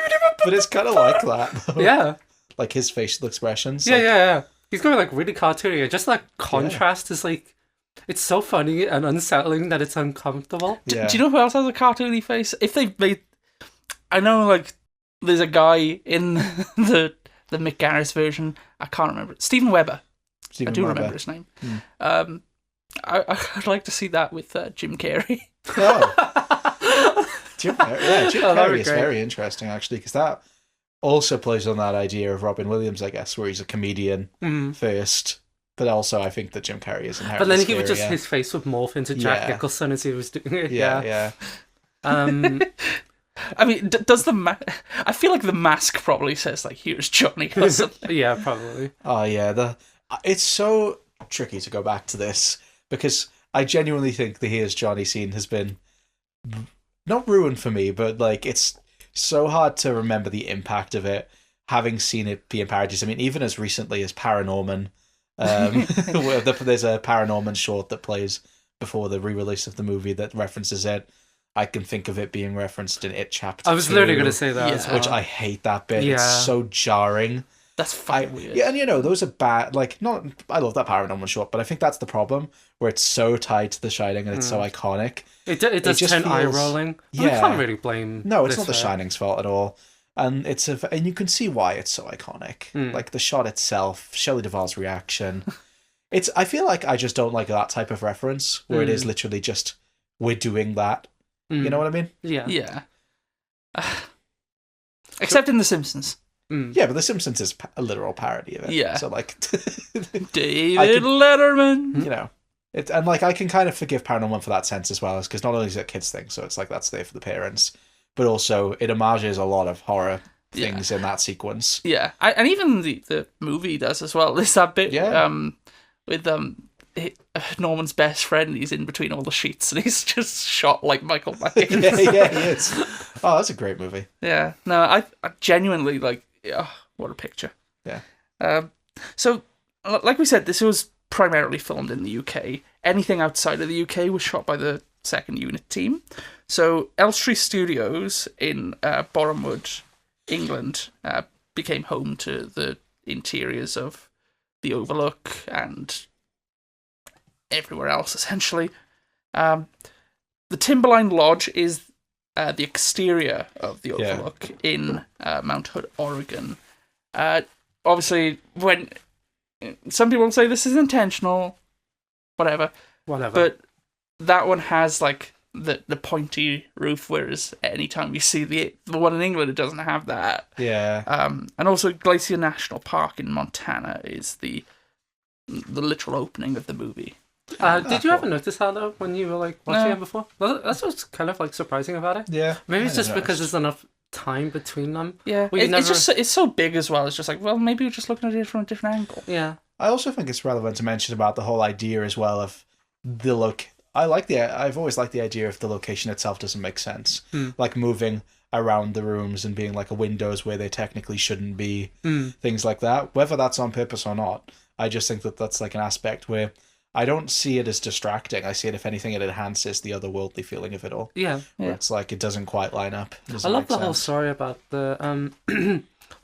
But it's kind of like that. Yeah. Like his facial expressions. Yeah. He's going like really cartoony. And just that contrast is like, it's so funny and unsettling that it's uncomfortable. Do you know who else has a cartoony face? If they made, I know like there's a guy in the Mick Garris version. I can't remember it. Stephen Webber. I do remember his name. I'd like to see that with Jim Carrey. Oh. Jim Carrey is great. very interesting, actually, because that also plays on that idea of Robin Williams, I guess, where he's a comedian first. But also, I think that Jim Carrey is inherently But then he scary, would just, his face would morph into Jack Nicholson as he was doing it. Yeah. I mean, does the I feel like the mask probably says like, "Here's Johnny" or something. Yeah, probably. Oh, yeah. It's so tricky to go back to this, because I genuinely think the Here's Johnny scene has been not ruined for me, but like it's so hard to remember the impact of it, having seen it be in parodies. I mean, even as recently as Paranorman, where there's a Paranorman short that plays before the re-release of the movie that references it. I can think of it being referenced in It Chapter 2. I was literally going to say that as well. Which I hate that bit. Yeah. It's so jarring. That's fucking weird. Yeah, and you know, those are bad. Like, not. I love that Paranorman short, but I think that's the problem, where it's so tied to The Shining and it's so iconic. It does just turn feels- eye rolling. Yeah. I can't really blame. No, it's this not The for it. Shining's fault at all. And and you can see why it's so iconic. Like the shot itself, Shelley Duvall's reaction. I feel like I just don't like that type of reference where it is literally just we're doing that. You know what I mean? Yeah. Yeah. Except in The Simpsons. Yeah, but The Simpsons is a literal parody of it. Yeah. So like, David Letterman. You know, and like I can kind of forgive Paranormal 1 for that sense as well, because not only is it a kids thing, so it's like that's there for the parents, but also it homages a lot of horror things in that sequence. Yeah, and even the movie does as well. There's that bit with Norman's best friend. He's in between all the sheets, and he's just shot like Michael Myers. yeah, he is. Oh, that's a great movie. Yeah, no, I genuinely like. Oh, what a picture. Yeah. So, like we said, this was primarily filmed in the UK. Anything outside of the UK was shot by the second unit team. So, Elstree Studios in Borehamwood, England, became home to the interiors of the Overlook and everywhere else, essentially. The Timberline Lodge is the exterior of the Overlook in Mount Hood, Oregon. Obviously, when some people say this is intentional, whatever. But that one has like the pointy roof, whereas anytime you see the one in England, it doesn't have that. Yeah. And also Glacier National Park in Montana is the literal opening of the movie. Did you ever notice that though when you were like watching it before? That's what's kind of like surprising about it. Yeah. Maybe it's just because there's enough time between them. Yeah. It's so big as well. It's just like, well, maybe we're just looking at it from a different angle. Yeah. I also think it's relevant to mention about the whole idea as well of the look. I've always liked the idea if the location itself doesn't make sense, like moving around the rooms and being like a windows where they technically shouldn't be, things like that. Whether that's on purpose or not, I just think that that's like an aspect where I don't see it as distracting. I see it, if anything, it enhances the otherworldly feeling of it all. Yeah. Where it's like it doesn't quite line up. I love the whole story about the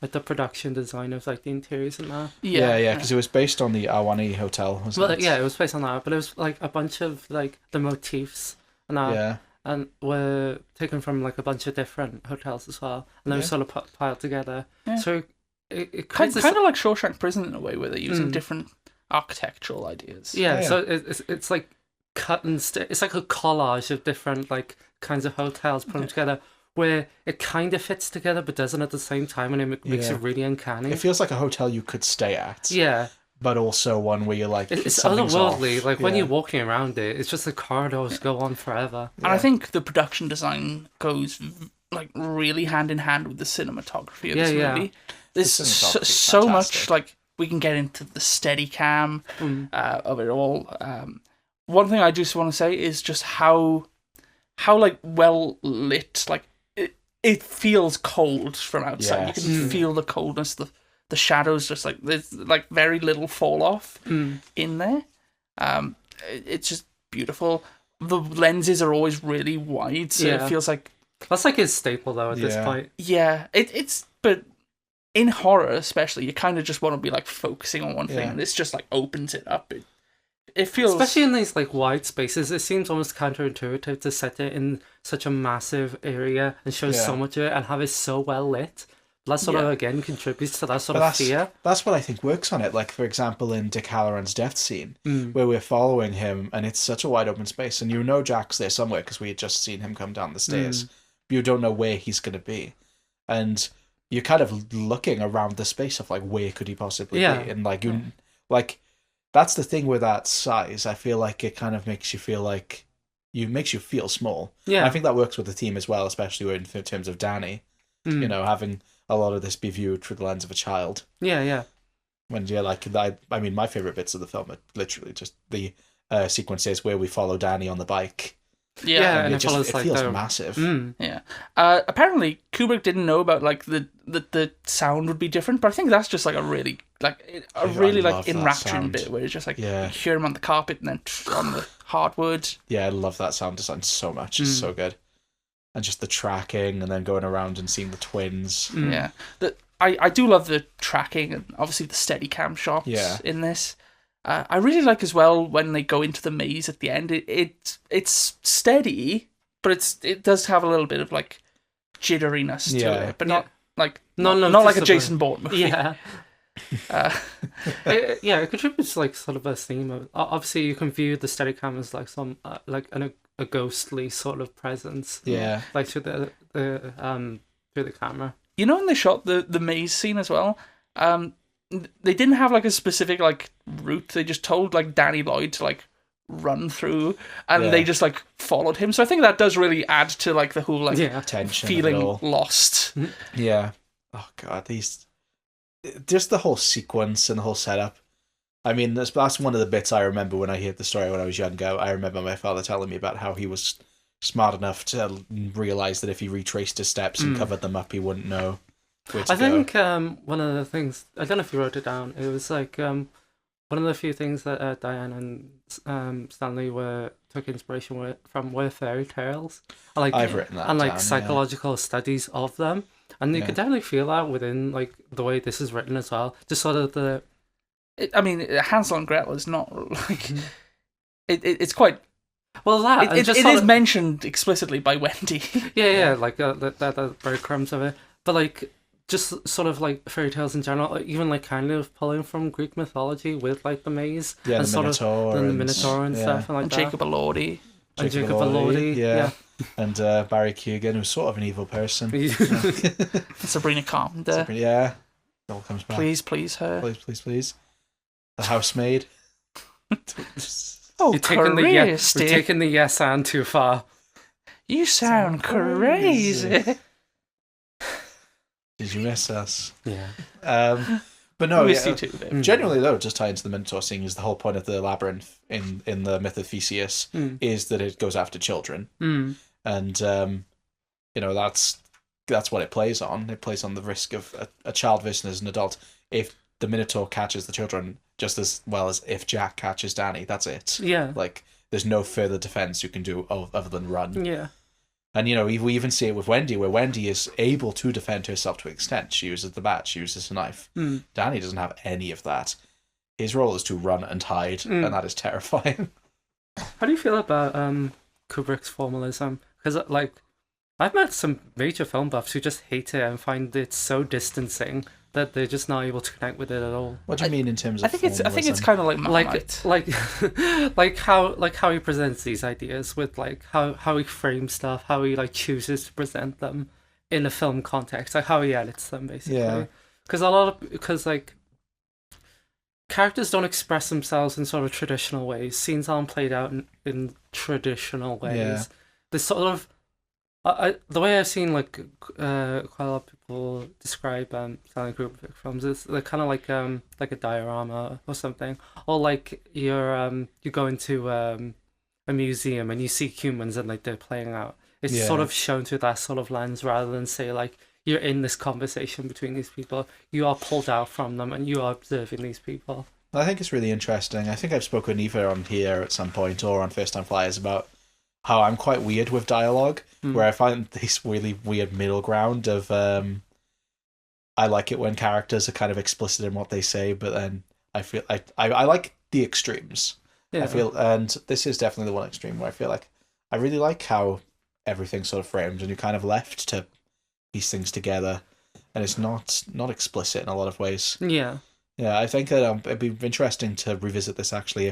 like the production design of like the interiors and that. Yeah, because it was based on the Awani Hotel, wasn't it? Yeah, it was based on that, but it was like a bunch of like the motifs and that, and were taken from like a bunch of different hotels as well, and they were sort of piled together. Yeah. So it kind of like Shawshank Prison in a way, where they're using different architectural ideas. Yeah, so it's like cut and it's like a collage of different like kinds of hotels put them together, where it kind of fits together but doesn't at the same time, and it makes it really uncanny. It feels like a hotel you could stay at. Yeah. But also one where you're like, it's otherworldly. Like when you're walking around it, it's just the corridors go on forever. And I think the production design goes like really hand in hand with the cinematography of this movie. There's so much like we can get into the steady cam of it all. One thing I just want to say is just how like well lit, like it feels cold from outside. You can feel the coldness, the shadows, just like there's like very little fall off in there. It's just beautiful. The lenses are always really wide, so it feels like that's like his staple though at this point. Yeah, it's but in horror especially, you kind of just want to be like focusing on one thing, and this just like opens it up. It feels, especially in these like wide spaces, it seems almost counterintuitive to set it in such a massive area and show so much of it and have it so well lit. That sort of again contributes to that sort of fear. That's what I think works on it. Like for example, in Dick Halloran's death scene, where we're following him, and it's such a wide open space, and you know Jack's there somewhere because we had just seen him come down the stairs. But you don't know where he's going to be, and you're kind of looking around the space of like where could he possibly be, and like you like. That's the thing with that size. I feel like it kind of makes you feel like makes you feel small. Yeah, and I think that works with the team as well, especially in terms of Danny. You know, having a lot of this be viewed through the lens of a child. Yeah. When I mean, my favorite bits of the film are literally just the sequences where we follow Danny on the bike. Yeah, and it feels massive. Yeah. Apparently, Kubrick didn't know about like the sound would be different, but I think that's just like a really enrapturing bit where it's just like you hear him on the carpet and then on the hardwood. Yeah, I love that sound design so much. It's so good, and just the tracking, and then going around and seeing the twins. Yeah, I do love the tracking and obviously the steady cam shots in this. I really like as well when they go into the maze at the end. It's steady, but it does have a little bit of like jitteriness to it, but like not like a Jason Bourne movie. Yeah. Uh, It contributes like sort of a theme of obviously you can view the Steadicam as like some a ghostly sort of presence, Yeah. like through the camera. you know, when they shot the maze scene as well, they didn't have like a specific like route. They just told like Danny Lloyd to like run through, and they just like followed him. So I think that does really add to like the whole like tension, feeling lost. Yeah. Oh god, just the whole sequence and the whole setup. I mean, that's one of the bits I remember when I heard the story when I was younger. I remember my father telling me about how he was smart enough to realize that if he retraced his steps and covered them up, he wouldn't know where to I go. think one of the things, I don't know if you wrote it down, it was like one of the few things that Diane and Stanley took inspiration from were fairy tales. I've written that and like down, psychological studies of them, and you could definitely feel that within like the way this is written as well. Just sort of Hansel and Gretel is not like it's quite well that it is mentioned explicitly by Wendy. like the breadcrumbs of it, but like just sort of like fairy tales in general, like, even like kind of pulling from Greek mythology with like the maze, and the Minotaur and stuff, and like that. Jacob Elordi. Jacob Elordi, yeah. And Barry Keoghan, who's sort of an evil person. Sabrina Carpenter. Yeah, it all comes back. Please her. Please. The housemaid. Oh, you're taking the yes and too far. You sound crazy. Did you miss us? Yeah. But no, you too, babe. Generally though, just tied into the Minotaur scene is the whole point of the labyrinth in the myth of Theseus is that it goes after children, and that's what it plays on. It plays on the risk of a child versus an adult. If the Minotaur catches the children just as well as if Jack catches Danny, that's it. Yeah. Like there's no further defense you can do other than run. Yeah. And, we even see it with Wendy, where Wendy is able to defend herself to an extent. She uses the bat, she uses a knife. Danny doesn't have any of that. His role is to run and hide, and that is terrifying. How do you feel about Kubrick's formalism? Because, like, I've met some major film buffs who just hate it and find it so distancing that they're just not able to connect with it at all. What do you mean in terms of formalism? I think it's kind of like Marmite. like how he presents these ideas with like how he frames stuff, how he like chooses to present them in a film context, like how he edits them basically. Yeah. Because like characters don't express themselves in sort of traditional ways. Scenes aren't played out in traditional ways. Yeah. They sort of the way I've seen like quite a lot of people describe Stanley Kubrick films is they're kind of like a diorama or something, or like you go into a museum and you see humans and like they're playing out. It's sort of shown through that sort of lens rather than say like you're in this conversation between these people. You are pulled out from them and you are observing these people. I think it's really interesting. I think I've spoken either on here at some point or on First Time Flyers about how I'm quite weird with dialogue, where I find this really weird middle ground of I like it when characters are kind of explicit in what they say, but then I feel I like the extremes. Yeah. I feel, and this is definitely the one extreme where I feel like I really like how everything's sort of framed and you're kind of left to piece things together, and it's not explicit in a lot of ways. Yeah. Yeah, I think that it'd be interesting to revisit this actually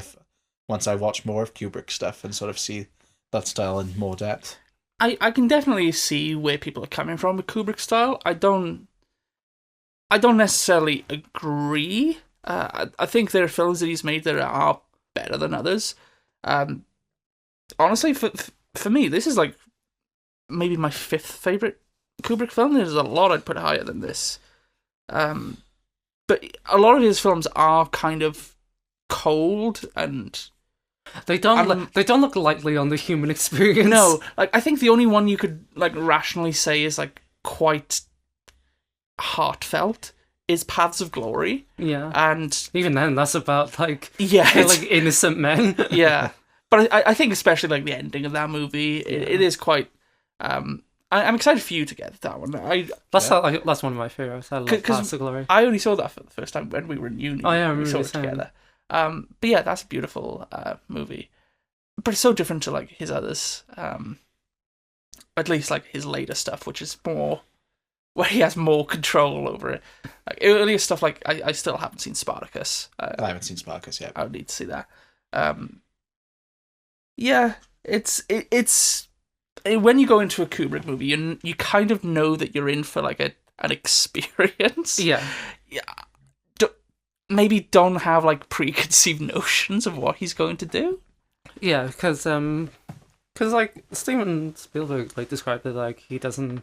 once I watch more of Kubrick stuff and sort of see that style in more depth. I can definitely see where people are coming from with Kubrick style. I don't necessarily agree. I think there are films that he's made that are better than others. Honestly, for me, this is like maybe my 5th favorite Kubrick film. There's a lot I'd put higher than this. But a lot of his films are kind of cold and they don't look lightly on the human experience. No, like I think the only one you could like rationally say is like quite heartfelt is Paths of Glory. Yeah, and even then, that's about like like innocent men. Yeah, but I think especially like the ending of that movie, it is quite. I'm excited for you to get that one. That's one of my favorites. I love Paths of Glory. I only saw that for the first time when we were in uni. Oh yeah, I remember we saw it together. But yeah, that's a beautiful movie. But it's so different to like his others. At least like his later stuff, which is more where he has more control over it. Like, earlier stuff, like I still haven't seen Spartacus. I haven't seen Spartacus yet. I would need to see that. Yeah, it's when you go into a Kubrick movie, you kind of know that you're in for like an experience. Yeah. Maybe don't have like preconceived notions of what he's going to do. Yeah, because like Steven Spielberg like described it like he doesn't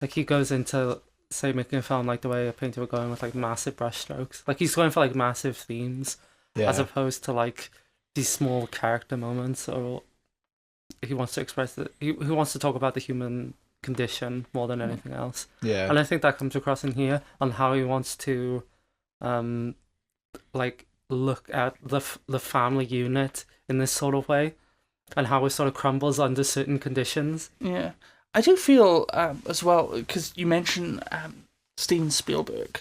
like he goes into say making a film like the way a painter would go in with like massive brushstrokes. Like he's going for like massive themes as opposed to like these small character moments, or he wants to express that he wants to talk about the human condition more than anything else. Yeah. And I think that comes across in here on how he wants to like look at the family unit in this sort of way, and how it sort of crumbles under certain conditions. Yeah, I do feel as well, because you mentioned Steven Spielberg,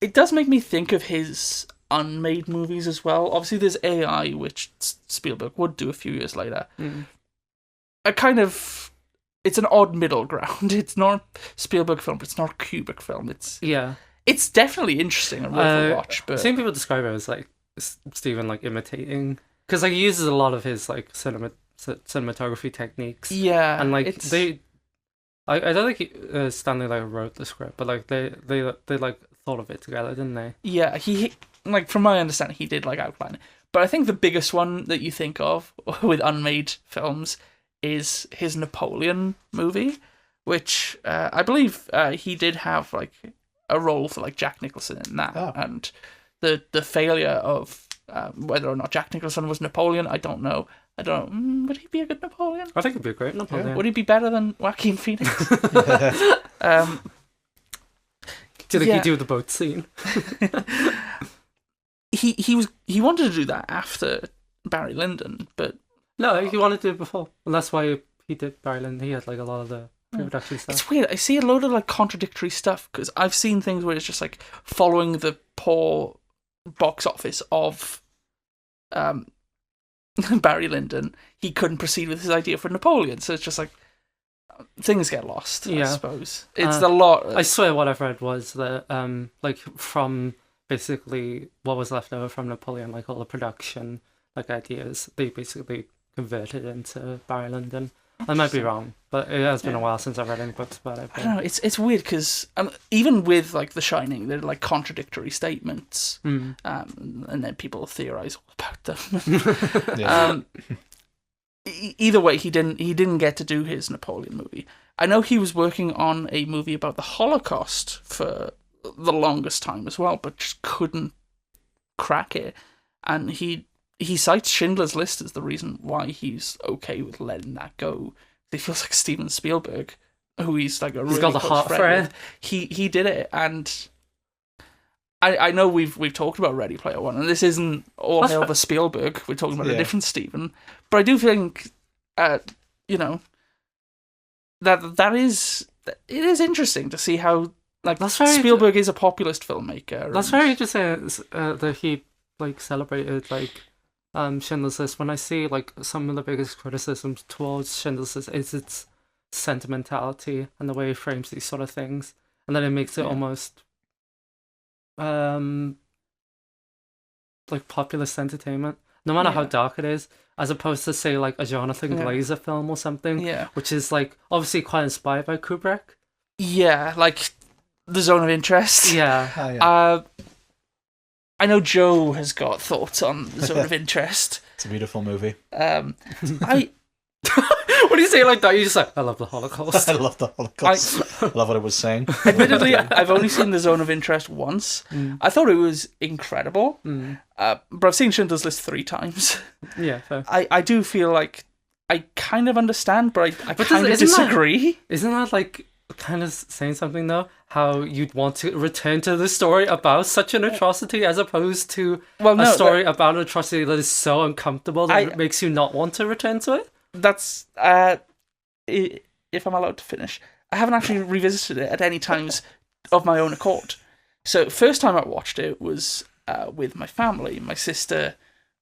it does make me think of his unmade movies as well. Obviously there's AI, which Spielberg would do a few years later. A kind of, it's an odd middle ground. It's not Spielberg film, but it's not Kubrick film. It's definitely interesting and worth a watch. But some people describe it as like Steven like imitating, because like he uses a lot of his like cinematography techniques. Yeah, and like I don't think Stanley like wrote the script, but like they like thought of it together, didn't they? Yeah, he like from my understanding he did like outline it. But I think the biggest one that you think of with unmade films is his Napoleon movie, which I believe he did have like a role for like Jack Nicholson in that, and the failure of whether or not Jack Nicholson was Napoleon, I don't know. Would he be a good Napoleon? I think he'd be a great Napoleon. Yeah. Would he be better than Joaquin Phoenix? Do you think he'd do the boat scene? He wanted to do that after Barry Lyndon, but no, he wanted to do it before, and that's why he did Barry Lyndon. He had like a lot of the pre-production stuff. It's weird. I see a load of like contradictory stuff, because I've seen things where it's just like following the poor box office of Barry Lyndon, he couldn't proceed with his idea for Napoleon. So it's just like things get lost. I suppose it's a lot. I swear, what I've read was that like from basically what was left over from Napoleon, like all the production like ideas, they basically converted into Barry Lyndon. I might be wrong, but it has been a while since I've read any books about it. But... I don't know. It's weird because even with like The Shining, they're like contradictory statements, and then people theorize all about them. Either way, he didn't get to do his Napoleon movie. I know he was working on a movie about the Holocaust for the longest time as well, but just couldn't crack it. And he cites Schindler's List as the reason why he's okay with letting that go. He feels like Steven Spielberg, who he's like he's got the heart for it. He did it, and I know we've talked about Ready Player One, and this isn't all hail the Spielberg. We're talking about a different Steven, but I do think, you know, that is interesting to see how like Spielberg is a populist filmmaker. That's very interesting that he like celebrated like Schindler's List. When I see like some of the biggest criticisms towards Schindler's List is its sentimentality and the way he frames these sort of things, and then it makes it almost like populist entertainment, no matter how dark it is, as opposed to say like a Jonathan Glazer film or something, which is like obviously quite inspired by Kubrick. Yeah, like The Zone of Interest. I know Joe has got thoughts on The Zone of Interest. It's a beautiful movie. What do you say like that? You just like, I love the Holocaust. I love the Holocaust. I love what it was saying. Admittedly, I've only seen The Zone of Interest once. I thought it was incredible. But I've seen Schindler's List 3 times. Yeah, fair. I do feel like I kind of understand, but I kind of disagree. Isn't that like kind of saying something though? How you'd want to return to the story about such an atrocity as opposed to a story about an atrocity that is so uncomfortable that it makes you not want to return to it? That's if I'm allowed to finish, I haven't actually revisited it at any times of my own accord. So first time I watched it was with my family. My sister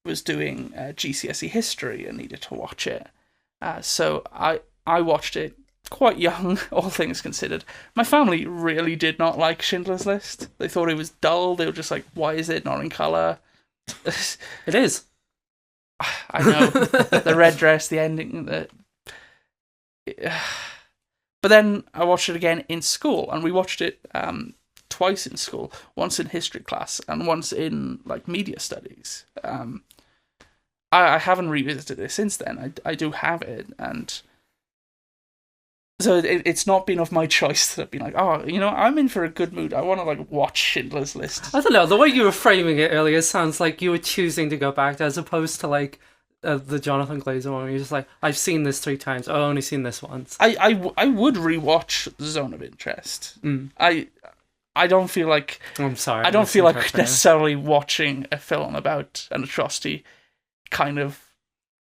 was doing GCSE history and needed to watch it, so I watched it quite young, all things considered. My family really did not like Schindler's List. They thought it was dull. They were just like, why is it not in colour? It is. I know. The red dress, the ending. But then I watched it again in school, and we watched it twice in school. Once in history class, and once in like media studies. I haven't revisited it since then. I do have it, and so it's not been of my choice that I've been like, oh, I'm in for a good mood. I want to like watch Schindler's List. I don't know. The way you were framing it earlier sounds like you were choosing to go back to, as opposed to like the Jonathan Glazer one. Where you're just like, I've seen this 3 times. I've only seen this once. I would rewatch Zone of Interest. I don't feel like I'm sorry. I don't feel like necessarily watching a film about an atrocity kind of.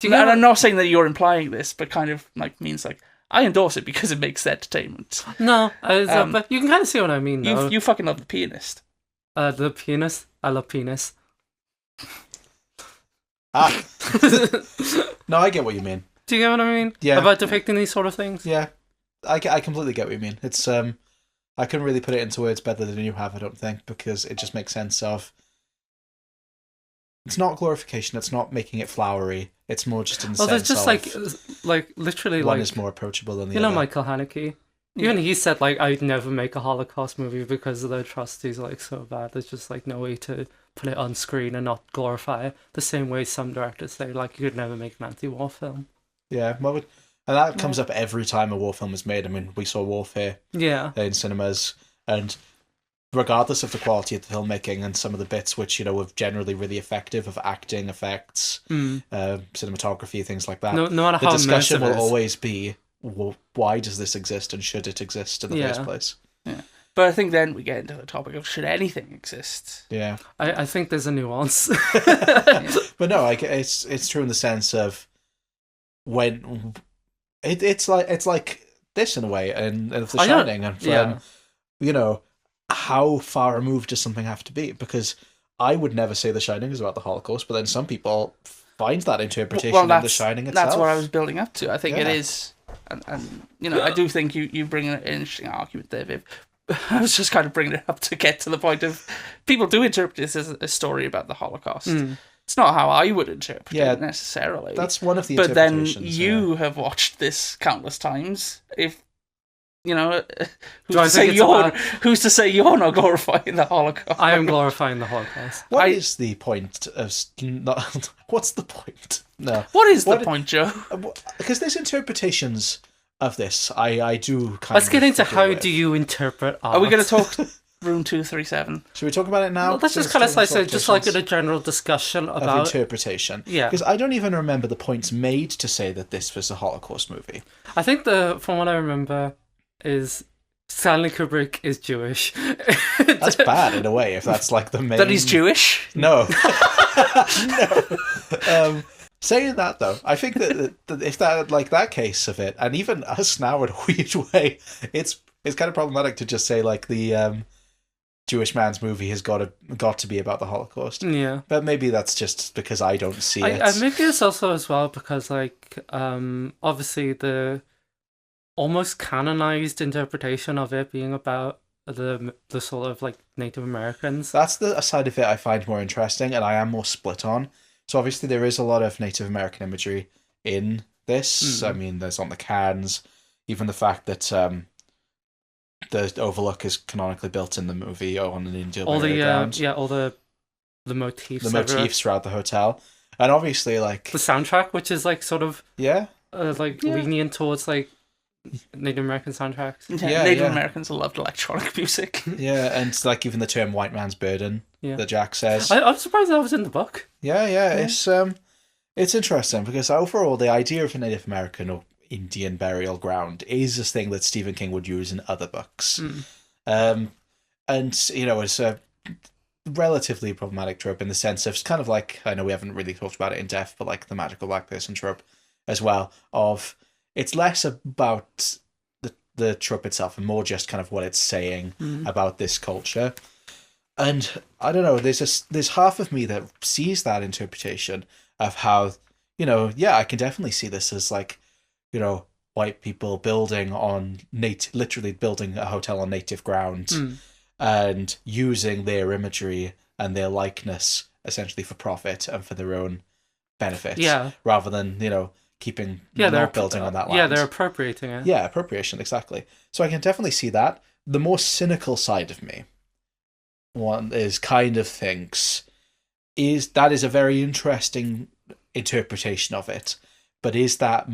And I'm not saying that you're implying this, but kind of like means like I endorse it because it makes entertainment. No, but you can kind of see what I mean. Though. You fucking love The Pianist. The Pianist. I love penis. No, I get what you mean. Do you get what I mean? Yeah. About depicting these sort of things? Yeah. I completely get what you mean. It's I couldn't really put it into words better than you have, I don't think, because it just makes sense of it's not glorification, it's not making it flowery, it's more just in the sense there's just of like literally one like is more approachable than the you other. know Michael Haneke? Even he said like I'd never make a Holocaust movie because the atrocities are like so bad. There's just like no way to put it on screen and not glorify it. The same way some directors say like you could never make an anti-war film. Yeah, and that comes up every time a war film is made. I mean, we saw Warfare in cinemas, and regardless of the quality of the filmmaking and some of the bits which, were generally really effective of acting, effects, cinematography, things like that. No matter the how discussion immersive will it is. always be, well, why does this exist and should it exist in the first place? Yeah. But I think then we get into the topic of should anything exist? Yeah. I think there's a nuance. But no, it's true in the sense of when it's like this in a way, and The Shining, and from, how far removed does something have to be? Because I would never say The Shining is about the Holocaust, but then some people find that interpretation in The Shining itself. That's what I was building up to. I think it is, and I do think you bring an interesting argument there, Viv. I was just kind of bringing it up to get to the point of people do interpret this as a story about the Holocaust. It's not how I would interpret it necessarily. That's one of the But then interpretations. you have watched this countless times. If who's to say you're not glorifying the Holocaust? I am glorifying the Holocaust. What is the point of what's the point? No. What is the point, Joe? Because there's interpretations of this. I do kind Let's of get into how with. do you interpret art? Are we going to talk Room 237? Should we talk about it now? Let's just kind of say just like in a general discussion of about interpretation. Yeah. Because I don't even remember the points made to say that this was a Holocaust movie. I think from what I remember is Stanley Kubrick is Jewish. That's bad in a way, if that's like the main... That he's Jewish? No. No. Saying that, though, I think that if that, like, that case of it, and even us now in a weird way, it's kind of problematic to just say, like, the Jewish man's movie has got to be about the Holocaust. Yeah. But maybe that's just because I don't see it. Maybe it's also as well because, like, obviously the almost canonized interpretation of it being about the sort of, like, Native Americans. That's the side of it I find more interesting, and I am more split on. So obviously there is a lot of Native American imagery in this. I mean, there's on the cans, even the fact that the Overlook is canonically built in the movie on an Indian burial ground. All the motifs. The motifs throughout the hotel, and obviously like the soundtrack, which is like sort of lenient towards like Native American soundtracks. Native Americans loved electronic music. Yeah, and like even the term "white man's burden" that Jack says. I'm surprised that was in the book. Yeah. It's interesting because overall the idea of a Native American or Indian burial ground is a thing that Stephen King would use in other books. And it's a relatively problematic trope in the sense of it's kind of like, I know we haven't really talked about it in depth, but like the magical black person trope as well, of it's less about the trope itself and more just kind of what it's saying about this culture. And I don't know, there's half of me that sees that interpretation of how, I can definitely see this as like, white people building on literally building a hotel on native ground Mm. and using their imagery and their likeness essentially for profit and for their own benefit, Yeah. rather than keeping not building on that land. Yeah, they're appropriating it. Yeah, appropriation, exactly. So I can definitely see that. The more cynical side of me, one is kind of thinks that is a very interesting interpretation of it, but is that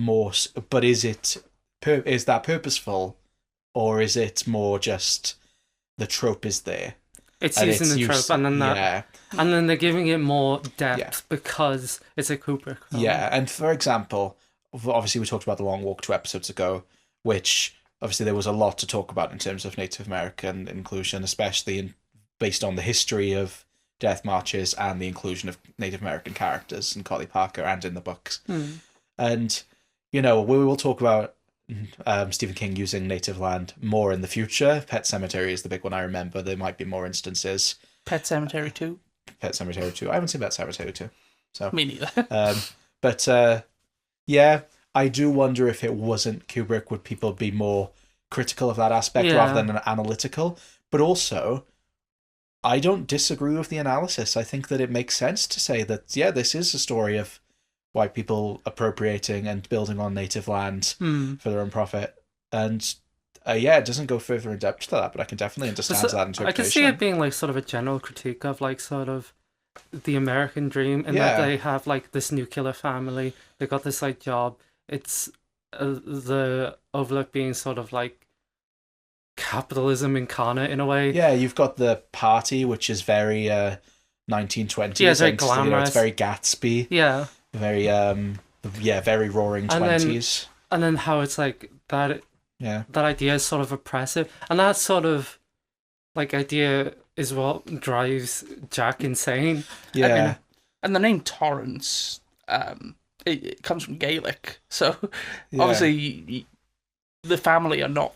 is that purposeful, or is it more just the trope is there? It's using the trope, and then they're giving it more depth because it's a Kubrick film. Yeah, and for example, obviously we talked about The Long Walk 2 episodes ago, which obviously there was a lot to talk about in terms of Native American inclusion, especially based on the history of death marches and the inclusion of Native American characters in Collie Parker and in the books. And, we will talk about Stephen King using native land more in the future. Pet Sematary is the big one I remember. There might be more instances. Pet Sematary 2? Pet Sematary 2. I haven't seen Pet Sematary 2. So. Me neither. But yeah, I do wonder if it wasn't Kubrick, would people be more critical of that aspect rather than analytical? But also, I don't disagree with the analysis. I think that it makes sense to say that, this is a story of white people appropriating and building on native land for their own profit. And it doesn't go further in depth to that, but I can definitely understand that interpretation. I can see it being like sort of a general critique of like sort of the American dream, and that they have like this nuclear family, they got this like job. It's the Overlook being sort of like capitalism incarnate in a way. Yeah, you've got the party, which is very 1920s. Yeah, it's very glamorous. It's very Gatsby. Yeah. Very very roaring 20s. And then how it's like that. Yeah. That idea is sort of oppressive, and that sort of like idea is what drives Jack insane. Yeah. And the name Torrance, it comes from Gaelic, so obviously the family are not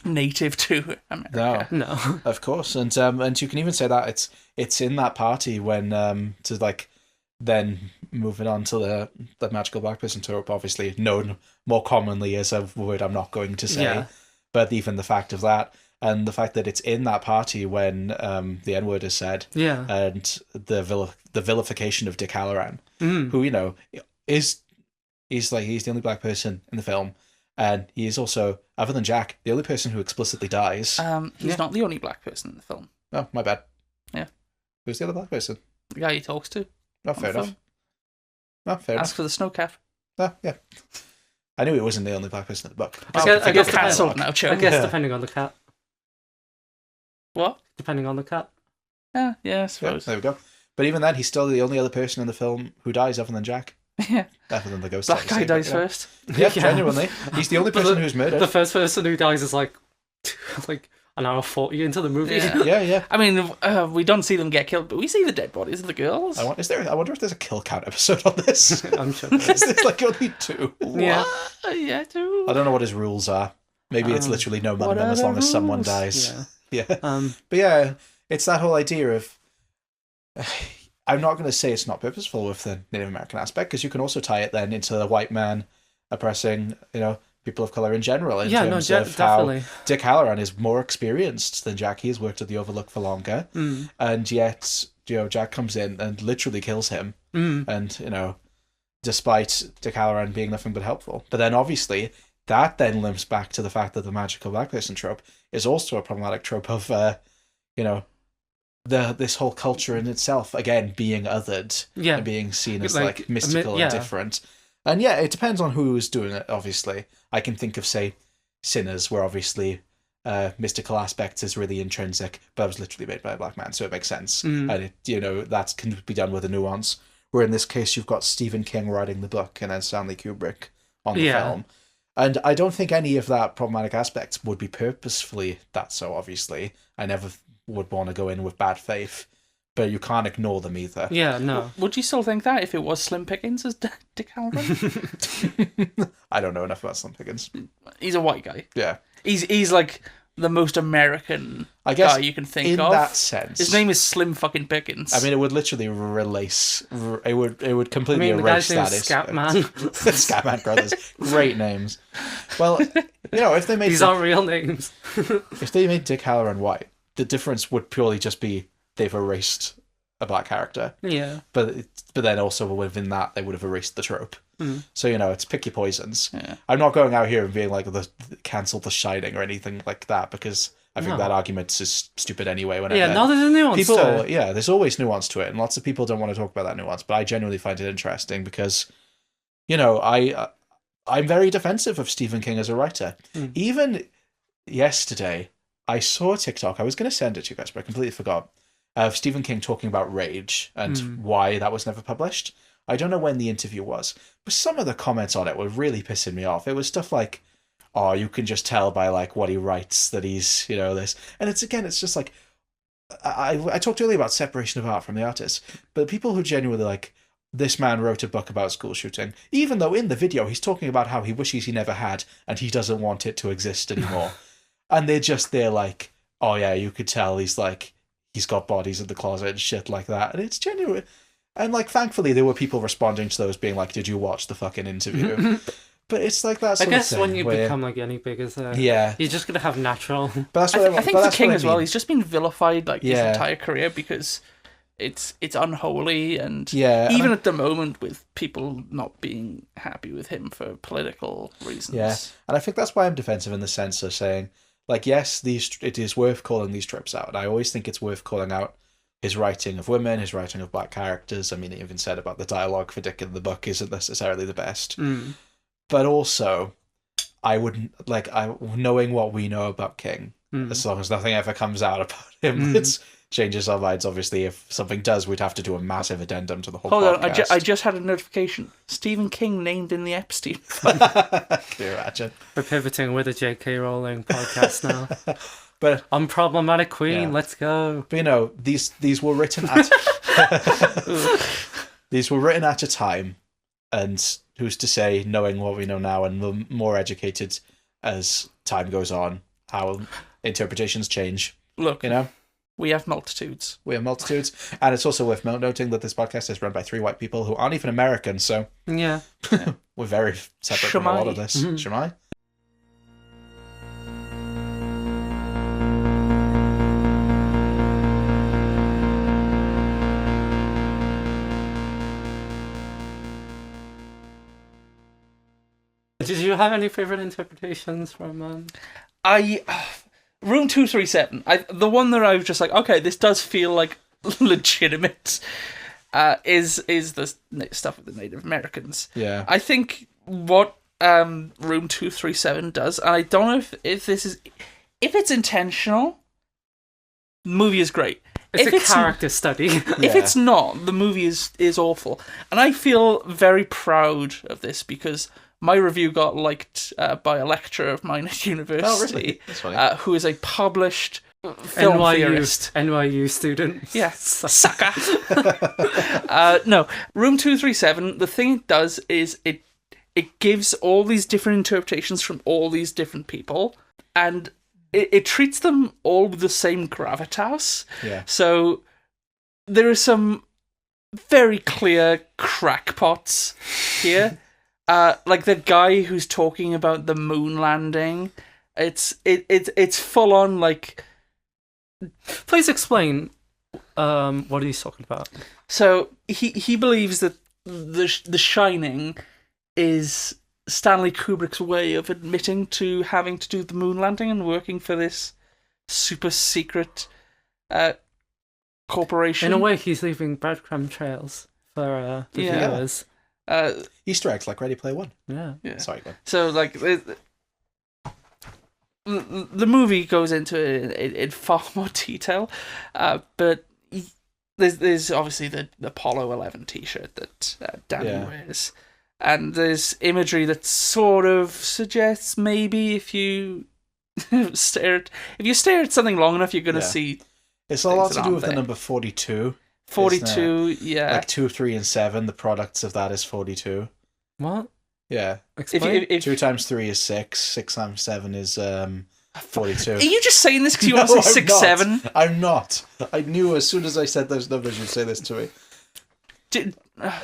native to America. No. Of course, and you can even say that it's in that party when then moving on to the magical black person trope, obviously known more commonly as a word I'm not going to say, but even the fact of that, and the fact that it's in that party when the N-word is said, and the vilification of Dick Halloran, who he's the only black person in the film, and he is also, other than Jack, the only person who explicitly dies. He's not the only black person in the film. Oh, my bad. Yeah. Who's the other black person? The guy he talks to. Oh, fair enough. Oh, fair enough. Ask for the snowcap. Oh, yeah. I knew he wasn't the only black person in the book. I guess cancelled now, Joe. I guess depending on the cat. What? Depending on the cat. Yeah, I suppose. There we go. But even then, he's still the only other person in the film who dies other than Jack. Yeah. Other than the ghost. Black guy dies first. Yeah, genuinely. He's the only person who's murdered. The first person who dies is like an hour 40 into the movie. Yeah. I mean, we don't see them get killed, but we see the dead bodies of the girls. I wonder if there's a kill count episode on this. I'm sure there is. It's like only 2. Yeah. Yeah, 2. I don't know what his rules are. Maybe it's literally no minimum as long as someone dies. Yeah. But yeah, it's that whole idea of... I'm not going to say it's not purposeful with the Native American aspect, because you can also tie it then into the white man oppressing, people of colour in general, in terms of definitely. How Dick Halloran is more experienced than Jack. He's worked at the Overlook for longer, and yet, Jack comes in and literally kills him, and, despite Dick Halloran being nothing but helpful. But then, obviously, that then limps back to the fact that the magical black person trope is also a problematic trope of, this whole culture in itself, again, being othered, and being seen as like mystical and different. And it depends on who is doing it, obviously. I can think of, say, Sinners, where obviously mystical aspects is really intrinsic, but it was literally made by a black man, so it makes sense. And it, that can be done with a nuance. Where in this case, you've got Stephen King writing the book and then Stanley Kubrick on the film. And I don't think any of that problematic aspects would be purposefully that so, obviously. I never would want to go in with bad faith, but you can't ignore them either. Yeah, no. Would you still think that if it was Slim Pickens as Dick Halloran? I don't know enough about Slim Pickens. He's a white guy. Yeah. He's like the most American I guess guy you can think in of. that sense, His name is Slim fucking Pickens. I mean, it would literally it would completely the erase guy's name's that. Scatman. Scatman Brothers, great names. Well, if they made These aren't real names. if they made Dick Hallorann white, the difference would purely just be they've erased a black character. Yeah. But then also within that they would have erased the trope. So it's pick your poisons. Yeah. I'm not going out here and being like cancel The Shining or anything like that, because I think that argument is stupid anyway. Yeah, no, there's a nuance to it. Yeah, there's always nuance to it, and lots of people don't want to talk about that nuance. But I genuinely find it interesting because, I'm very defensive of Stephen King as a writer. Even yesterday, I saw a TikTok. I was going to send it to you guys, but I completely forgot. Of Stephen King talking about Rage and why that was never published. I don't know when the interview was, but some of the comments on it were really pissing me off. It was stuff like, "Oh, you can just tell by like what he writes that he's this," and it's just like, I talked earlier about separation of art from the artist, but people who genuinely like, this man wrote a book about school shooting, even though in the video he's talking about how he wishes he never had and he doesn't want it to exist anymore, and they're like, "Oh yeah, you could tell he's got bodies in the closet and shit like that," and it's genuine. And like, thankfully, there were people responding to those, being like, "Did you watch the fucking interview?" But it's like that. I guess when you become like any big as you're just gonna have natural. But that's I think for King as well, he's just been vilified his entire career because it's unholy, and even at the moment with people not being happy with him for political reasons. Yeah, and I think that's why I'm defensive in the sense of saying, like, yes, it is worth calling these tropes out. And I always think it's worth calling out his writing of women, his writing of black characters. I mean, he even said about the dialogue for Dick in the book isn't necessarily the best. But also, I wouldn't knowing what we know about King, as long as nothing ever comes out about him, it changes our minds. Obviously, if something does, we'd have to do a massive addendum to the whole podcast. Hold on, I just had a notification. Stephen King named in the Epstein. Can you imagine? We're pivoting with a J.K. Rowling podcast now. But unproblematic queen, let's go. But these were written at these were written at a time, and who's to say, knowing what we know now and the more educated as time goes on, how interpretations change. Look, we have multitudes. And it's also worth noting that this podcast is run by 3 white people who aren't even American, so yeah. We're very separate from a lot of this. Shemai? Did you have any favorite interpretations from? Room 237. The one that I was just like, okay, this does feel like legitimate. Is the stuff with the Native Americans? Yeah. I think what Room 237 does, and I don't know if it's intentional. The movie is great. It's a character study. If it's not, the movie is awful, and I feel very proud of this because my review got liked by a lecturer of mine at university. Oh, really? That's funny. Who is a published film theorist. NYU student. Yeah, sucker. No, Room 237, the thing it does is it gives all these different interpretations from all these different people, and it treats them all with the same gravitas. Yeah. So there are some very clear crackpots here. Like the guy who's talking about the moon landing. It's full on like. Please explain. What he's talking about. So he believes that the Shining is Stanley Kubrick's way of admitting to having to do the moon landing and working for this super secret corporation. In a way, he's leaving breadcrumb trails for the viewers. Easter eggs like Ready Player One. Yeah. Sorry, go. So like the movie goes into it in far more detail, but there's obviously the Apollo 11 T-shirt that Danny wears, and there's imagery that sort of suggests maybe if you stare at something long enough, you're gonna see. It's a lot to do with the number 42. 42, yeah. Like 2, 3, and 7. The products of that is 42. What? Yeah. Explain. If 2 times 3 is 6. 6 times 7 is 42. Are you just saying this because you want No, to say I'm 6'7"? not. I'm not. I knew as soon as I said those numbers, you'd say this to me.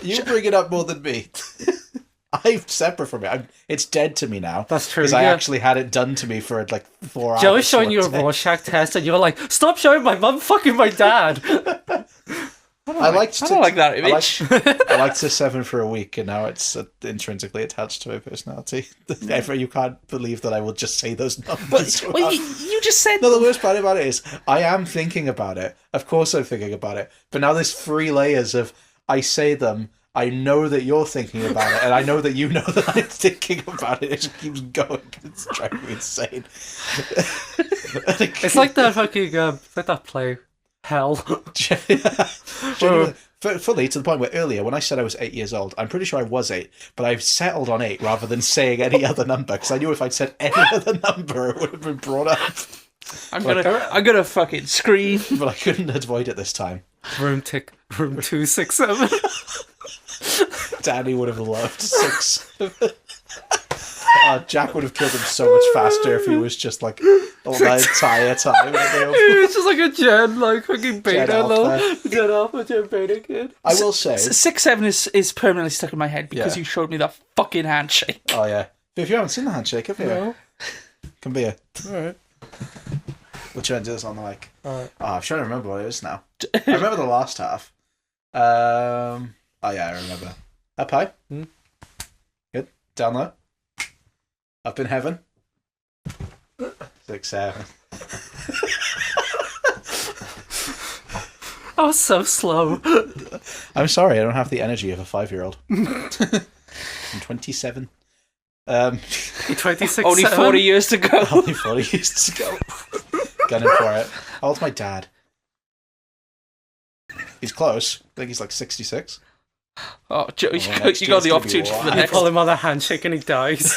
You bring it up more than me. I'm separate from it. It's dead to me now. That's true. Because I actually had it done to me for like 4 hours. Joe was showing you a one day. Rorschach test, and you were like, "Stop showing my mum fucking my dad." I don't like that image. I liked the 7 for a week, and now it's intrinsically attached to my personality. You can't believe that I will just say those numbers. Well, you just said... No, the worst part about it is I am thinking about it. Of course I'm thinking about it. But now there's 3 layers of I say them, I know that you're thinking about it, and I know that you know that I'm thinking about it. It just keeps going. It's driving me insane. It's like that fucking it's like that play, Hell. Genuinely, fully to the point where earlier when I said I was 8 years old, I'm pretty sure I was 8, but I've settled on 8 rather than saying any other number because I knew if I'd said any other number it would have been brought up. I'm gonna fucking scream, but I couldn't avoid it this time. Room 267. Danny would have loved 6. Jack would have killed him so much faster if he was just like all the entire time. It was just like a Gen, like fucking beta, Gen Alpha, Gen Beta kid. I will say 6'7" is permanently stuck in my head because you showed me that fucking handshake. Oh yeah, but if you haven't seen the handshake, have you? No. Come be it. Alright. We'll try and do this on the mic. Alright. Oh, I'm trying to remember what it is now. I remember the last half. Oh yeah, I remember. Up high. Good. Down low. Up in heaven. 6, 7. I was so slow. I'm sorry, I don't have the energy of a 5-year-old. I'm 27. 26. Only 40 years to go. Only 40 years to go. Gunning for it. How old's my dad? He's close. I think he's like 66. Oh, Joe, you got year's the gonna be opportunity for the wild. You next. pull him on the handshake and he dies.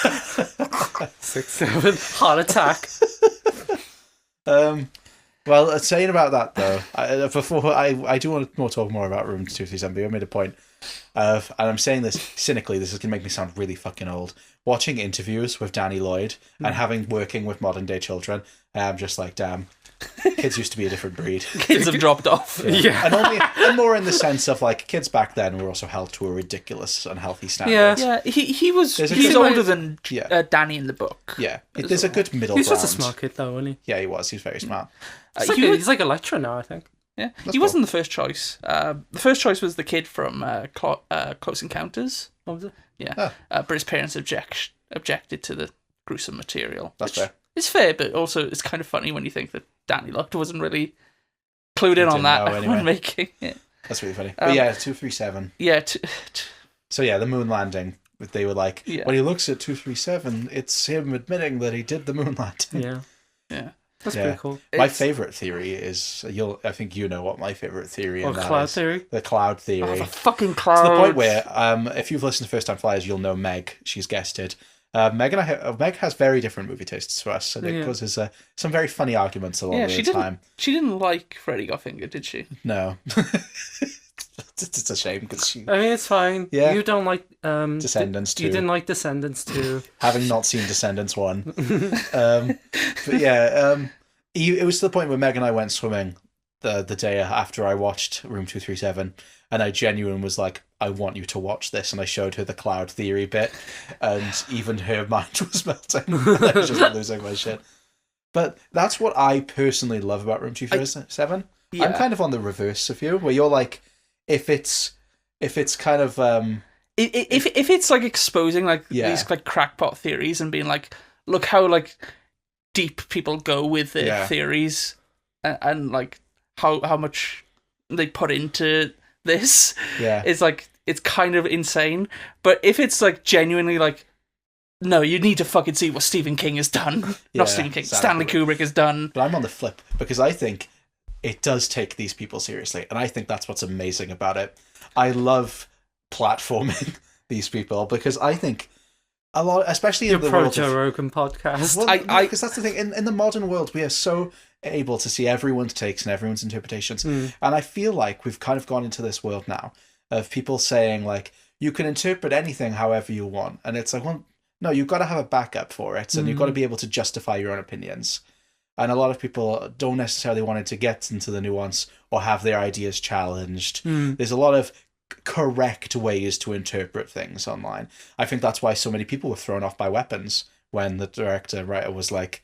6, 7. Heart attack. Well, saying about that though, I do want to talk more about Room 237. But I made a point of, and I'm saying this cynically. This is gonna make me sound really fucking old. Watching interviews with Danny Lloyd and working with modern day children, I'm just like, damn. Kids used to be a different breed. Kids have dropped off. Yeah. And more in the sense of like kids back then were also held to a ridiculous, unhealthy standard. Yeah, he was There's older than Danny in the book. Yeah, there's a good middle He's ground. just a smart kid though, wasn't he? Yeah, he was. He was very smart. He's like a lecturer now, I think. Yeah, That's he wasn't the first choice. The first choice was the kid from Close Encounters. What was it? Yeah, but his parents objected to the gruesome material. That's fair. It's fair, but also it's kind of funny when you think that Danny Luck wasn't really clued in on that when making it. That's really funny. But yeah, 237. Yeah. So yeah, the moon landing. They were like, Yeah. when he looks at 237, it's him admitting that he did the moon landing. Yeah. Yeah. That's pretty cool. My favourite theory is, I think you know what my favourite theory is. Cloud theory? The cloud theory. Oh, the fucking cloud. To the point where, if you've listened to First Time Flyers, you'll know Meg. She's guested. Meg has very different movie tastes to us, and it causes some very funny arguments along the time. She didn't like Freddy Got Fingered, did she? No. It's a shame because she. I mean, it's fine. Yeah. You don't like Descendants 2. You didn't like Descendants 2. Having not seen Descendants 1. But yeah, it was to the point where Meg and I went swimming the day after I watched Room 237, and I genuinely was like, I want you to watch this, and I showed her the cloud theory bit, and even her mind was melting. I was just losing my shit. But that's what I personally love about Room 237. Yeah. I'm kind of on the reverse of you, where you're like, if it's kind of if it's like exposing like these like crackpot theories and being like, look how like deep people go with their theories and like how much they put into this. Yeah, it's like it's kind of insane. But if it's like genuinely like, no, you need to fucking see what Stephen King has done. Not Stephen King, Stanley Kubrick has done. But I'm on the flip because I think it does take these people seriously, and I think that's what's amazing about it. I love platforming these people because I think a lot, especially in the world Joe Rogan podcast. Well, because that's the thing. In the modern world, we are so able to see everyone's takes and everyone's interpretations, and I feel like we've kind of gone into this world now of people saying like, you can interpret anything however you want, and it's like, well, No, you've got to have a backup for it, and you've got to be able to justify your own opinions. And a lot of people don't necessarily want to get into the nuance or have their ideas challenged. There's a lot of correct ways to interpret things online. I think that's why so many people were thrown off by Weapons when the writer was like,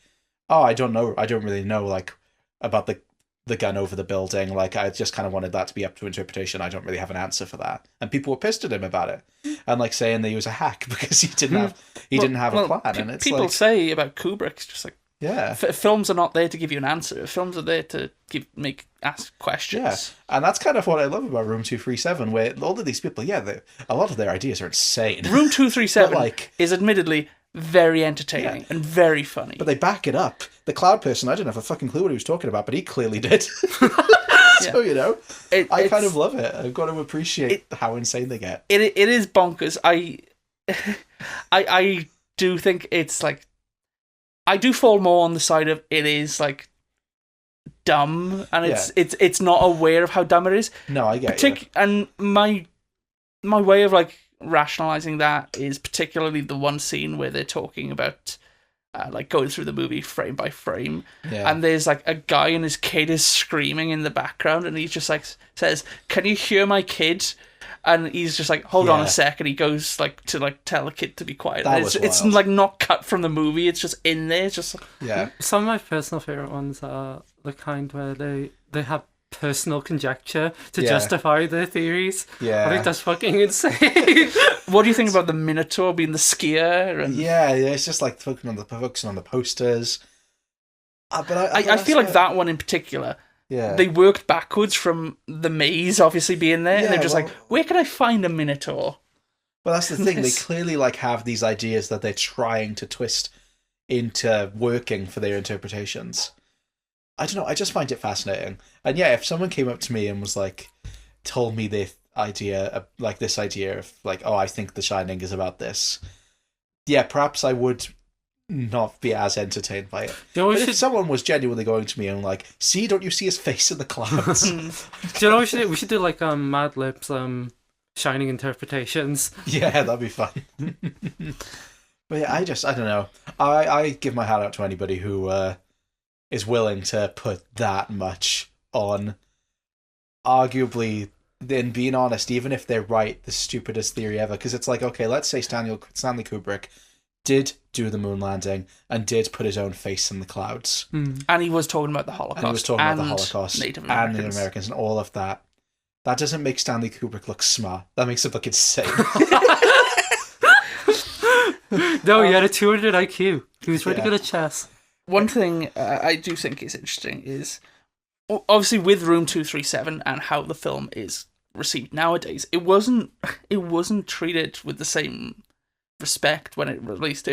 "Oh, I don't really know like about the gun over the building. Like, I just kind of wanted that to be up to interpretation. I don't really have an answer for that." And people were pissed at him about it, and like saying they was a hack because he didn't have a plan. And it's people like, say about Kubrick, it's just like, yeah, films are not there to give you an answer. Films are there to ask questions. yeah, and that's kind of what I love about Room 237, where all of these people, a lot of their ideas are insane. Room 237 like, is admittedly very entertaining and very funny. But they back it up. The cloud person, I didn't have a fucking clue what he was talking about, but he clearly did. So, you know, I kind of love it. I've got to appreciate how insane they get. It is bonkers. I do think it's like, I do fall more on the side of it is like dumb, and it's not aware of how dumb it is. No, I get you. And my way of like rationalizing that is particularly the one scene where they're talking about like going through the movie frame by frame, and there's like a guy and his kid is screaming in the background, and he just like says, "Can you hear my kid?" And he's just like, "Hold on a sec," and he goes like to like tell the kid to be quiet. It's like not cut from the movie. It's just in there. It's just Some of my personal favorite ones are the kind where they have personal conjecture to justify their theories. I think that's fucking insane. What do you think about the Minotaur being the skier? And it's just like focusing on the posters. But I feel like that one in particular. Yeah. They worked backwards from the maze obviously being there, and they're just like, where can I find a Minotaur? Well, that's the thing. They clearly like have these ideas that they're trying to twist into working for their interpretations. I don't know. I just find it fascinating. And if someone came up to me and was like, told me this idea of like, oh, I think The Shining is about this. Yeah, perhaps I would not be as entertained by it. But if someone was genuinely going to me and like, "See, don't you see his face in the clouds?" Do you know what we should do? We should do like Mad Lib's Shining interpretations. Yeah, that'd be fun. But I don't know. I give my hat out to anybody who is willing to put that much on arguably, then being honest, even if they're right, the stupidest theory ever. Because it's like, okay, let's say Stanley Kubrick did do the moon landing and did put his own face in the clouds. And he was talking about the Holocaust. And he was talking about the Holocaust Native Americans and all of that. That doesn't make Stanley Kubrick look smart. That makes him look insane. No, he had a 200 IQ. He was really good at chess. One thing I do think is interesting is, obviously with Room 237 and how the film is received nowadays, it wasn't treated with the same respect when it released.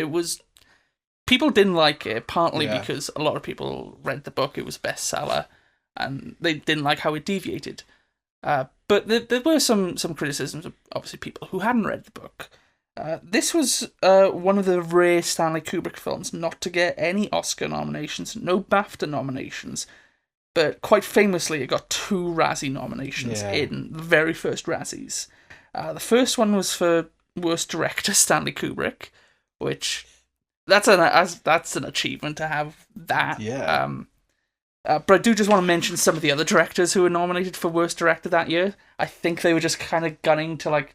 People didn't like it, partly because a lot of people read the book, it was a bestseller, and they didn't like how it deviated. But there were some criticisms of obviously people who hadn't read the book. This was one of the rare Stanley Kubrick films not to get any Oscar nominations, no BAFTA nominations, but quite famously it got 2 Razzie nominations in the very first Razzies. The first one was for Worst Director, Stanley Kubrick, which that's an achievement to have that. But I do just want to mention some of the other directors who were nominated for Worst Director that year. I think they were just kind of gunning to, like,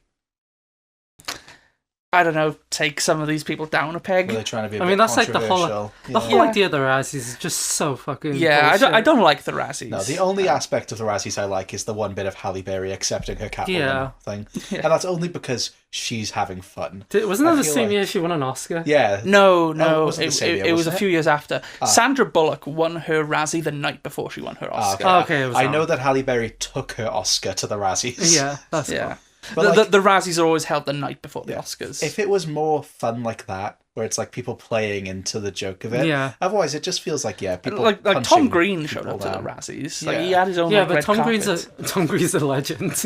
I don't know, take some of these people down a peg. Were they trying to be a bit that's like controversial? the whole idea of the Razzies is just so fucking bullshit. I don't like the Razzies. No, the only aspect of the Razzies I like is the one bit of Halle Berry accepting her Catwoman thing. And that's only because she's having fun. Wasn't that the same year she won an Oscar? Yeah. No, it was a few years after. Sandra Bullock won her Razzie the night before she won her Oscar. Okay, I know that Halle Berry took her Oscar to the Razzies. Yeah, that's cool. But the Razzies are always held the night before the Oscars. If it was more fun like that, where it's like people playing into the joke of it, otherwise it just feels like people like Tom Green showed up to the Razzies. Like he had his own but red Tom carpet. Green's a legend.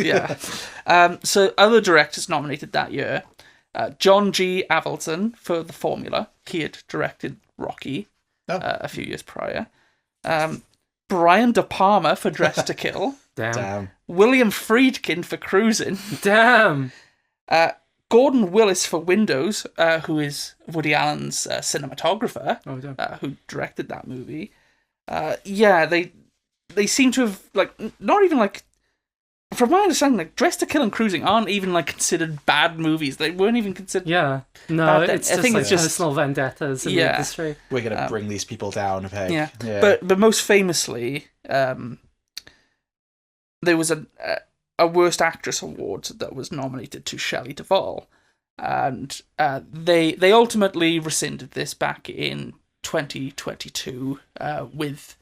So other directors nominated that year: John G. Avildsen for The Formula. He had directed Rocky a few years prior. Brian De Palma for Dress to Kill. Damn. William Friedkin for Cruising. Damn. Gordon Willis for Windows, who is Woody Allen's cinematographer, who directed that movie. They seem to have not even from my understanding, Dressed to Kill and Cruising aren't even considered bad movies. They weren't even considered. Yeah, no, bad it's then. just personal vendettas in the industry. We're gonna bring these people down a peg. Yeah. Yeah. But most famously, there was a Worst Actress award that was nominated to Shelley Duvall, and they ultimately rescinded this back in 2022 with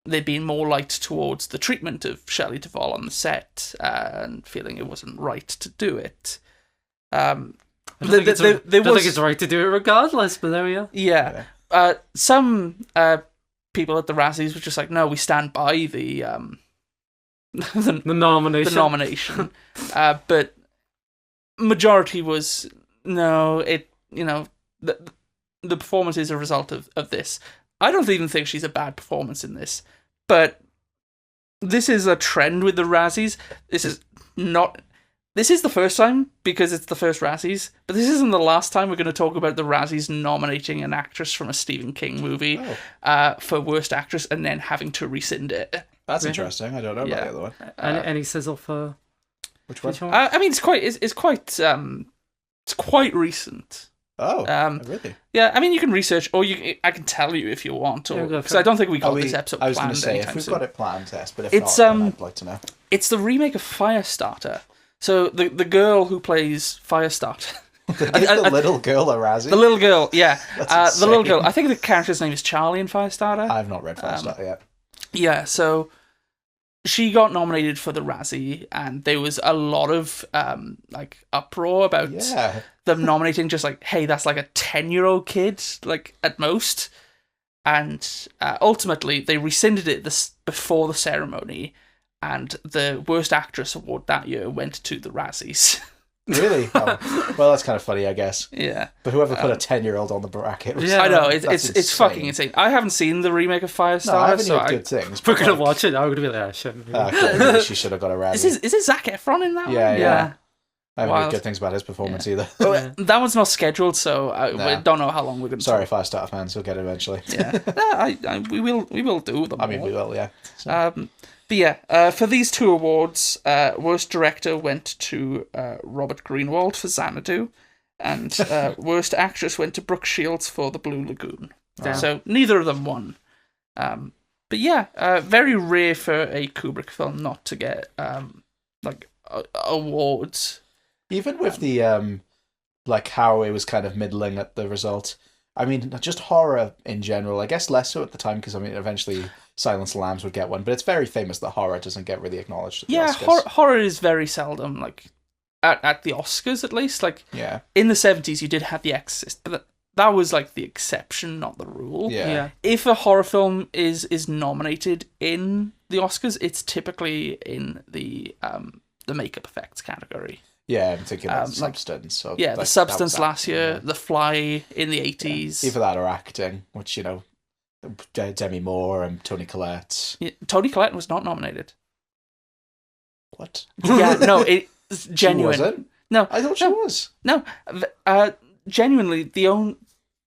there being more light towards the treatment of Shelley Duvall on the set and feeling it wasn't right to do it. I don't think it's right to do it regardless, but there we are. Yeah. Some people at the Razzies were just like, no, we stand by the nomination. The nomination. But majority was, no, the performance is a result of this. I don't even think she's a bad performance in this, but this is a trend with the Razzies. This is the first time because it's the first Razzies, but this isn't the last time we're going to talk about the Razzies nominating an actress from a Stephen King movie for Worst Actress and then having to rescind it. That's interesting. I don't know about the other one. Any sizzle for which one? I mean, it's quite recent. Oh, really? Yeah, I mean, you can research, or I can tell you if you want, because I don't think we got this episode planned. I was going to say, if we've soon. got it planned, yes, but if not, then I'd like to know. It's the remake of Firestarter. So the girl who plays Firestarter. The little girl at Razzie? The little girl, yeah. That's the little girl. I think the character's name is Charlie in Firestarter. I've not read Firestarter yet. Yeah, so she got nominated for the Razzie, and there was a lot of uproar about them nominating just hey, that's a 10-year-old kid, at most. And ultimately, they rescinded it before the ceremony, and the Worst Actress award that year went to the Razzies. Really? Oh. Well, that's kind of funny, I guess. Yeah. But whoever put a 10-year-old on the bracket was... I know, it's fucking insane. I haven't seen the remake of Firestarter. No, I haven't heard good things. We're going to watch it. I'm going to be like, shit. Maybe she should have got a Razzie. Is it Zac Efron in that one? Yeah. I haven't heard good things about his performance either. Well, that one's not scheduled, so we don't know how long we're going to... Sorry, Firestarter fans, we'll get it eventually. Yeah. We will do them. I mean, we will, yeah. So. But yeah, for these two awards, Worst Director went to Robert Greenwald for Xanadu, and Worst Actress went to Brooke Shields for The Blue Lagoon. Damn. So neither of them won. But yeah, very rare for a Kubrick film not to get awards. Even with the how it was kind of middling at the result. I mean, just horror in general. I guess less so at the time because eventually Silence of the Lambs would get one, but it's very famous that horror doesn't get really acknowledged at the Oscars. Horror is very seldom at the Oscars at least. In the 70s, you did have The Exorcist, but that was the exception, not the rule. Yeah. If a horror film is nominated in the Oscars, it's typically in the makeup effects category. Yeah, I'm thinking of Substance. So The Substance last year, The Fly in the 80s. Either that or acting, which, Demi Moore and Toni Collette. Yeah, Toni Collette was not nominated. What? Yeah, no, it's genuine. She wasn't? No. I thought she was. No, genuinely,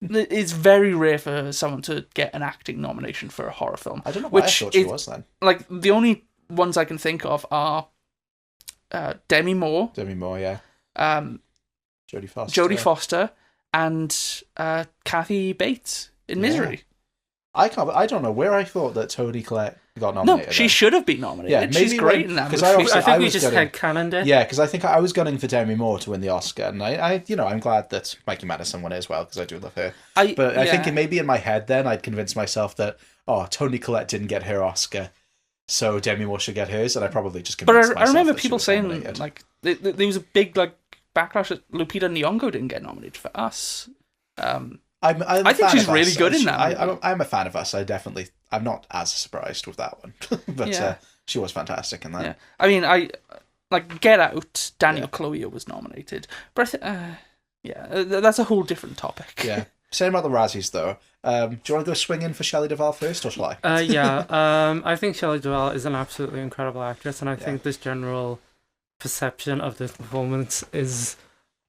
it's very rare for someone to get an acting nomination for a horror film. I don't know why I thought she was then. The only ones I can think of are Demi Moore. Demi Moore, yeah. Jodie Foster and Kathy Bates in Misery. I don't know where I thought that Toni Collette got nominated. No, she should have been nominated. Yeah, maybe she's great in that movie. I think we just headcanoned it. Yeah, because I think I was gunning for Demi Moore to win the Oscar, and I'm glad that Mikey Madison won it as well because I do love her. I think maybe in my head then I'd convinced myself that Toni Collette didn't get her Oscar, so Demi Moore should get hers, and I probably just convinced myself. But I remember that people saying there was a big backlash that Lupita Nyong'o didn't get nominated for Us. I think she's really good in that. I'm a fan of Us. I'm not as surprised with that one, but she was fantastic in that. Yeah. I mean, Get Out. Daniel Kaluuya was nominated, but that's a whole different topic. Yeah. Saying about the Razzies though, do you want to go swinging for Shelley Duvall first, or shall I? I think Shelley Duvall is an absolutely incredible actress, and I think this general perception of this performance is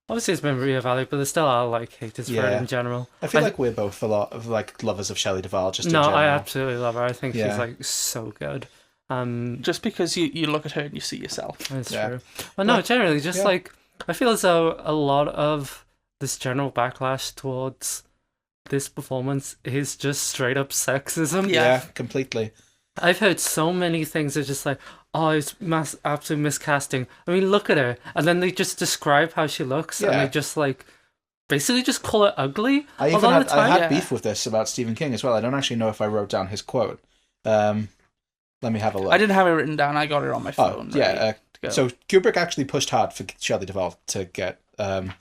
Obviously, it's been reevaluated, but there still are like haters for it Yeah. in general. I feel like we're both a lot of like lovers of Shelley Duvall, just in No, general. I absolutely love her. I think Yeah. she's like so good. Just because you look at her and you see yourself. That's Yeah. true. Well, no, Well, generally, just yeah. like I feel as though a lot of this general backlash towards this performance is just straight up sexism. Yeah. Completely. I've heard so many things that just like, oh, it's absolute miscasting. I mean, look at her, and then they just describe how she looks, and Yeah. they just like basically just call her ugly. I a even lot had, of the time. I had Yeah. beef with this about Stephen King as well. I don't actually know if I wrote down his quote. Let me have a look. I didn't have it written down. I got it on my phone. yeah. ready to go. So Kubrick actually pushed hard for Shelley Duvall to get the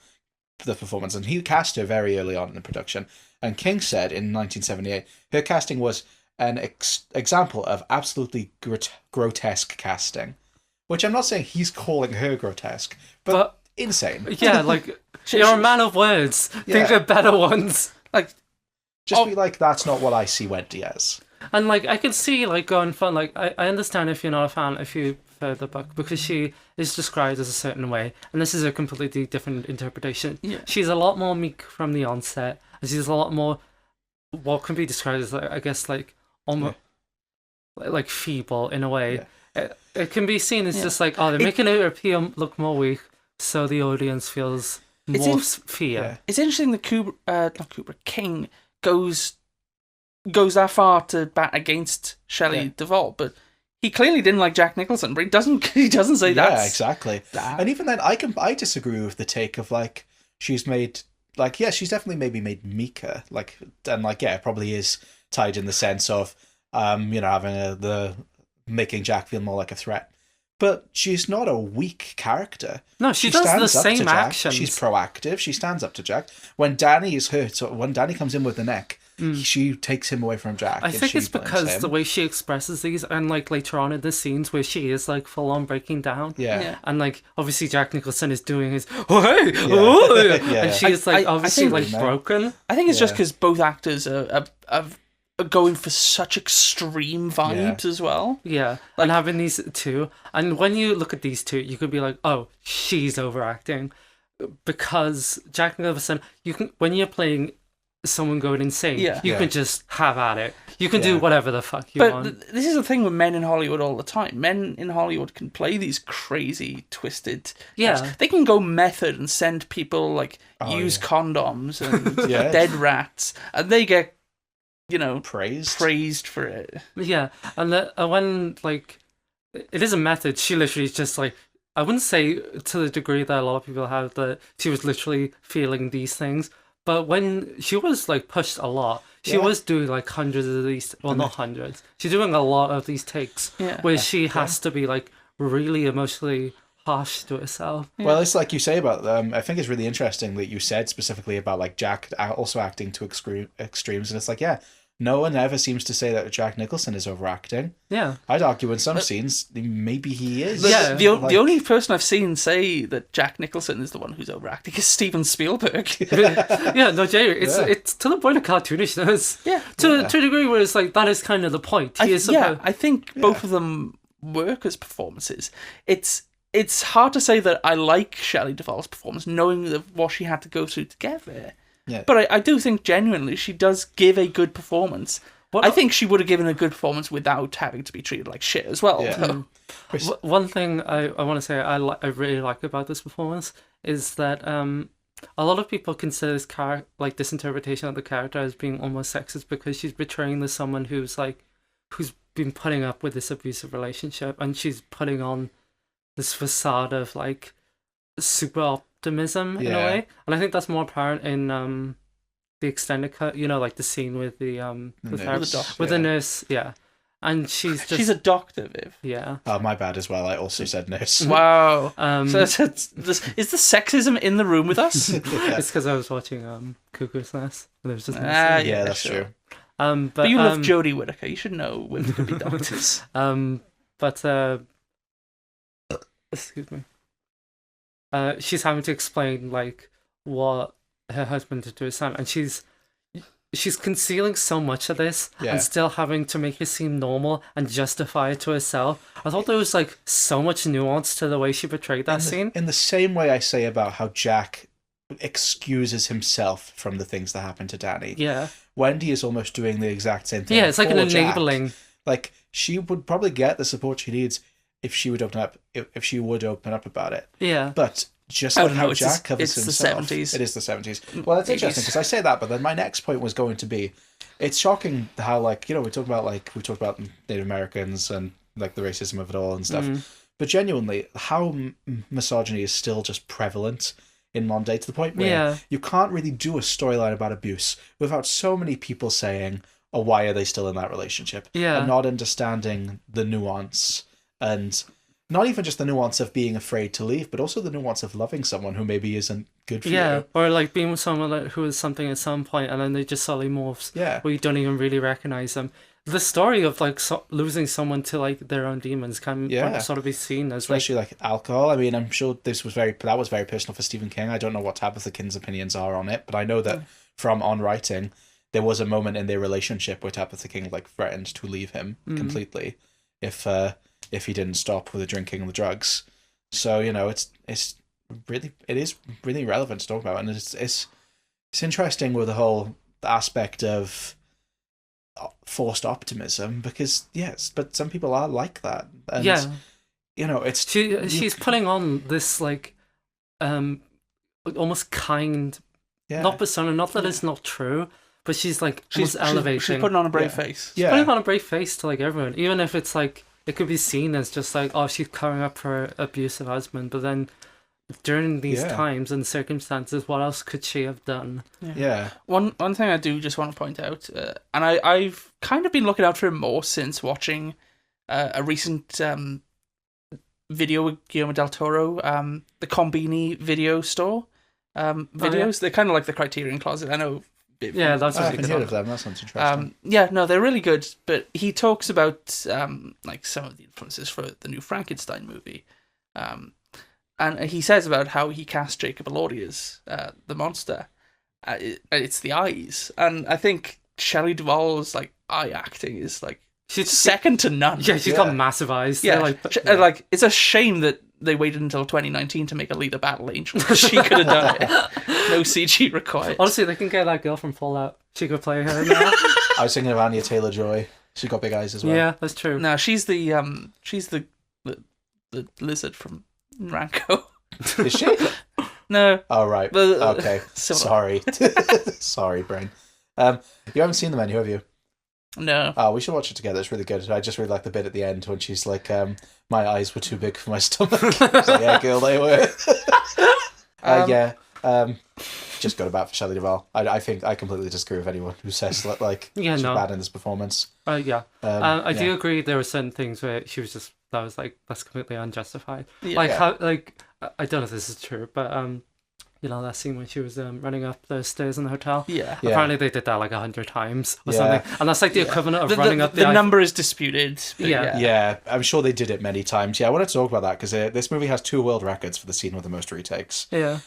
performance, and he cast her very early on in the production. And King said in 1978, her casting was an example of absolutely grotesque casting, which I'm not saying he's calling her grotesque, but insane. Yeah, like you're a man of words. Think Yeah. of better ones. like, Just be like, that's not what I see Wendy as. And like I can see like going fun. Like I understand if you're not a fan, if you prefer the book, because she is described as a certain way, and this is a completely different interpretation. Yeah. She's a lot more meek from the onset, and she's a lot more what can be described as like, I guess like almost like feeble in a way. It can be seen as just like, oh, they're making her appear look more weak, so the audience feels more fear. Yeah. it's interesting that King goes that far to bat against Shelley Duvall, but he clearly didn't like Jack Nicholson. But he doesn't say that. Yeah, exactly. that. And even then, I disagree with the take of like she's made like she's definitely maybe made meeker and it probably is tied in the sense of having the making Jack feel more like a threat. But she's not a weak character. No, she does the stands up to same Jack. actions. She's proactive. She stands up to Jack. When Danny is hurt, or when Danny comes in with the neck, she takes him away from Jack. I and think she it's blames because him. the way she expresses these, and like later on in the scenes where she is like full on breaking down. Yeah. And like obviously Jack Nicholson is doing his oh hey oh, Yeah. and she is like I obviously think- like broken. I think it's just Yeah. because both actors are going for such extreme vibes as well. Yeah, and having these two, and when you look at these two, you could be like, oh, she's overacting, because Jack Nicholson, you can when you're playing someone going insane, Yeah. you Yeah. can just have at it. You can do Yeah. whatever the fuck you But want. this is the thing with men in Hollywood all the time. Men in Hollywood can play these crazy, twisted. Yeah. They can go method and send people use condoms and Yeah. dead rats, and they get Praised. for it. Yeah, and when like it is a method, she literally is just like, I wouldn't say to the degree that a lot of people have, that she was literally feeling these things, but when she was like pushed a lot, she Yeah. was doing like hundreds of these, well, not hundreds, she's doing a lot of these takes Yeah. where she has to be like really emotionally harsh to herself. Well, it's like you say about I think it's really interesting that you said specifically about like Jack also acting to extremes, and it's like, yeah, no one ever seems to say that Jack Nicholson is overacting. Yeah. I'd argue in some scenes maybe he is. Yeah. The only person I've seen say that Jack Nicholson is the one who's overacting is Steven Spielberg. Yeah, no, Jay, it's Yeah. it's to the point of cartoonishness. Yeah. To a degree where it's like, that is kind of the point. He is supposed... I think both of them work as performances. It's hard to say that I like Shelley Duvall's performance, knowing what she had to go through to get there. Yeah. But I do think genuinely she does give a good performance. I think she would have given a good performance without having to be treated like shit as well. Yeah. though. One thing I want to say I really like about this performance is that a lot of people consider this interpretation of the character as being almost sexist, because she's portraying this someone who's been putting up with this abusive relationship, and she's putting on this facade of like super optimism in a Yeah. way, and I think that's more apparent in the extended cut. Like the scene with the therapist, with the nurse, yeah, and she's a doctor, Viv. yeah. Oh, my bad as well. I also said nurse. Wow. So It's is the sexism in the room with us? because I was watching Cuckoo's Nest, and there was just Yeah, that's sure. true. but you love Jodie Whittaker. You should know women could be doctors. but excuse me. She's having to explain like what her husband did to his son, and she's concealing so much of this Yeah. and still having to make it seem normal and justify it to herself. I thought there was like so much nuance to the way she portrayed that scene. In the same way I say about how Jack excuses himself from the things that happen to Danny. Yeah. Wendy is almost doing the exact same thing. Yeah, it's like an for Jack. enabling. Like, she would probably get the support she needs if she would open up. If she would open up about it. Yeah. But just I like don't how know, Jack covers it's himself, the 70s. it is the 70s. Well, that's interesting because I say that, but then my next point was going to be, it's shocking how, like, you know, we talked about Native Americans and like the racism of it all and stuff, but genuinely, how misogyny is still just prevalent in modern day, to the point where you can't really do a storyline about abuse without so many people saying, "Oh, why are they still in that relationship?" Yeah. And not understanding the nuance, and not even just the nuance of being afraid to leave, but also the nuance of loving someone who maybe isn't good for you. Or like being with someone who is something at some point, and then they just suddenly morphs. Yeah. Where you don't even really recognize them. The story of like losing someone to like their own demons can sort of be seen as especially like alcohol. I mean, I'm sure that was very personal for Stephen King. I don't know what Tabitha King's opinions are on it, but I know that from On Writing, there was a moment in their relationship where Tabitha King like threatened to leave him completely if he didn't stop with the drinking and the drugs. So, you know, it is really relevant to talk about, and it's interesting with the whole aspect of forced optimism, because but some people are like that, and you know, it's she's putting on this like almost kind not persona, not that it's not true, but she's like she's elevating. She's putting on a brave face. She's putting on a brave face to like everyone, even if it's like it could be seen as just like, oh, she's covering up for her abusive husband, but then during these times and circumstances, what else could she have done? Yeah. One thing I do just want to point out, and I've kind of been looking out for it more since watching a recent video with Guillermo del Toro, the Combini video store videos. They're kind of like the Criterion Closet. I know. Yeah, that's I haven't heard of them. That sounds interesting. No, they're really good. But he talks about like some of the influences for the new Frankenstein movie. And he says about how he cast Jacob Elordi as the monster. It's the eyes, and I think Shelley Duvall's like eye acting is like she's second to none. Yeah, she's got massive eyes. Yeah, like it's a shame that they waited until 2019 to make Alita Battle Angel. She could have done it. No CG required. Honestly, they can get that girl from Fallout. She could play her now. I was thinking of Anya Taylor-Joy. She's got big eyes as well. Yeah, that's true. No, she's the lizard from Ranko. Is she? No. Oh, right. Okay. Sorry. Sorry, brain. You haven't seen The Menu, have you? No. Oh, we should watch it together. It's really good. I just really like the bit at the end when she's like, my eyes were too big for my stomach. Like, yeah, girl, they were. Just got about for Shelley Duvall. I think I completely disagree with anyone who says that, she's bad in this performance. I do agree there were certain things where she was just, that's completely unjustified. How, I don't know if this is true, but that scene when she was running up the stairs in the hotel. Yeah. Apparently they did that like 100 times or something, and that's like the equivalent of running up the number is disputed. Yeah, I'm sure they did it many times. Yeah, I wanted to talk about that because this movie has 2 world records for the scene with the most retakes. Yeah.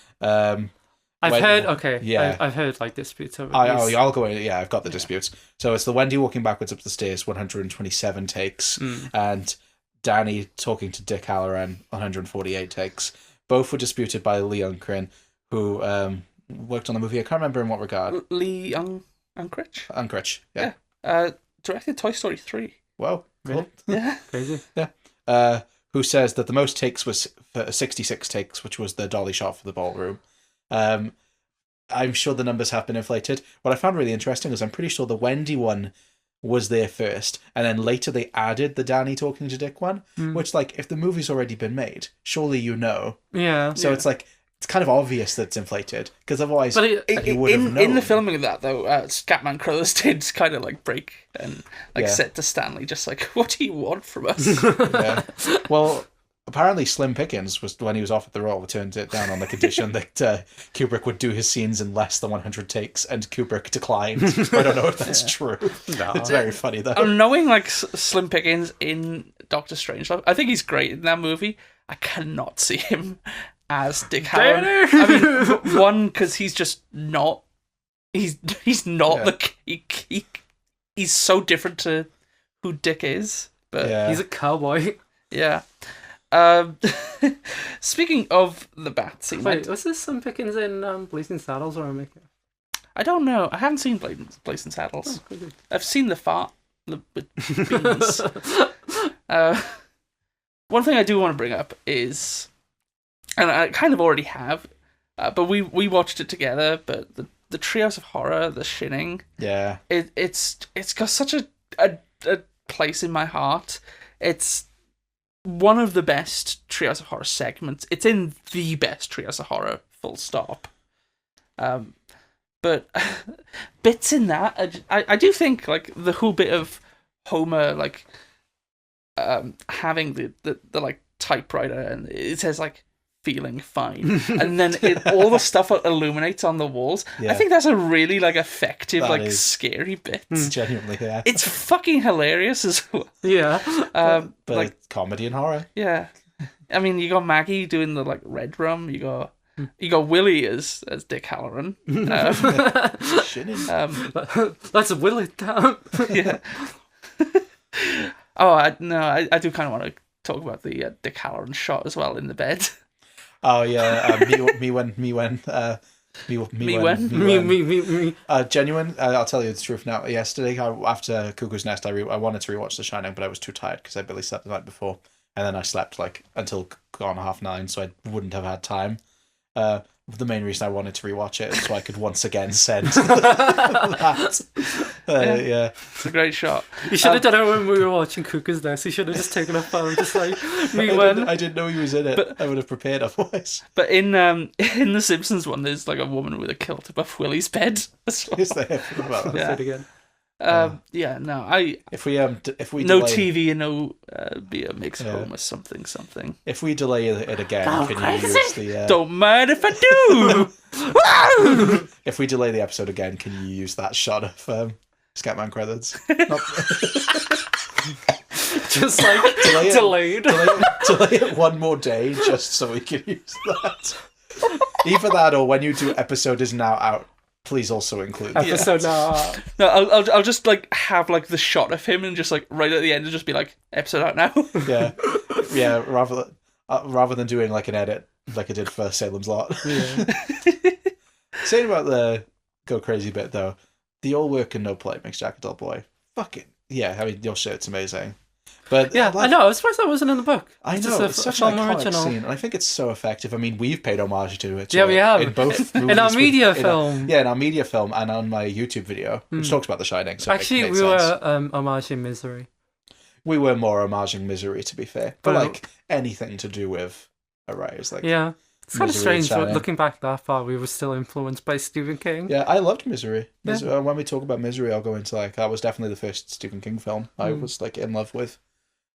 I've heard like disputes over these. I'll go in. Yeah, I've got the disputes. So it's the Wendy walking backwards up the stairs, 127 takes, and Danny talking to Dick Halloran, 148 takes. Both were disputed by Lee Unkrich, who worked on the movie. I can't remember in what regard. Lee Unkrich? Unkrich, yeah. Directed Toy Story 3. Wow, cool. Really? Yeah. Crazy. Yeah. Who says that the most takes was 66 takes, which was the dolly shot for the ballroom. I'm sure the numbers have been inflated. What I found really interesting is I'm pretty sure the Wendy one was there first, and then later they added the Danny talking to Dick one, which, like, if the movie's already been made, surely you know. Yeah. So it's like, it's kind of obvious that it's inflated, because otherwise you would have known. In the filming of that, though, Scatman Crothers did kind of, like, break and, said to Stanley, just like, what do you want from us? Yeah. Well, apparently Slim Pickens, was when he was offered the role, turned it down on the condition that Kubrick would do his scenes in less than 100 takes, and Kubrick declined. I don't know if that's true. No. It's very funny, though. Knowing, like, Slim Pickens in Doctor Strangelove, I think he's great in that movie. I cannot see him as Dick Halloran. I mean, one, because he's just not... He's not he's so different to who Dick is. But he's a cowboy. Yeah. speaking of the bat scene, Wait, was this some pickings in Blazing Saddles or am I making? I don't know. I haven't seen Blazing Saddles. Oh, cool. I've seen the fart with beans. One thing I do want to bring up is, and I kind of already have, but we watched it together. But the Treehouse of Horror, The Shining, Yeah. It's got such a place in my heart. It's one of the best Treehouse of Horror segments. It's in the best Treehouse of Horror, full stop. But bits in that, I do think, like, the whole bit of Homer, like, having the like typewriter and it says like feeling fine, and then all the stuff illuminates on the walls. Yeah. I think that's a really like effective, That like is. scary bit. Genuinely, yeah. It's fucking hilarious as well. Yeah. But Like, comedy and horror. yeah, I mean, you got Maggie doing the like red rum. You got Willie as Dick Halloran. Shining. Let's will it down. Yeah. Oh, I do kind of want to talk about the Dick Halloran shot as well in the bed. Oh yeah, me. Genuine. I'll tell you the truth now. Yesterday, after Cuckoo's Nest, I wanted to rewatch The Shining, but I was too tired because I barely slept the night before, and then I slept like until gone 9:30, so I wouldn't have had time. The main reason I wanted to rewatch it is so I could once again send that. Yeah. It's a great shot. You should have done it when we were watching Cuckoo's Nest. You should have just taken a phone, just like I didn't know he was in it. I would have prepared otherwise. But in the Simpsons one, there's like a woman with a kilt above Willie's bed as well. Is there? Well, Yeah. it again. Yeah, no, if we no delay, TV and no beer makes Homer something. if we delay it again, Oh, can crazy. you use the? Don't mind if I do. If we delay the episode again, can you use that shot of Scatman Crothers? Just like delayed. delay it one more day just so we can use that. Either that or when you do episode is now out, please also include that. Episode now. No, I'll just like have like the shot of him and just like right at the end and just be like episode out now. Yeah. Rather than doing like an edit like I did for Salem's Lot. Yeah. Saying about the go crazy bit though, the all work and no play makes Jack a dull boy. Fucking yeah. I mean, your shirt's amazing. But Yeah, I know. I was surprised that wasn't in the book. I It's know, just it's such an film iconic original. scene, and I think it's so effective. I mean, we've paid homage to it. Yeah, we have. in both In our movies media film. in our media film, and on my YouTube video, which talks about The Shining. So Actually, it makes we sense. were homaging Misery. We were more homaging Misery, to be fair, but But- like anything to do with Arise, like Yeah. It's kind of Misery and strange Shining. looking back that far. We were still influenced by Stephen King. Yeah, I loved Misery. Yeah. When we talk about Misery, I'll go into like that was definitely the first Stephen King film I was like in love with.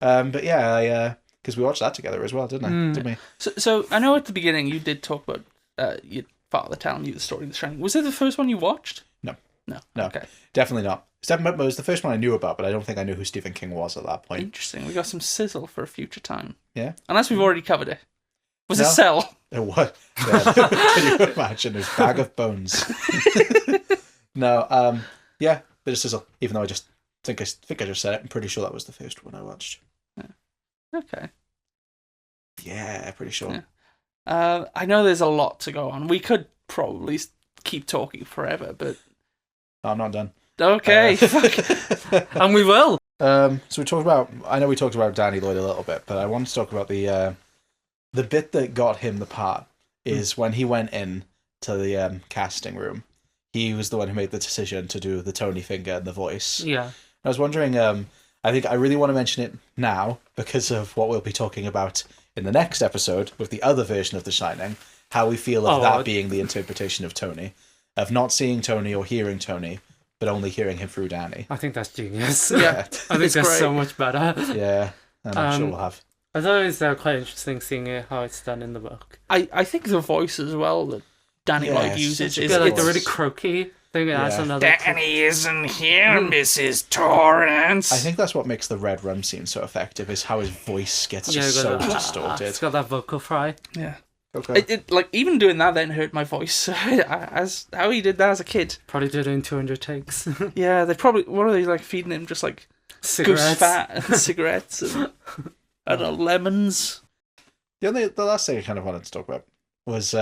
But yeah, because we watched that together as well, didn't we? So I know at the beginning you did talk about your father telling you the story of The Shining. Was it the first one you watched? No. No. No. Okay. Definitely not. It was the first one I knew about, but I don't think I knew who Stephen King was at that point. Interesting. We got some sizzle for a future time. Yeah. Unless we've already covered it. Was it No. Cell? What? Yeah, can you imagine his bag of bones? No. Yeah, bit of sizzle. Even though I just think I just said it. I'm pretty sure that was the first one I watched. Okay. Yeah, pretty sure. Yeah. I know there's a lot to go on. We could probably keep talking forever, but No, I'm not done. okay. Fuck. And we will. So we talked about. I know we talked about Danny Lloyd a little bit, but I wanted to talk about the bit that got him the part is when he went in to the casting room. He was the one who made the decision to do the Tony finger and the voice. Yeah. I was wondering. I think I really want to mention it now because of what we'll be talking about in the next episode with the other version of The Shining. How we feel of that being the interpretation of Tony, of not seeing Tony or hearing Tony, but only hearing him through Danny. I think that's genius. Yeah. I think It's that's great. so much better. Yeah, and I'm sure we'll have. I thought it was quite interesting seeing how it's done in the book. I think the voice as well that Danny Yeah, Lloyd uses such a is Yeah, like the voice. really croaky thing. It adds Yeah. another. Danny isn't here, Mrs. Torrance. I think that's what makes the Red Rum scene so effective, is how his voice gets Yeah, just you so got that- distorted. It's got that vocal fry. Yeah. Okay. It like even doing that then hurt my voice as how he did that as a kid. Probably did it in 200 takes. Yeah, they probably what are they like feeding him just like goose Cigarettes. fat and cigarettes and I don't know lemons. The last thing I kind of wanted to talk about was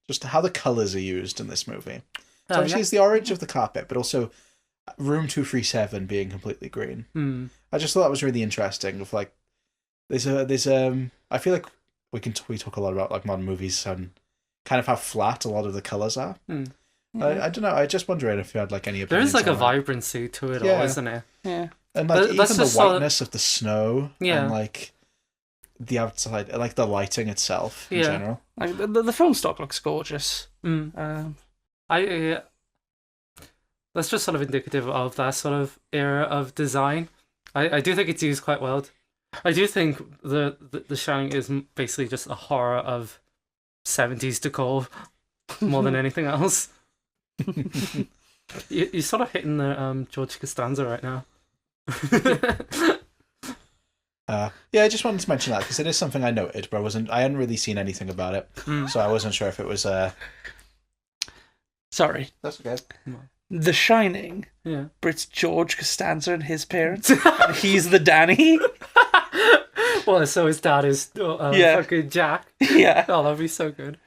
just how the colours are used in this movie. So obviously it's the orange of the carpet, but also room 237 being completely green. I just thought that was really interesting. Of like, there's I feel like we talk a lot about like modern movies and kind of how flat a lot of the colours are. I don't know. I just wondering if you had like any opinions. There is like a it. vibrancy to it all, isn't it? Yeah. And like That's even the just whiteness of the snow Yeah. and like the outside, like the lighting itself in general. Like the film stock looks gorgeous. That's just sort of indicative of that sort of era of design. I do think it's used quite well. I do think the Shining is basically just a horror of 70s decor more than anything else. You're sort of hitting the George Costanza right now. Yeah, I just wanted to mention that because it is something I noted, but I hadn't really seen anything about it, so I wasn't sure if it was. Sorry, that's okay. The Shining. Yeah, but it's George Costanza and his parents, and he's the Danny. Well, so his dad is fucking Jack. Yeah. Oh, that'd be so good.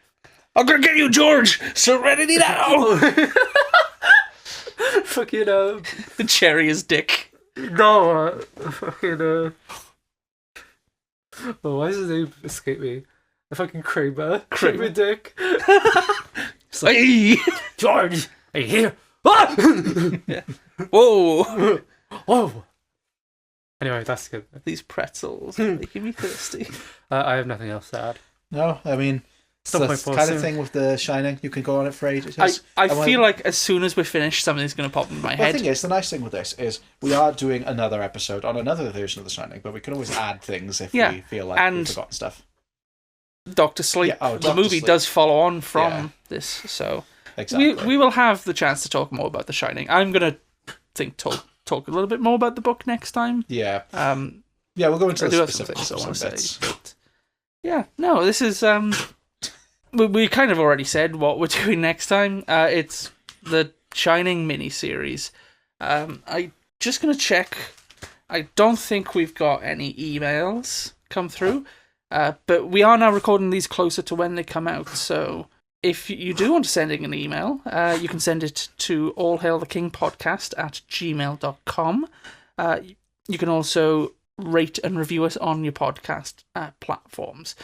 I'm gonna get you, George. Serenity now. Fucking the cherry is Dick. No, fucking oh, why does his name escape me? The fucking Kramer Dick. Like, hey, George, are you here? Ah! Yeah. Whoa. Whoa. Anyway, that's good. These pretzels are making me thirsty. I have nothing else to add. No, I mean, it's the kind of thing with The Shining. You can go on it for ages. I feel like as soon as we're finished, something's going to pop in my head. The thing is, the nice thing with this is we are doing another episode on another version of The Shining, but we can always add things if we feel like we've forgotten stuff. Dr. Sleep, the movie does follow on from this, so exactly. we will have the chance to talk more about The Shining. I'm going to talk a little bit more about the book next time. Yeah. We'll go into the specifics of some bits. But yeah, no, this is... we kind of already said what we're doing next time. It's the Shining miniseries. I'm just going to check. I don't think we've got any emails come through. But we are now recording these closer to when they come out, so if you do want to send in an email, you can send it to allhailthekingpodcast@gmail.com. You can also rate and review us on your podcast platforms.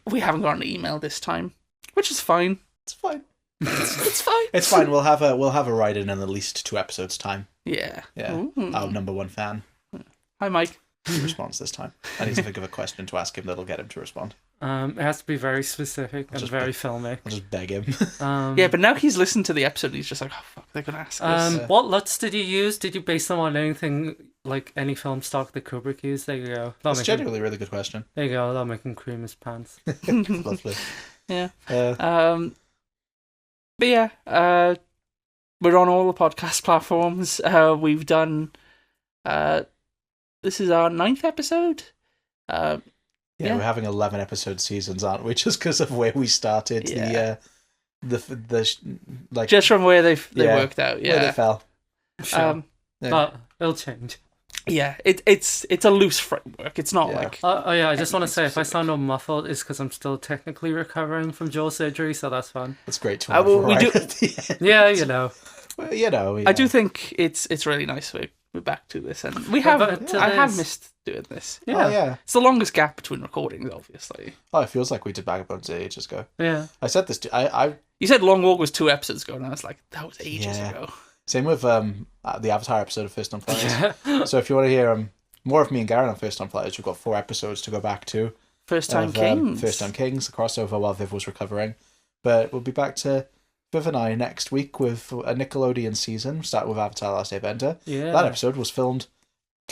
We haven't got an email this time, which is fine. It's fine. It's fine. It's fine. We'll have a write-in at least 2 episodes' time. Yeah. Ooh. Our number one fan. Hi, Mike. Responds this time. I need to think of a question to ask him that'll get him to respond. It has to be very specific and very filmic. I'll just beg him. Yeah, but now he's listened to the episode, he's just like, oh fuck, they're gonna ask us. What LUTs did you use? Did you base them on anything like any film stock that Kubrick used? There you go. That's genuinely a really good question. There you go. That'll make him cream his pants. Lovely. Yeah. But yeah, we're on all the podcast platforms. We've done. This is our 9th episode. We're having 11 episode seasons, aren't we? Just because of where we started. Yeah. Like just from where they worked out. Yeah, where they fell. Sure. But it'll change. Yeah, it's a loose framework. It's not like. I just want to say, if I sound all muffled, it's because I'm still technically recovering from jaw surgery, so that's fun. It's great to have we do. Yeah, you know. Well, you know. I do think it's really nice we're back to this, and we have. I have missed doing this. Yeah. Oh, yeah. It's the longest gap between recordings, obviously. Oh, it feels like we did Vagabonds ages ago. Yeah. I said this. You said Long Walk was 2 episodes ago, and I was like, that was ages ago. Same with the Avatar episode of First on Flyers. So if you want to hear more of me and Garen on First on Flyers, we've got 4 episodes to go back to. First Time Kings, the crossover while Viv was recovering. But we'll be back to Viv and I next week with a Nickelodeon season, starting with Avatar: Last Airbender. Yeah. That episode was filmed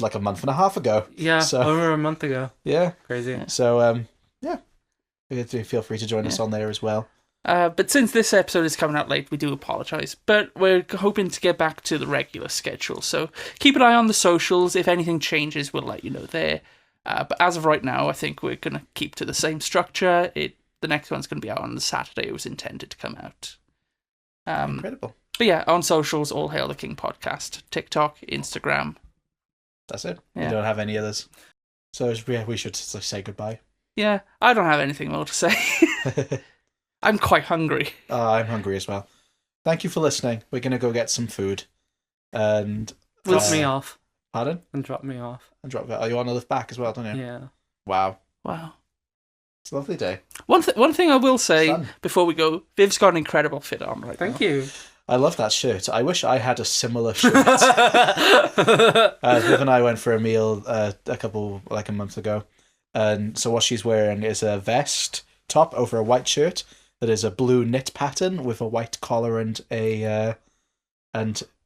like a month and a half ago. Yeah, over a month ago. Yeah. Crazy. So, feel free to join us on there as well. But since this episode is coming out late, we do apologise. But we're hoping to get back to the regular schedule. So keep an eye on the socials. If anything changes, we'll let you know there. But as of right now, I think we're going to keep to the same structure. The next one's going to be out on the Saturday it was intended to come out. Incredible. But yeah, on socials, All Hail the King Podcast. TikTok, Instagram. That's it. Yeah. We don't have any others. So we should say goodbye. Yeah, I don't have anything more to say. I'm quite hungry. I'm hungry as well. Thank you for listening. We're going to go get some food. And Drop me off. Pardon? And drop me off. And drop it. Oh, you want to lift back as well, don't you? Yeah. Wow. It's a lovely day. One thing I will say before we go, Viv's got an incredible fit on right now. Thank you. I love that shirt. I wish I had a similar shirt. Viv and I went for a meal a month ago. And so what she's wearing is a vest top over a white shirt that is a blue knit pattern with a white collar and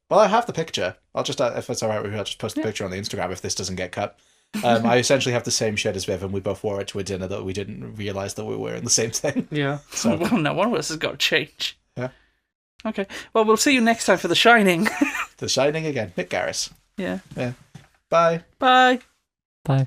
well, I have the picture. I'll just, if it's all right with you, I'll just post the picture on the Instagram if this doesn't get cut. I essentially have the same shirt as Viv, and we both wore it to a dinner that we didn't realise that we were wearing the same thing. Yeah. So well, no, one of us has got to change. Yeah. Okay. Well, we'll see you next time for The Shining. The Shining again. Nick Garris. Yeah. Bye. Bye. Bye.